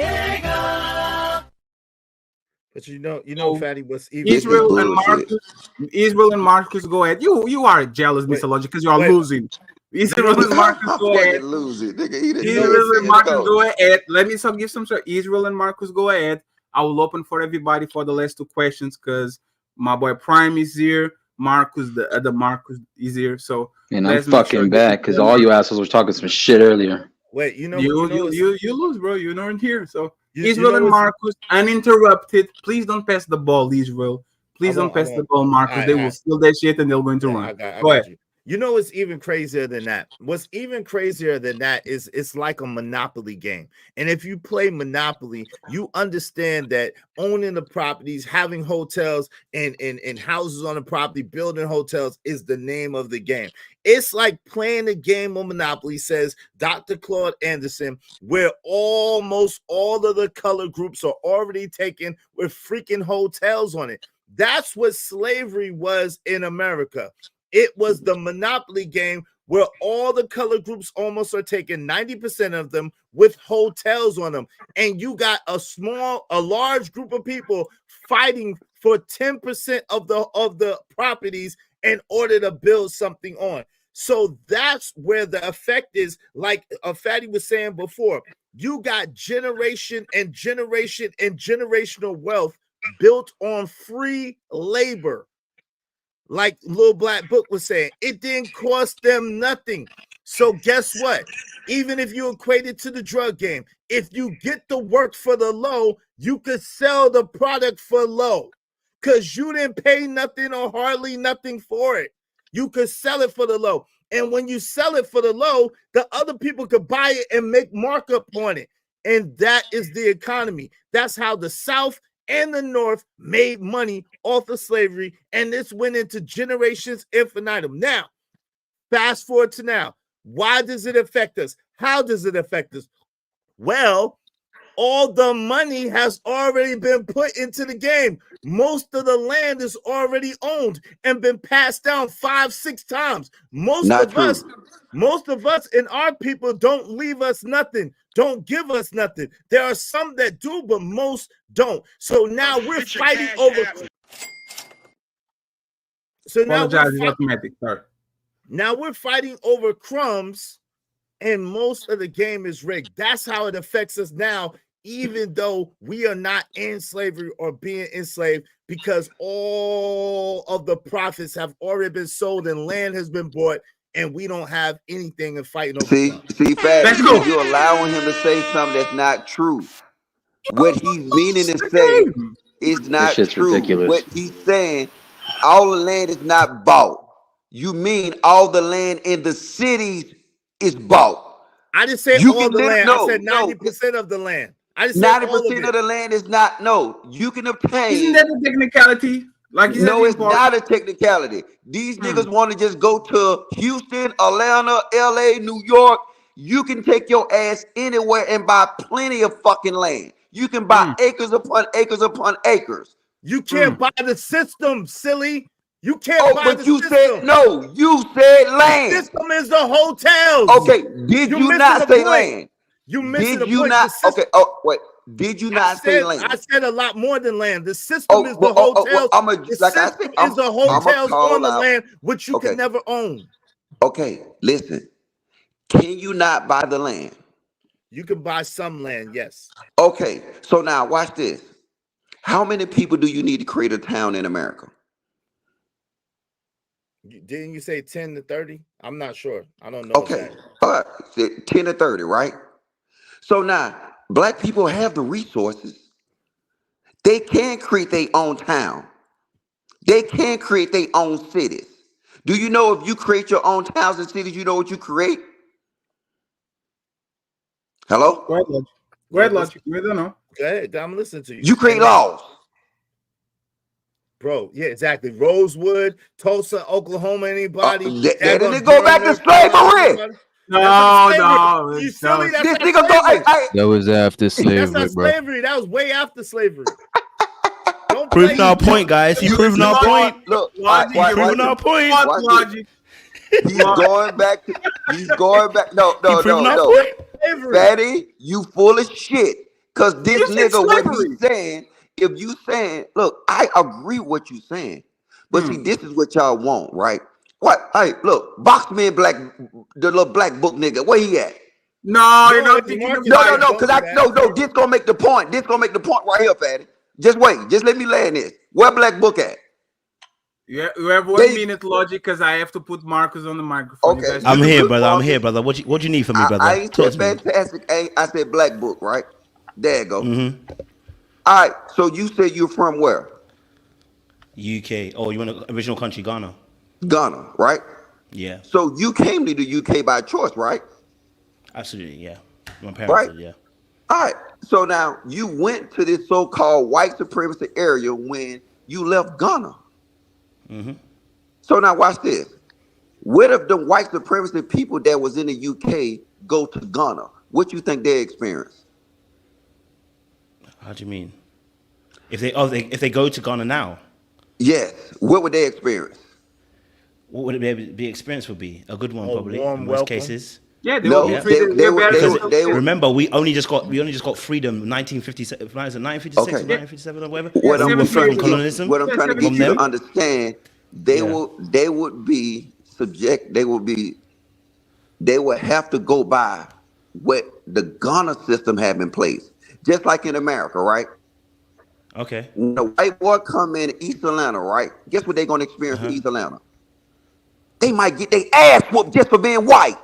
But you know, Fatty, what's even Israel and Marcus, go ahead. You are jealous, Mr. Logic, because you are losing. Israel and Marcus, go ahead. Israel and Marcus, go ahead. Let me give some. Israel and Marcus, go ahead. I will open for everybody for the last 2 questions because my boy Prime is here. Marcus, the other Marcus is here. So and I'm fucking back because all you assholes were talking some shit earlier. Wait, you lose, bro. You're not here. So Israel and Marcus, uninterrupted. Please don't pass the ball, Israel. Please don't pass the ball, Marcus. They will steal that shit and they're going to run. Go ahead. You know what's even crazier than that? What's even crazier than that is it's like a Monopoly game. And if you play Monopoly, you understand that owning the properties, having hotels and houses on the property, building hotels is the name of the game. It's like playing a game of Monopoly, says Dr. Claude Anderson, where almost all of the color groups are already taken with freaking hotels on it. That's what slavery was in America. It was the Monopoly game where all the color groups almost are taken, 90% of them with hotels on them. And you got a large group of people fighting for 10% of the properties in order to build something on. So that's where the effect is, like Fatty was saying before. You got generation and generation and generational wealth built on free labor. Like Lil Black Book was saying, it didn't cost them nothing. So guess what? Even if you equate it to the drug game, if you get the work for the low, you could sell the product for low because you didn't pay nothing or hardly nothing for it. You could sell it for the low. And when you sell it for the low, the other people could buy it and make markup on it. And that is the economy. That's how the South and the North made money off of slavery, and this went into generations infinitum. Now, fast forward to now. Why does it affect us? How does it affect us? Well, all the money has already been put into the game. Most of the land is already owned and been passed down 5-6 times. Most of us and our people don't leave us nothing, don't give us nothing. There are some that do, but most don't. So now we're fighting over. So now we're fighting over crumbs, and most of the game is rigged. That's how it affects us now, even though we are not in slavery or being enslaved, because all of the profits have already been sold and land has been bought, and we don't have anything in fighting over. See, Fat, you're allowing him to say something that's not true. What he's meaning to say is not true. Ridiculous. What he's saying, all the land is not bought. You mean all the land in the cities is bought. I didn't say all the land. I said 90% of the land. I just said 90% of the land is not. No, you can obtain. Isn't that a technicality? No, it's not a technicality. These niggas want to just go to Houston, Atlanta, LA, New York. You can take your ass anywhere and buy plenty of fucking land. You can buy acres upon acres upon acres. You can't buy the system, silly. You can't buy the system. Said no. You said land. The system is the hotels. Okay, did you not say land? You missing the point. Did you not? Okay. Oh wait. Did you not say land? I said a lot more than land. The system is the hotels. The system is the hotels on the land, which you can never own. Okay, listen. Can you not buy the land? You can buy some land, yes. Okay, so now watch this. How many people do you need to create a town in America? Didn't you say 10 to 30? I'm not sure. I don't know. Okay, all right, 10 to 30, right? So now, black people have the resources. They can create their own town. They can create their own cities. Do you know if you create your own towns and cities, you know what you create? Hello? Go ahead, Logic. We don't know. Go ahead, I'm listening to you. You create laws. Bro, yeah, exactly. Rosewood, Tulsa, Oklahoma, anybody. They didn't go back to slavery. No. You silly? That's this nigga go. That was after slavery, that's not bro. slavery. That was way after slavery. Proving our point, guys. He's proving our point. Look, proving our point. Logic. He's going back. He's going back. No. Fatty, you full of shit. Cause this nigga, what he's saying, if you saying, look, I agree with what you saying, but see, this is what y'all want, right? What? Hey, look, Boxman Black, the little black book nigga, where he at? No. This gonna make the point. This gonna make the point right here, Fatty. Just wait. Just let me land this. Where Black Book at? Yeah, you have 1 minute, Logic, because I have to put Marcus on the microphone. Okay. I'm here, brother. What you need from me, brother? I ain't said fantastic. I said Black Book, right? There you go. All right. So you said you're from where? UK. Oh, you want the original country, Ghana? Ghana, right? Yeah. So you came to the UK by choice, right? Absolutely, yeah. My parents did, yeah. All right. So now you went to this so-called white supremacy area when you left Ghana. So now watch this. What if the white supremacy people that was in the UK go to Ghana? What you think they experience? How do you mean? If they go to Ghana now? Yes. What would they experience? what would it be? Experience would be a good one, probably warm in most welcome. cases. Yeah, they will be treated. Remember, we only just got freedom 1957, 1956 Okay. or 1957 or whatever. What I'm We were free trying from to colonialism. what I'm trying to get from you to them. understand, they would be subject. They would have to go by what the Ghana system have in place, just like in America, right? Okay. When a white boy come in East Atlanta, right? Guess what they're gonna experience in East Atlanta? They might get their ass whooped just for being white.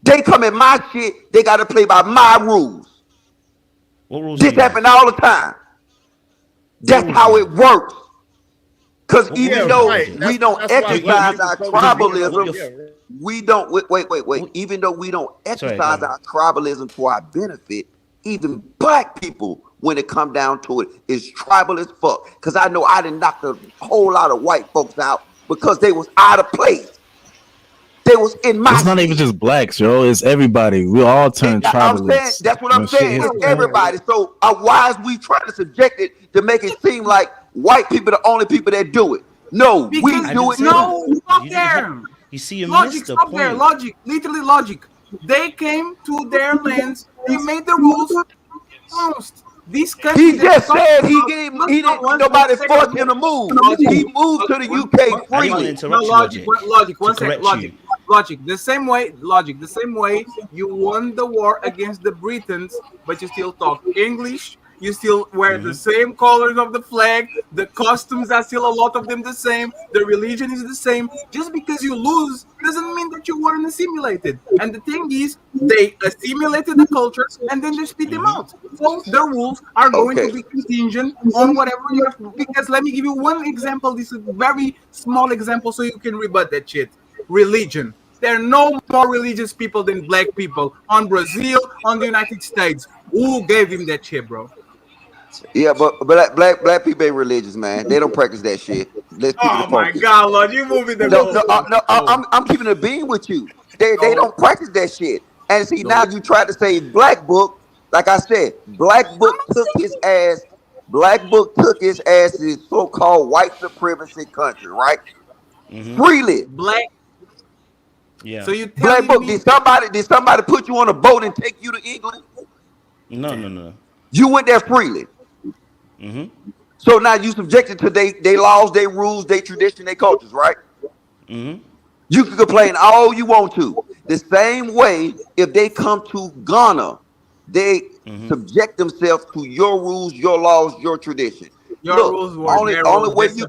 They come in my shit, they gotta play by my rules. What rules? This happen all the time. That's how it works. Because even though we don't exercise our tribalism, we don't wait. Even though we don't exercise our tribalism to our benefit, even black people, when it come down to it, is tribal as fuck. Because I know I done knocked a whole lot of white folks out because they was out of place. They was in my. It's not even just blacks, yo. It's everybody. We all turn tribalists. That's what I'm saying. It's everybody. So why is we trying to subject it to make it seem like white people are the only people that do it? No, we do it. No, stop there. You see, you logic, missed the stop point. there. Logic, literally logic. They came to their lands. They made the rules. Almost. This country. He just said he didn't. Nobody forced him to move. He moved to the UK freely. No, logic. One second. Logic. The same way you won the war against the Britons, but you still talk English. You still wear the same colors of the flag. The costumes are still a lot of them the same. The religion is the same. Just because you lose doesn't mean that you weren't assimilated. And the thing is, they assimilated the cultures and then they spit them out. So the rules are going to be contingent on whatever you have. Because let me give you one example. This is a very small example so you can rebut that shit. Religion. There are no more religious people than black people on Brazil, on the United States. Who gave him that shit, bro? Yeah, but black people ain't religious, man. They don't practice that shit. Let's keep it my God, Lord, you moving the I'm keeping a being with you. They don't practice that shit. And see, now you tried to say Black Book. Like I said, Black Book took his ass to this so-called white supremacy country, right? Freely. Black. Yeah. So you Black Book, did somebody put you on a boat and take you to England? No. You went there freely. So now you subjected to they laws, they rules, they tradition, they cultures, right? You can complain all you want to. The same way, if they come to Ghana, they subject themselves to your rules, your laws, your tradition. Your rules were only way you.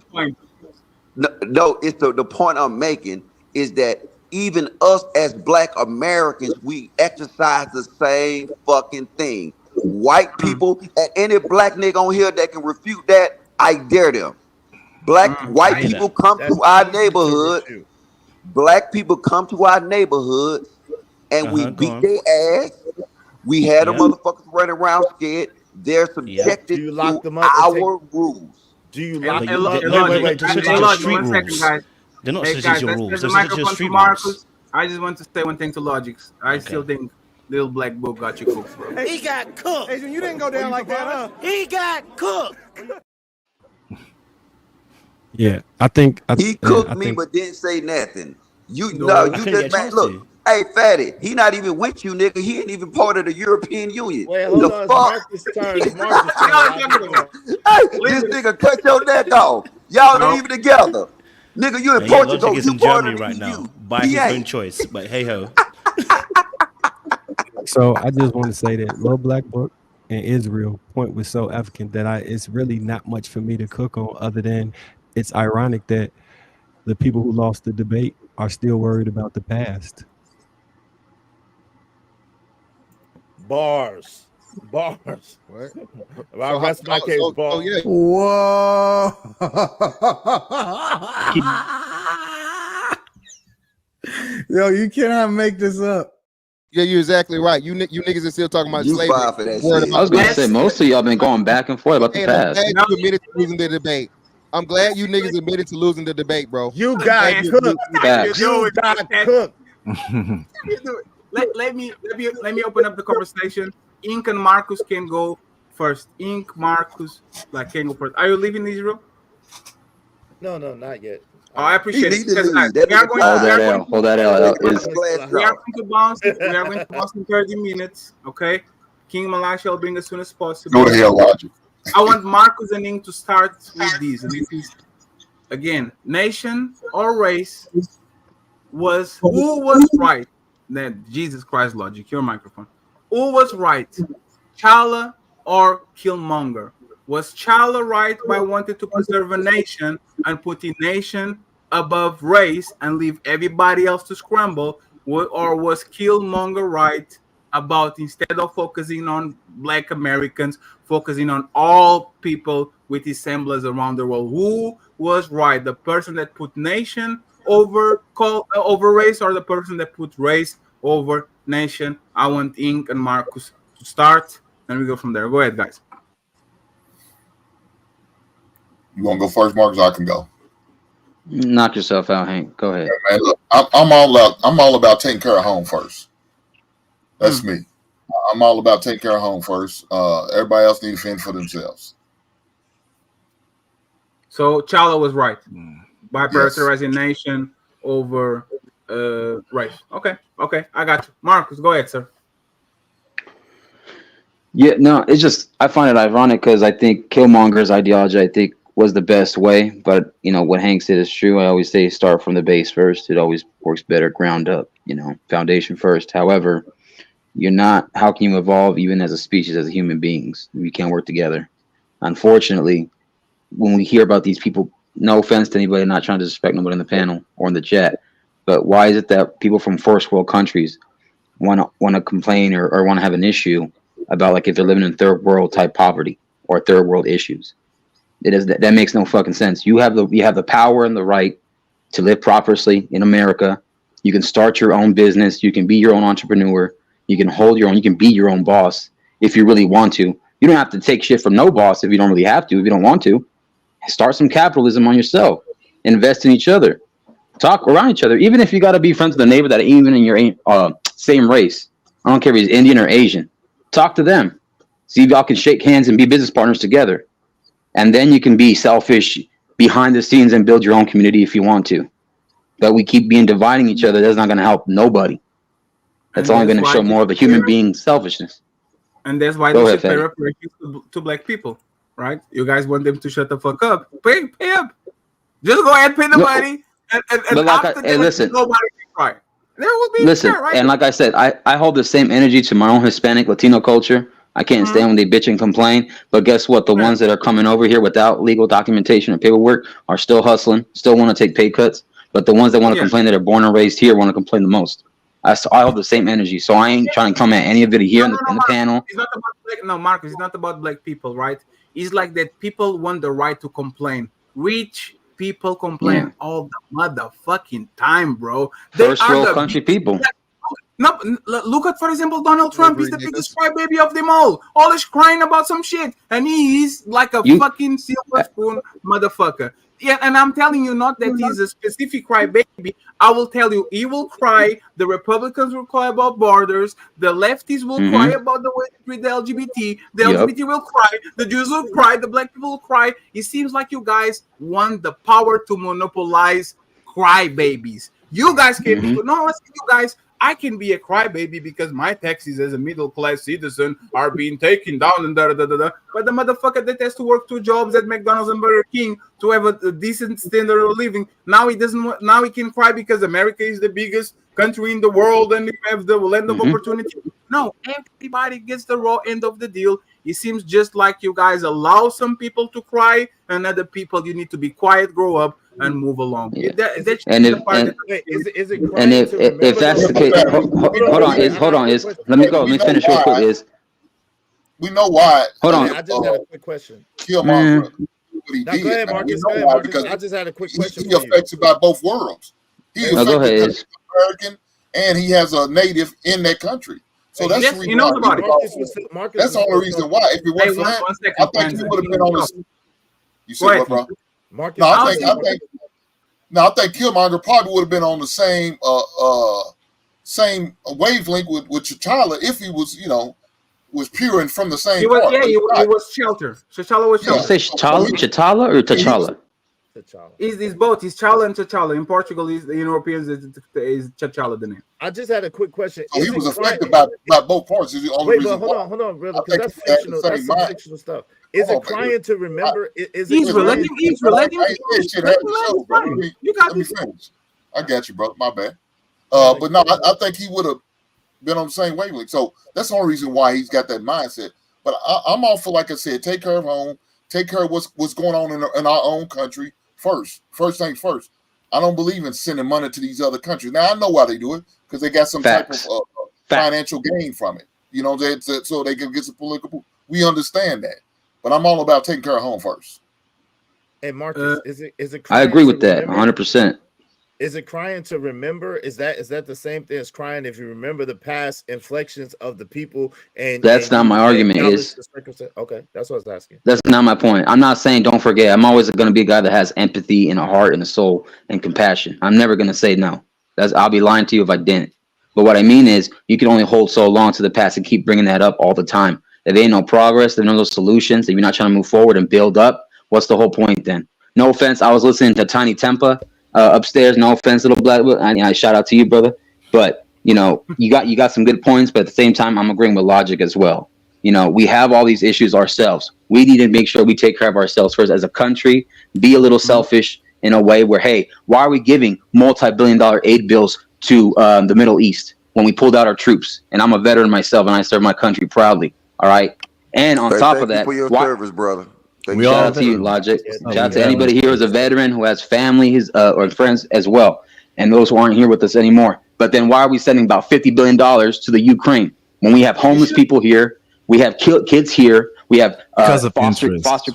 No, it's the point I'm making is that even us as black Americans, we exercise the same fucking thing. White people and any black nigga on here that can refute that, I dare them. White people come to our neighborhood. Black people come to our neighborhoods and we beat their ass. We had them motherfuckers running around scared. They're subjected to our rules. Do you lock Wait, them up? wait. One second, guys. They're not hey, guys, your rules. There's a microphone to Marcus. I just want to say one thing to Logics. I still think Little Black Book got you cooked, bro. He got cooked. Adrian, you didn't go down like that, huh? He got cooked. Yeah, I think he cooked me, but didn't say nothing. You just man, look. Hey, Fatty, he not even with you, nigga. He ain't even part of the European Union. Wait, hold on. Marcus' turn. Hey, this nigga cut your neck off. Y'all ain't even together. Nigga, you in Portugal. Logic is in Germany right now by his own choice. But hey ho. So I just want to say that Little Black Book and Israel point was so African that it's really not much for me to cook on, other than it's ironic that the people who lost the debate are still worried about the past. Bars. What? Well, rest my case, bars. Yeah. Whoa. Yo, you cannot make this up. Yeah, you're exactly right. You niggas are still talking about slavery. I was going to say, most of y'all been going back and forth about the past. I'm glad you admitted to losing the debate. I'm glad you niggas admitted to losing the debate, bro. You got cooked. You got cooked. Let me open up the conversation. Ink and Marcus can go first. Ink, Marcus, can go first. Are you leaving Israel? No, not yet. Oh, I appreciate He it. need to Because leave. That we are nigga going. Hold We that are going. L. Hold that L. Is We are going to bounce. We are going to bounce in 30 minutes. Okay. King Malachi will bring as soon as possible. Go to hell, Roger. I want Marcus and Ing to start with this. And this is again, nation or race was who was right? Then Jesus Christ logic. Your microphone. Who was right? Chala or Killmonger? Was Chala right by wanting to preserve a nation and putting nation above race and leave everybody else to scramble? Or was Killmonger right about instead of focusing on Black Americans, focusing on all people with assemblies around the world? Who was right? The person that put nation over race, or the person that put race over nation? I want Ink and Marcus to start, and we go from there. Go ahead, guys. You want to go first, Marcus? I can go. Knock yourself out, Hank. Go ahead. Man, look, I'm all about taking care of home first. That's me. I'm all about taking care of home first. Everybody else needs to fend for themselves. So Chala was right by prioritizing nation over race. Okay, I got you. Marcus, go ahead, sir. Yeah, no, it's just I find it ironic because I think Killmonger's ideology, I think, was the best way. But what Hank said is true. I always say start from the base first. It always works better ground up. Foundation first. However, how can you evolve even as a species, as human beings? We can't work together. Unfortunately, when we hear about these people, no offense to anybody, not trying to disrespect nobody in the panel or in the chat, but why is it that people from first world countries want to complain or want to have an issue about, like, if they're living in third world type poverty or third world issues? That makes no fucking sense. You have the power and the right to live prosperously in America. You can start your own business. You can be your own entrepreneur. You can hold your own. You can be your own boss if you really want to. You don't have to take shit from no boss if you don't really have to. If you don't want to, start some capitalism on yourself. Invest in each other. Talk around each other. Even if you got to be friends with a neighbor that even in your same race. I don't care if he's Indian or Asian. Talk to them. See if y'all can shake hands and be business partners together. And then you can be selfish behind the scenes and build your own community if you want to. But we keep dividing each other. That's not going to help nobody. That's only going to show more of a human being selfishness. And that's why they should pay reparations to Black people, right? You guys want them to shut the fuck up. Pay up. Just go ahead, pay the money. And after that, listen, nobody can cry. There will be listen, fair, right? And like I said, I hold the same energy to my own Hispanic Latino culture. I can't stand when they bitch and complain. But guess what? The ones that are coming over here without legal documentation or paperwork are still hustling, still want to take pay cuts. But the ones that want to complain that are born and raised here want to complain the most. I hold the same energy. So I ain't trying to come at any of it here in the panel. It's not about Marcus, it's not about Black people, right? It's like that people want the right to complain. Rich people complain all the motherfucking time, bro. First world country people. No, look at, for example, Donald Trump. He's the biggest crybaby of them all. Always crying about some shit, and he's like a fucking silver spoon motherfucker. Yeah, and I'm telling you, not that he's a specific crybaby. I will tell you, he will cry. The Republicans will cry about borders. The lefties will cry about the way they treat the LGBT. The LGBT will cry. The Jews will cry. The Black people will cry. It seems like you guys want the power to monopolize crybabies. You guys can be. No, listen, you guys. I can be a crybaby because my taxes as a middle class citizen are being taken down and But the motherfucker that has to work 2 jobs at McDonald's and Burger King to have a decent standard of living, now he doesn't. Now he can cry because America is the biggest country in the world and we have the land of opportunity. No, everybody gets the raw end of the deal. It seems just like you guys allow some people to cry and other people you need to be quiet, grow up, and move along. Yeah. If that's the case, hold on. Let me finish real quick. We know why. Hold on. I just had a quick question. Killmonger, what he did. Go ahead, Marcus. Go ahead, Marcus. I just had a quick question. He affected by both worlds. He affected American, and he has a native in that country. So that's the reason why. That's the only reason why. If it wasn't for that, I think he would have been on this. You said what, bro? Marcus, I think Killmonger probably would have been on the same wavelength with T'Challa if he was, was pure and from the same. He was, he was shelter. T'Challa was shelter. Did you say T'Challa or T'Challa? Is both. It's Chala and T'Challa. In Portugal, is the Europeans is T'Challa the name. I just had a quick question. So he was affected by both parts. Is the only reason. But hold on, brother, because that's fictional. That's some fictional stuff. Is it crying to remember? Is it Let him You got me finish. I got you, brother. My bad. But no, I think he would have been on the same wavelength. So that's the only reason why he's got that mindset. But I'm all for, like I said, take care of home, take care of what's going on in our own country first. First thing first. I don't believe in sending money to these other countries. Now I know why they do it, because they got some type of financial gain from it. You know, so they can get some political. We understand that, but I'm all about taking care of home first. And Marcus, is it? I agree with that 100%. Is it crying to remember? Is that the same thing as crying if you remember the past inflections of the people? And that's not my argument. Okay, that's what I was asking. That's not my point. I'm not saying don't forget. I'm always going to be a guy that has empathy and a heart and a soul and compassion. I'm never going to say no. I'll be lying to you if I didn't. But what I mean is, you can only hold so long to the past and keep bringing that up all the time. If there ain't no progress, there's no solutions. If you're not trying to move forward and build up, what's the whole point then? No offense. I was listening to Tiny Tempa upstairs. No offense, little black. I shout out to you, brother. But you know, you got some good points. But at the same time, I'm agreeing with logic as well. You know, we have all these issues ourselves. We need to make sure we take care of ourselves first as a country. Be a little selfish in a way where, hey, why are we giving multi-billion-dollar aid bills to the Middle East when we pulled out our troops? And I'm a veteran myself, and I serve my country proudly. All right. And on top of that, for your service, brother. Shout out to you, Logic. Shout out to anybody here who's a veteran, who has family, or friends as well, and those who aren't here with us anymore. But then why are we sending about $50 billion to the Ukraine when we have homeless people here, we have kids here, we have foster.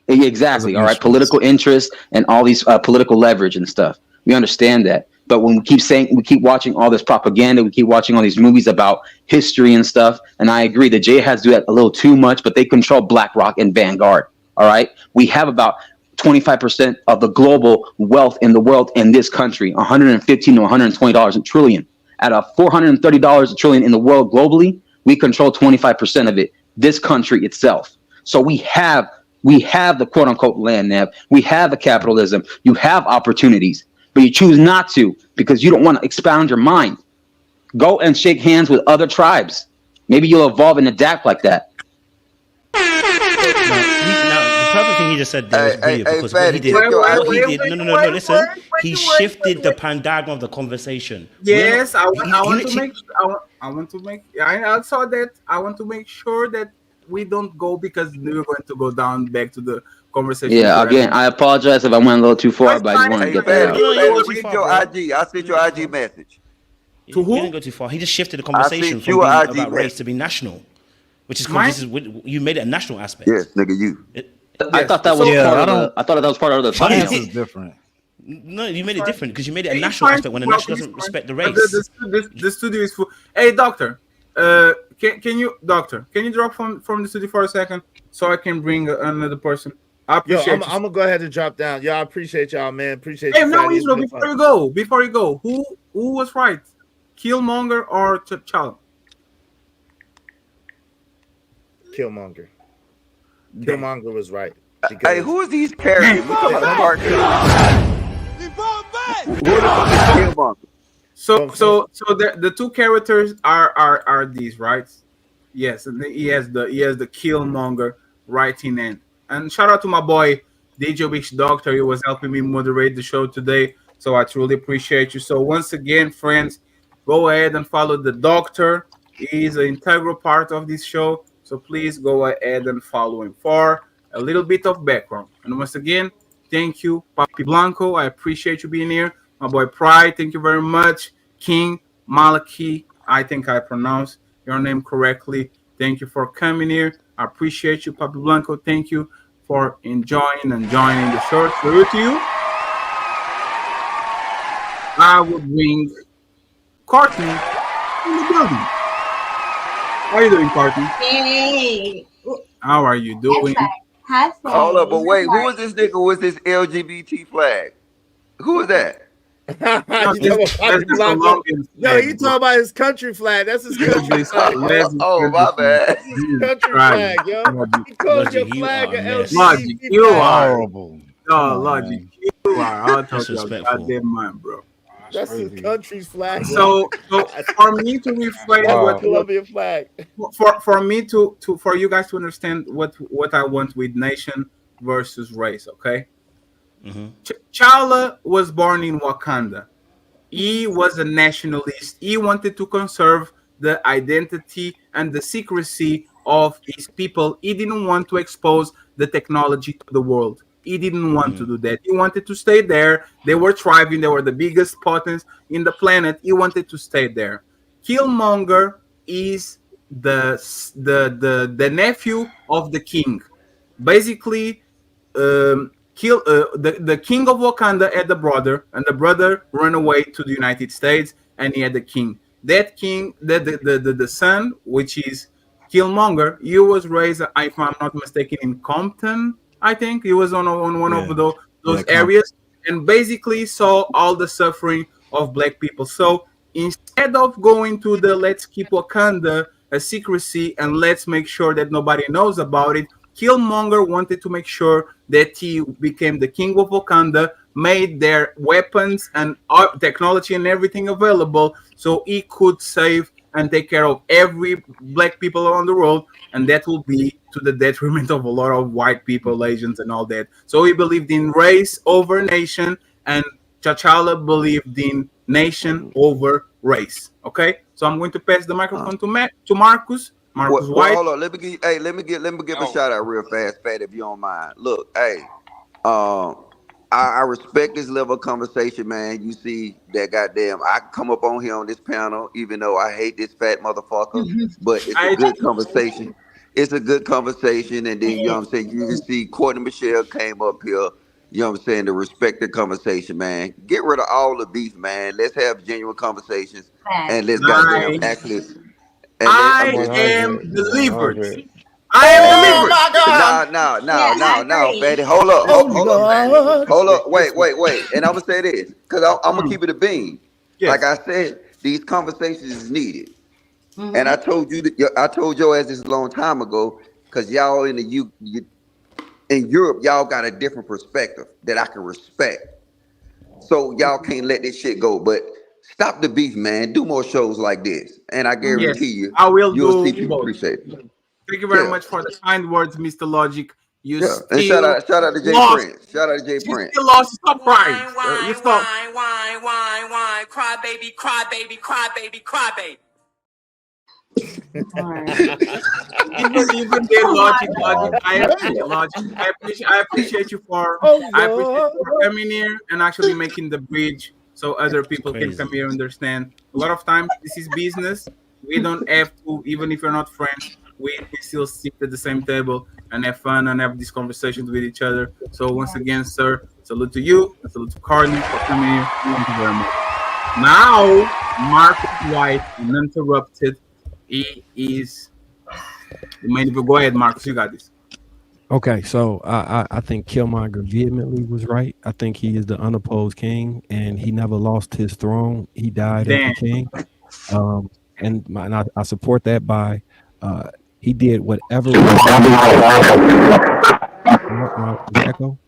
Exactly. All right. Political interest and all these political leverage and stuff. We understand that. But when we keep watching all this propaganda, we keep watching all these movies about history and stuff. And I agree, the Jihads do that a little too much, but they control BlackRock and Vanguard. All right. We have about 25% of the global wealth in the world in this country, $115 to $120 a trillion. At a $430 a trillion in the world globally, we control 25% of it, this country itself. So we have the quote unquote land nav. We have the capitalism. You have opportunities, but you choose not to because you don't want to expound your mind. Go and shake hands with other tribes. Maybe you'll evolve and adapt like that. The perfect thing he just said there was brilliant, because what he did, no, listen, he shifted the paradigm of the conversation. Yes, I want to make sure that we don't go, because we're going to go down back to the conversation. Yeah, again, I apologize if I went a little too far, but I just want to get that out. Read your IG. I sent your IG message. To who? He didn't go too far. He just shifted the conversation from being about race to be national, which is you made it a national aspect. Yes, nigga, you. I thought that was I thought that was part of the finance is different. No, you made it different because you made it a national aspect when the national doesn't respect the race. The studio is full. Hey, doctor, can you drop from the studio for a second so I can bring another person? I appreciate. I'm gonna go ahead and drop down. Y'all, I appreciate y'all, man. Appreciate. Hey, no, Israel, before you go, who was right, Killmonger or T'Challa? Killmonger. Killmonger was right. Hey, who is these characters? So the two characters are these, right? Yes, and he has the Killmonger writing in. And shout out to my boy DJ Wix Doctor. He was helping me moderate the show today, so I truly appreciate you. So once again, friends, go ahead and follow the Doctor. He is an integral part of this show, so please go ahead and follow him for a little bit of background. And once again, thank you, Papi Blanco. I appreciate you being here. My boy Pride, thank you very much. King Malaki, I think I pronounced your name correctly. Thank you for coming here. I appreciate you, Papi Blanco. Thank you for enjoying and joining the show. Salute to you. I will bring Courtney in the building. How are you doing, Courtney? Hey. How are you doing? Hold up, but wait, who is this nigga with this LGBT flag? Who is that? Yo, he talking about his country flag. That's his country flag. Oh, my bad. Country flag, yo. He calls your flag an LGBT You flag. are horrible. No, Logic, you are out of your Disrespectful. goddamn mind, bro. That's his country's flag. So for me to rephrase That's the what Colombian flag. for me to for you guys to understand what I want with nation versus race, okay? T'Challa was born in Wakanda. He was a nationalist. He wanted to conserve the identity and the secrecy of his people. He didn't want to expose the technology to the world. He didn't want to do that. He wanted to stay there. They were thriving. They were the biggest potence in the planet. He wanted to stay there. Killmonger is the nephew of the king. Basically, the king of Wakanda had the brother, and the brother ran away to the United States, and he had the king. That king, the son, which is Killmonger, he was raised, if I'm not mistaken, in Compton. I think he was on one of those areas, and basically saw all the suffering of black people. So instead of going to the let's keep Wakanda a secrecy and let's make sure that nobody knows about it, Killmonger wanted to make sure that he became the king of Wakanda, made their weapons and technology and everything available so he could save and take care of every black people around the world, and that will be to the detriment of a lot of white people, Asians, and all that. So he believed in race over nation, and T'Challa believed in nation over race. Okay, so I'm going to pass the microphone to Marcus. Marcus White. Hold on. Let me give a shout out real fast, Fat, if you don't mind. Look, hey, I respect this level of conversation, man. You see that goddamn, I come up on here on this panel, even though I hate this fat motherfucker, but it's a good conversation. It's a good conversation, and then you know what I'm saying. You can see Courtney Michelle came up here. You know what I'm saying, to respect the conversation, man. Get rid of all the beef, man. Let's have genuine conversations, and let's goddamn actually. I am delivered. I am delivered. my God. No, Fatty. Hold up, Fatty. Hold up. Wait. And I'm gonna say this, because I'm gonna keep it a bean. Yes. Like I said, these conversations is needed. And I told you that I told your ass this a long time ago, because y'all in in Europe, y'all got a different perspective that I can respect. So y'all can't let this shit go. But stop the beef, man. Do more shows like this, and I guarantee you, I will you'll do see people both. appreciate it. Thank you very much for the kind words, Mr. Logic. You still And shout out to Jay lost. Prince. Shout out to Jay Prince. You still lost. Stop crying. You stop. Why, cry baby, cry baby, cry baby, cry baby. Even their logic. I appreciate logic. I appreciate you for coming here and actually making the bridge so other people can come here and understand. A lot of times this is business. We don't have to, even if you're not friends, we still sit at the same table and have fun and have these conversations with each other. So once again, sir, salute to you, and salute to Carly for coming here. Thank you very much. Now, Marcus White, uninterrupted. He is the main event. Go ahead, Marcus. You got this. Okay, so I think Killmonger vehemently was right. I think he is the unopposed king, and he never lost his throne. He died as the king, and I support that by he did whatever. Echo.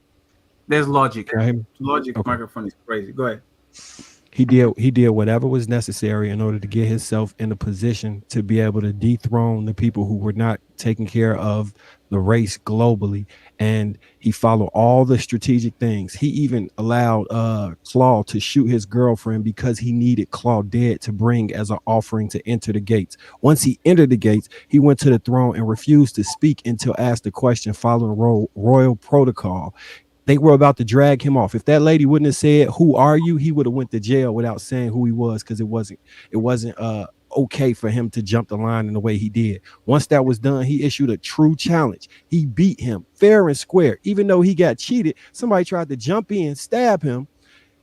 There's logic. Right? Logic microphone is crazy. Go ahead. He did whatever was necessary in order to get himself in a position to be able to dethrone the people who were not taking care of the race globally. And he followed all the strategic things. He even allowed Claw to shoot his girlfriend because he needed Claw dead to bring as an offering to enter the gates. Once he entered the gates, he went to the throne and refused to speak until asked a question following royal protocol. They were about to drag him off. If that lady wouldn't have said, "Who are you?" he would have went to jail without saying who he was, because it wasn't okay for him to jump the line in the way he did. Once that was done, he issued a true challenge. He beat him fair and square. Even though he got cheated, somebody tried to jump in, stab him.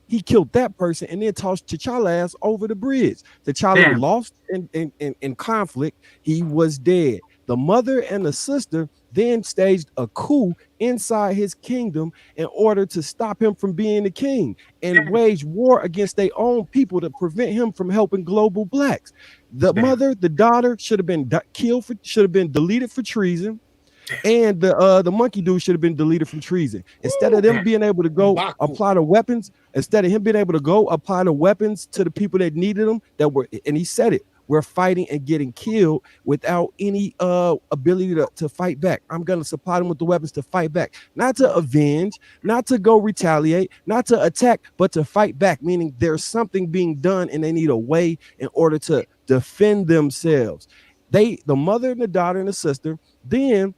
He killed that person and then tossed T'Challa ass over the bridge. T'Challa lost in conflict. He was dead. The mother and the sister then staged a coup inside his kingdom in order to stop him from being the king and waged war against their own people to prevent him from helping global blacks. The mother, the daughter should have been killed, should have been deleted for treason. And the monkey dude should have been deleted from treason. Instead of them being able to go apply the weapons, instead of him being able to go apply the weapons to the people that needed them, that were, and he said it, we're fighting and getting killed without any ability to fight back. I'm gonna supply them with the weapons to fight back, not to avenge, not to go retaliate, not to attack, but to fight back, meaning there's something being done and they need a way in order to defend themselves. The mother and the daughter and the sister then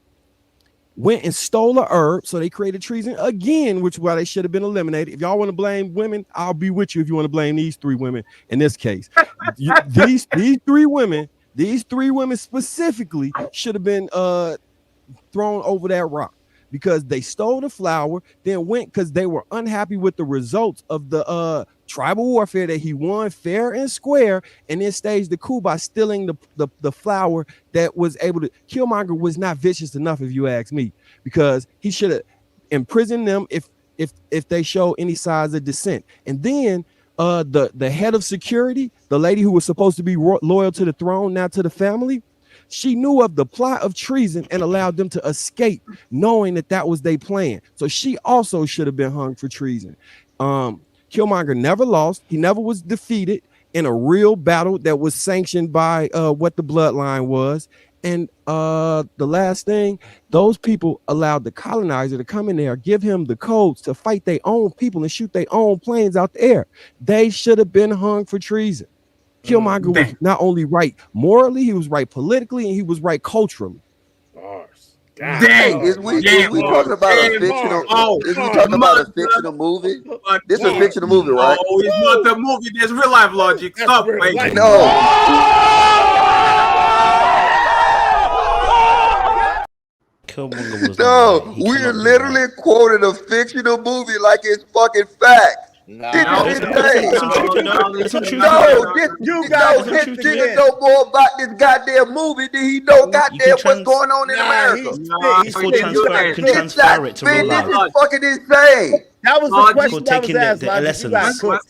went and stole a herb, so they created treason again, which is why they should have been eliminated. If y'all want to blame women, I'll be with you. If you want to blame these three women in this case, these three women specifically should have been thrown over that rock, because they stole the flower, then went because they were unhappy with the results of the tribal warfare that he won fair and square, and then staged the coup by stealing the flower that was able to. Killmonger was not vicious enough, if you ask me, because he should have imprisoned them if they show any signs of dissent. And then the head of security, the lady who was supposed to be loyal to the throne, now to the family, she knew of the plot of treason and allowed them to escape, knowing that was their plan. So she also should have been hung for treason. Killmonger never lost. He never was defeated in a real battle that was sanctioned by what the bloodline was. And the last thing, those people allowed the colonizer to come in there, give him the codes to fight their own people and shoot their own planes out the air. They should have been hung for treason. Killmonger was not only right morally, he was right politically, and he was right culturally. Dang, is we talking about a fictional? Is we talking about a fictional movie? This is a fictional movie, right? No, it's not a movie. There's real life logic. Stop. Killmonger was no, we're literally quoting a fictional movie like it's fucking fact. This nigga know more about this goddamn movie than he know goddamn what's going on in America. You can transfer it to real life. This is fucking insane. That was the question that was asked. The lessons.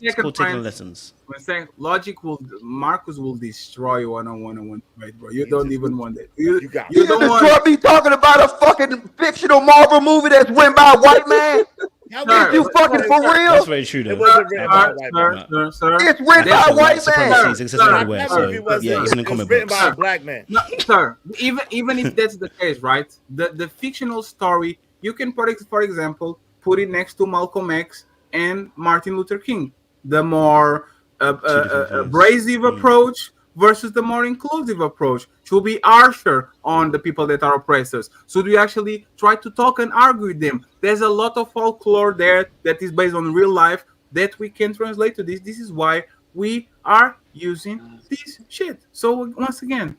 It's called taking lessons. We're saying logic Marcus will destroy you one-on-one, right, bro? You don't even want it. You don't want me talking about a fucking fictional Marvel movie that's written by a white man. Is you fucking for real? That's very true, though. It wasn't written by a white man. Sir. It's written by a white man. Exists everywhere, so yeah, even in comic books. Written by a black man. No, sir. Even if that's the case, right? The fictional story, you can for example put it next to Malcolm X and Martin Luther King. The more abrasive approach versus the more inclusive approach. Should be harsher on the people that are oppressors. Should we actually try to talk and argue with them? There's a lot of folklore there that is based on real life that we can translate to this. This is why we are using this shit. So once again,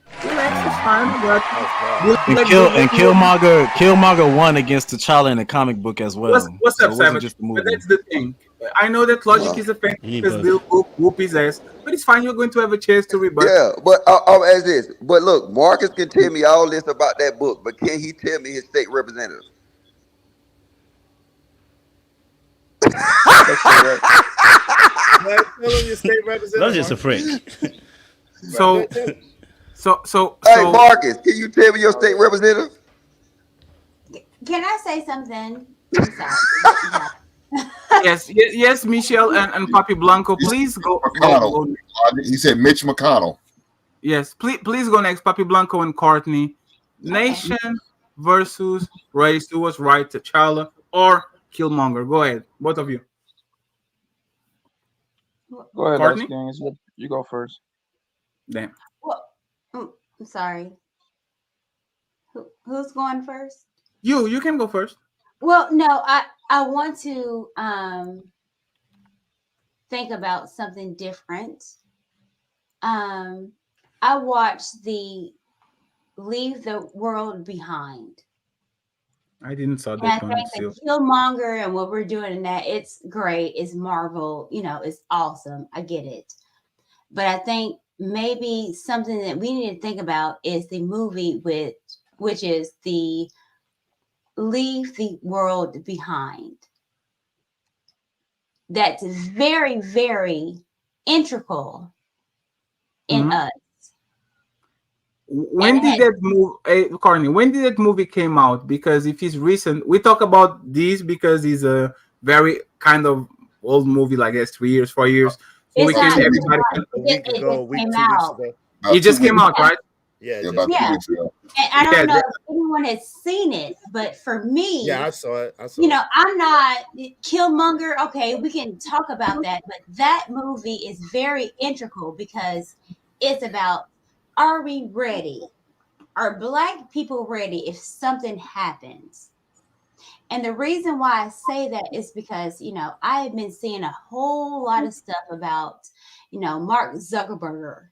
Killmonger won against T'Challa in the comic book as well. What's up, Savage? But that's the thing. I know that logic is a fan because they'll whoop his ass, but it's fine. You're going to have a chance to rebut. Yeah, but as this. But look, Marcus can tell me all this about that book, but can he tell me his state representative? That's just a prick. So. Hey, Marcus, can you tell me your state representative? Can I say something? I'm sorry. yes, Michelle and Papi Blanco, please go. He said Mitch McConnell. Yes, please go next. Papi Blanco and Courtney. Nation versus race. Who was right, T'Challa or Killmonger? Go ahead, both of you. Go ahead, Courtney? You go first. Damn. Well, I'm sorry. Who's going first? You can go first. Well, no, I want to think about something different. I watched the Leave the World Behind. I didn't saw And that I one. think the Killmonger and what we're doing in that, it's great. It's Marvel, it's awesome. I get it. But I think maybe something that we need to think about is the movie which is the Leave the World Behind. That's very, very integral in us. when did that Carney? When did that movie came out? Because if it's recent, we talk about this because it's a very kind of old movie, like I guess 3 years, 4 years. So It's we can not- everybody. a week ago, a week, came 2 weeks out. ago. It just came out, right? Yeah, Yeah, about 2 Yeah. weeks ago. And I don't Yeah, know if anyone has seen it, but for me, Yeah, I saw it. you know, I'm not Killmonger. Okay, we can talk about that, but that movie is very integral because it's about, are we ready? Are Black people ready if something happens? And the reason why I say that is because, you know, I have been seeing a whole lot of stuff about, you know, Mark Zuckerberg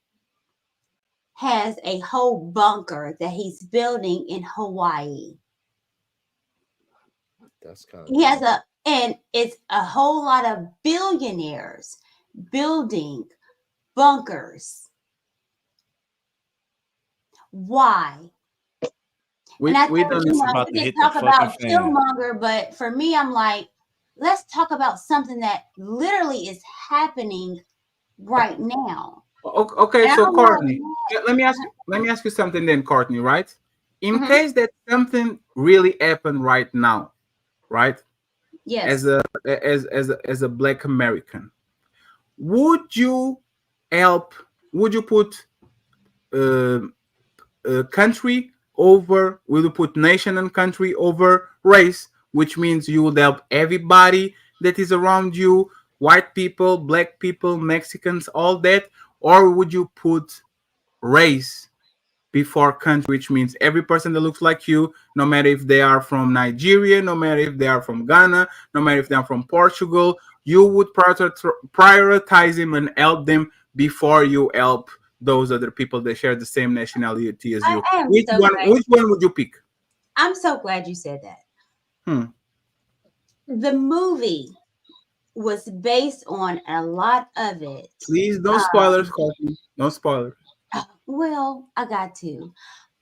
has a whole bunker that he's building in Hawaii. That's kind of. He has and it's a whole lot of billionaires building bunkers. Why? And I we thought, don't. you know, about we to could hit the talk about fucking fan. Killmonger, but for me, I'm like, let's talk about something that literally is happening right now. Okay, And so I'm Courtney, like, let me ask you something then, Courtney. Right? In Mhm. case that something really happened right now, right? yes. As a Black American, would you help? Would you put country over? Will you put nation and country over race? Which means you would help everybody that is around you, white people, Black people, Mexicans, all that, or would you put race before country, which means every person that looks like you, no matter if they are from Nigeria, no matter if they are from Ghana, no matter if they are from Portugal, you would prioritize them and help them before you help those other people that share the same nationality as you. I am Which so one? glad. Which one would you pick? I'm so glad you said that. Hmm. The movie was based on a lot of it. Please, no spoilers, Courtney. No spoilers. Well, I got to.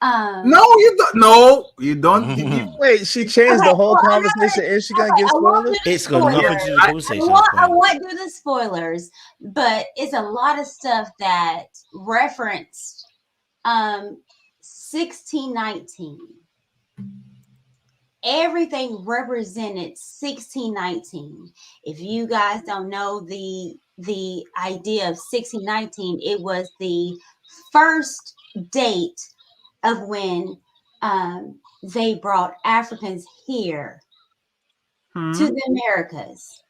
No, you don't. No, you don't. Wait, she changed the whole conversation. Is she gonna give I won't spoilers? do the It's got nothing spoilers. to do with the conversation. I won't do the spoilers, but it's a lot of stuff that referenced 1619. Everything represented 1619. If you guys don't know the idea of 1619, it was the first date of when they brought Africans here to the Americas,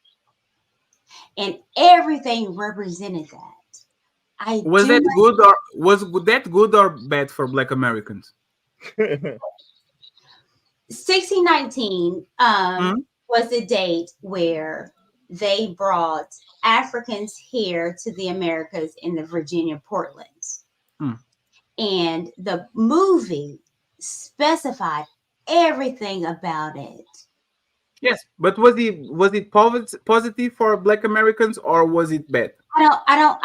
and everything represented that. Was that good or that good or bad for Black Americans? 1619 was the date where they brought Africans here to the Americas in the Virginia Portlands. And the movie specified everything about it. Yes, but was it positive for Black Americans or was it bad? I don't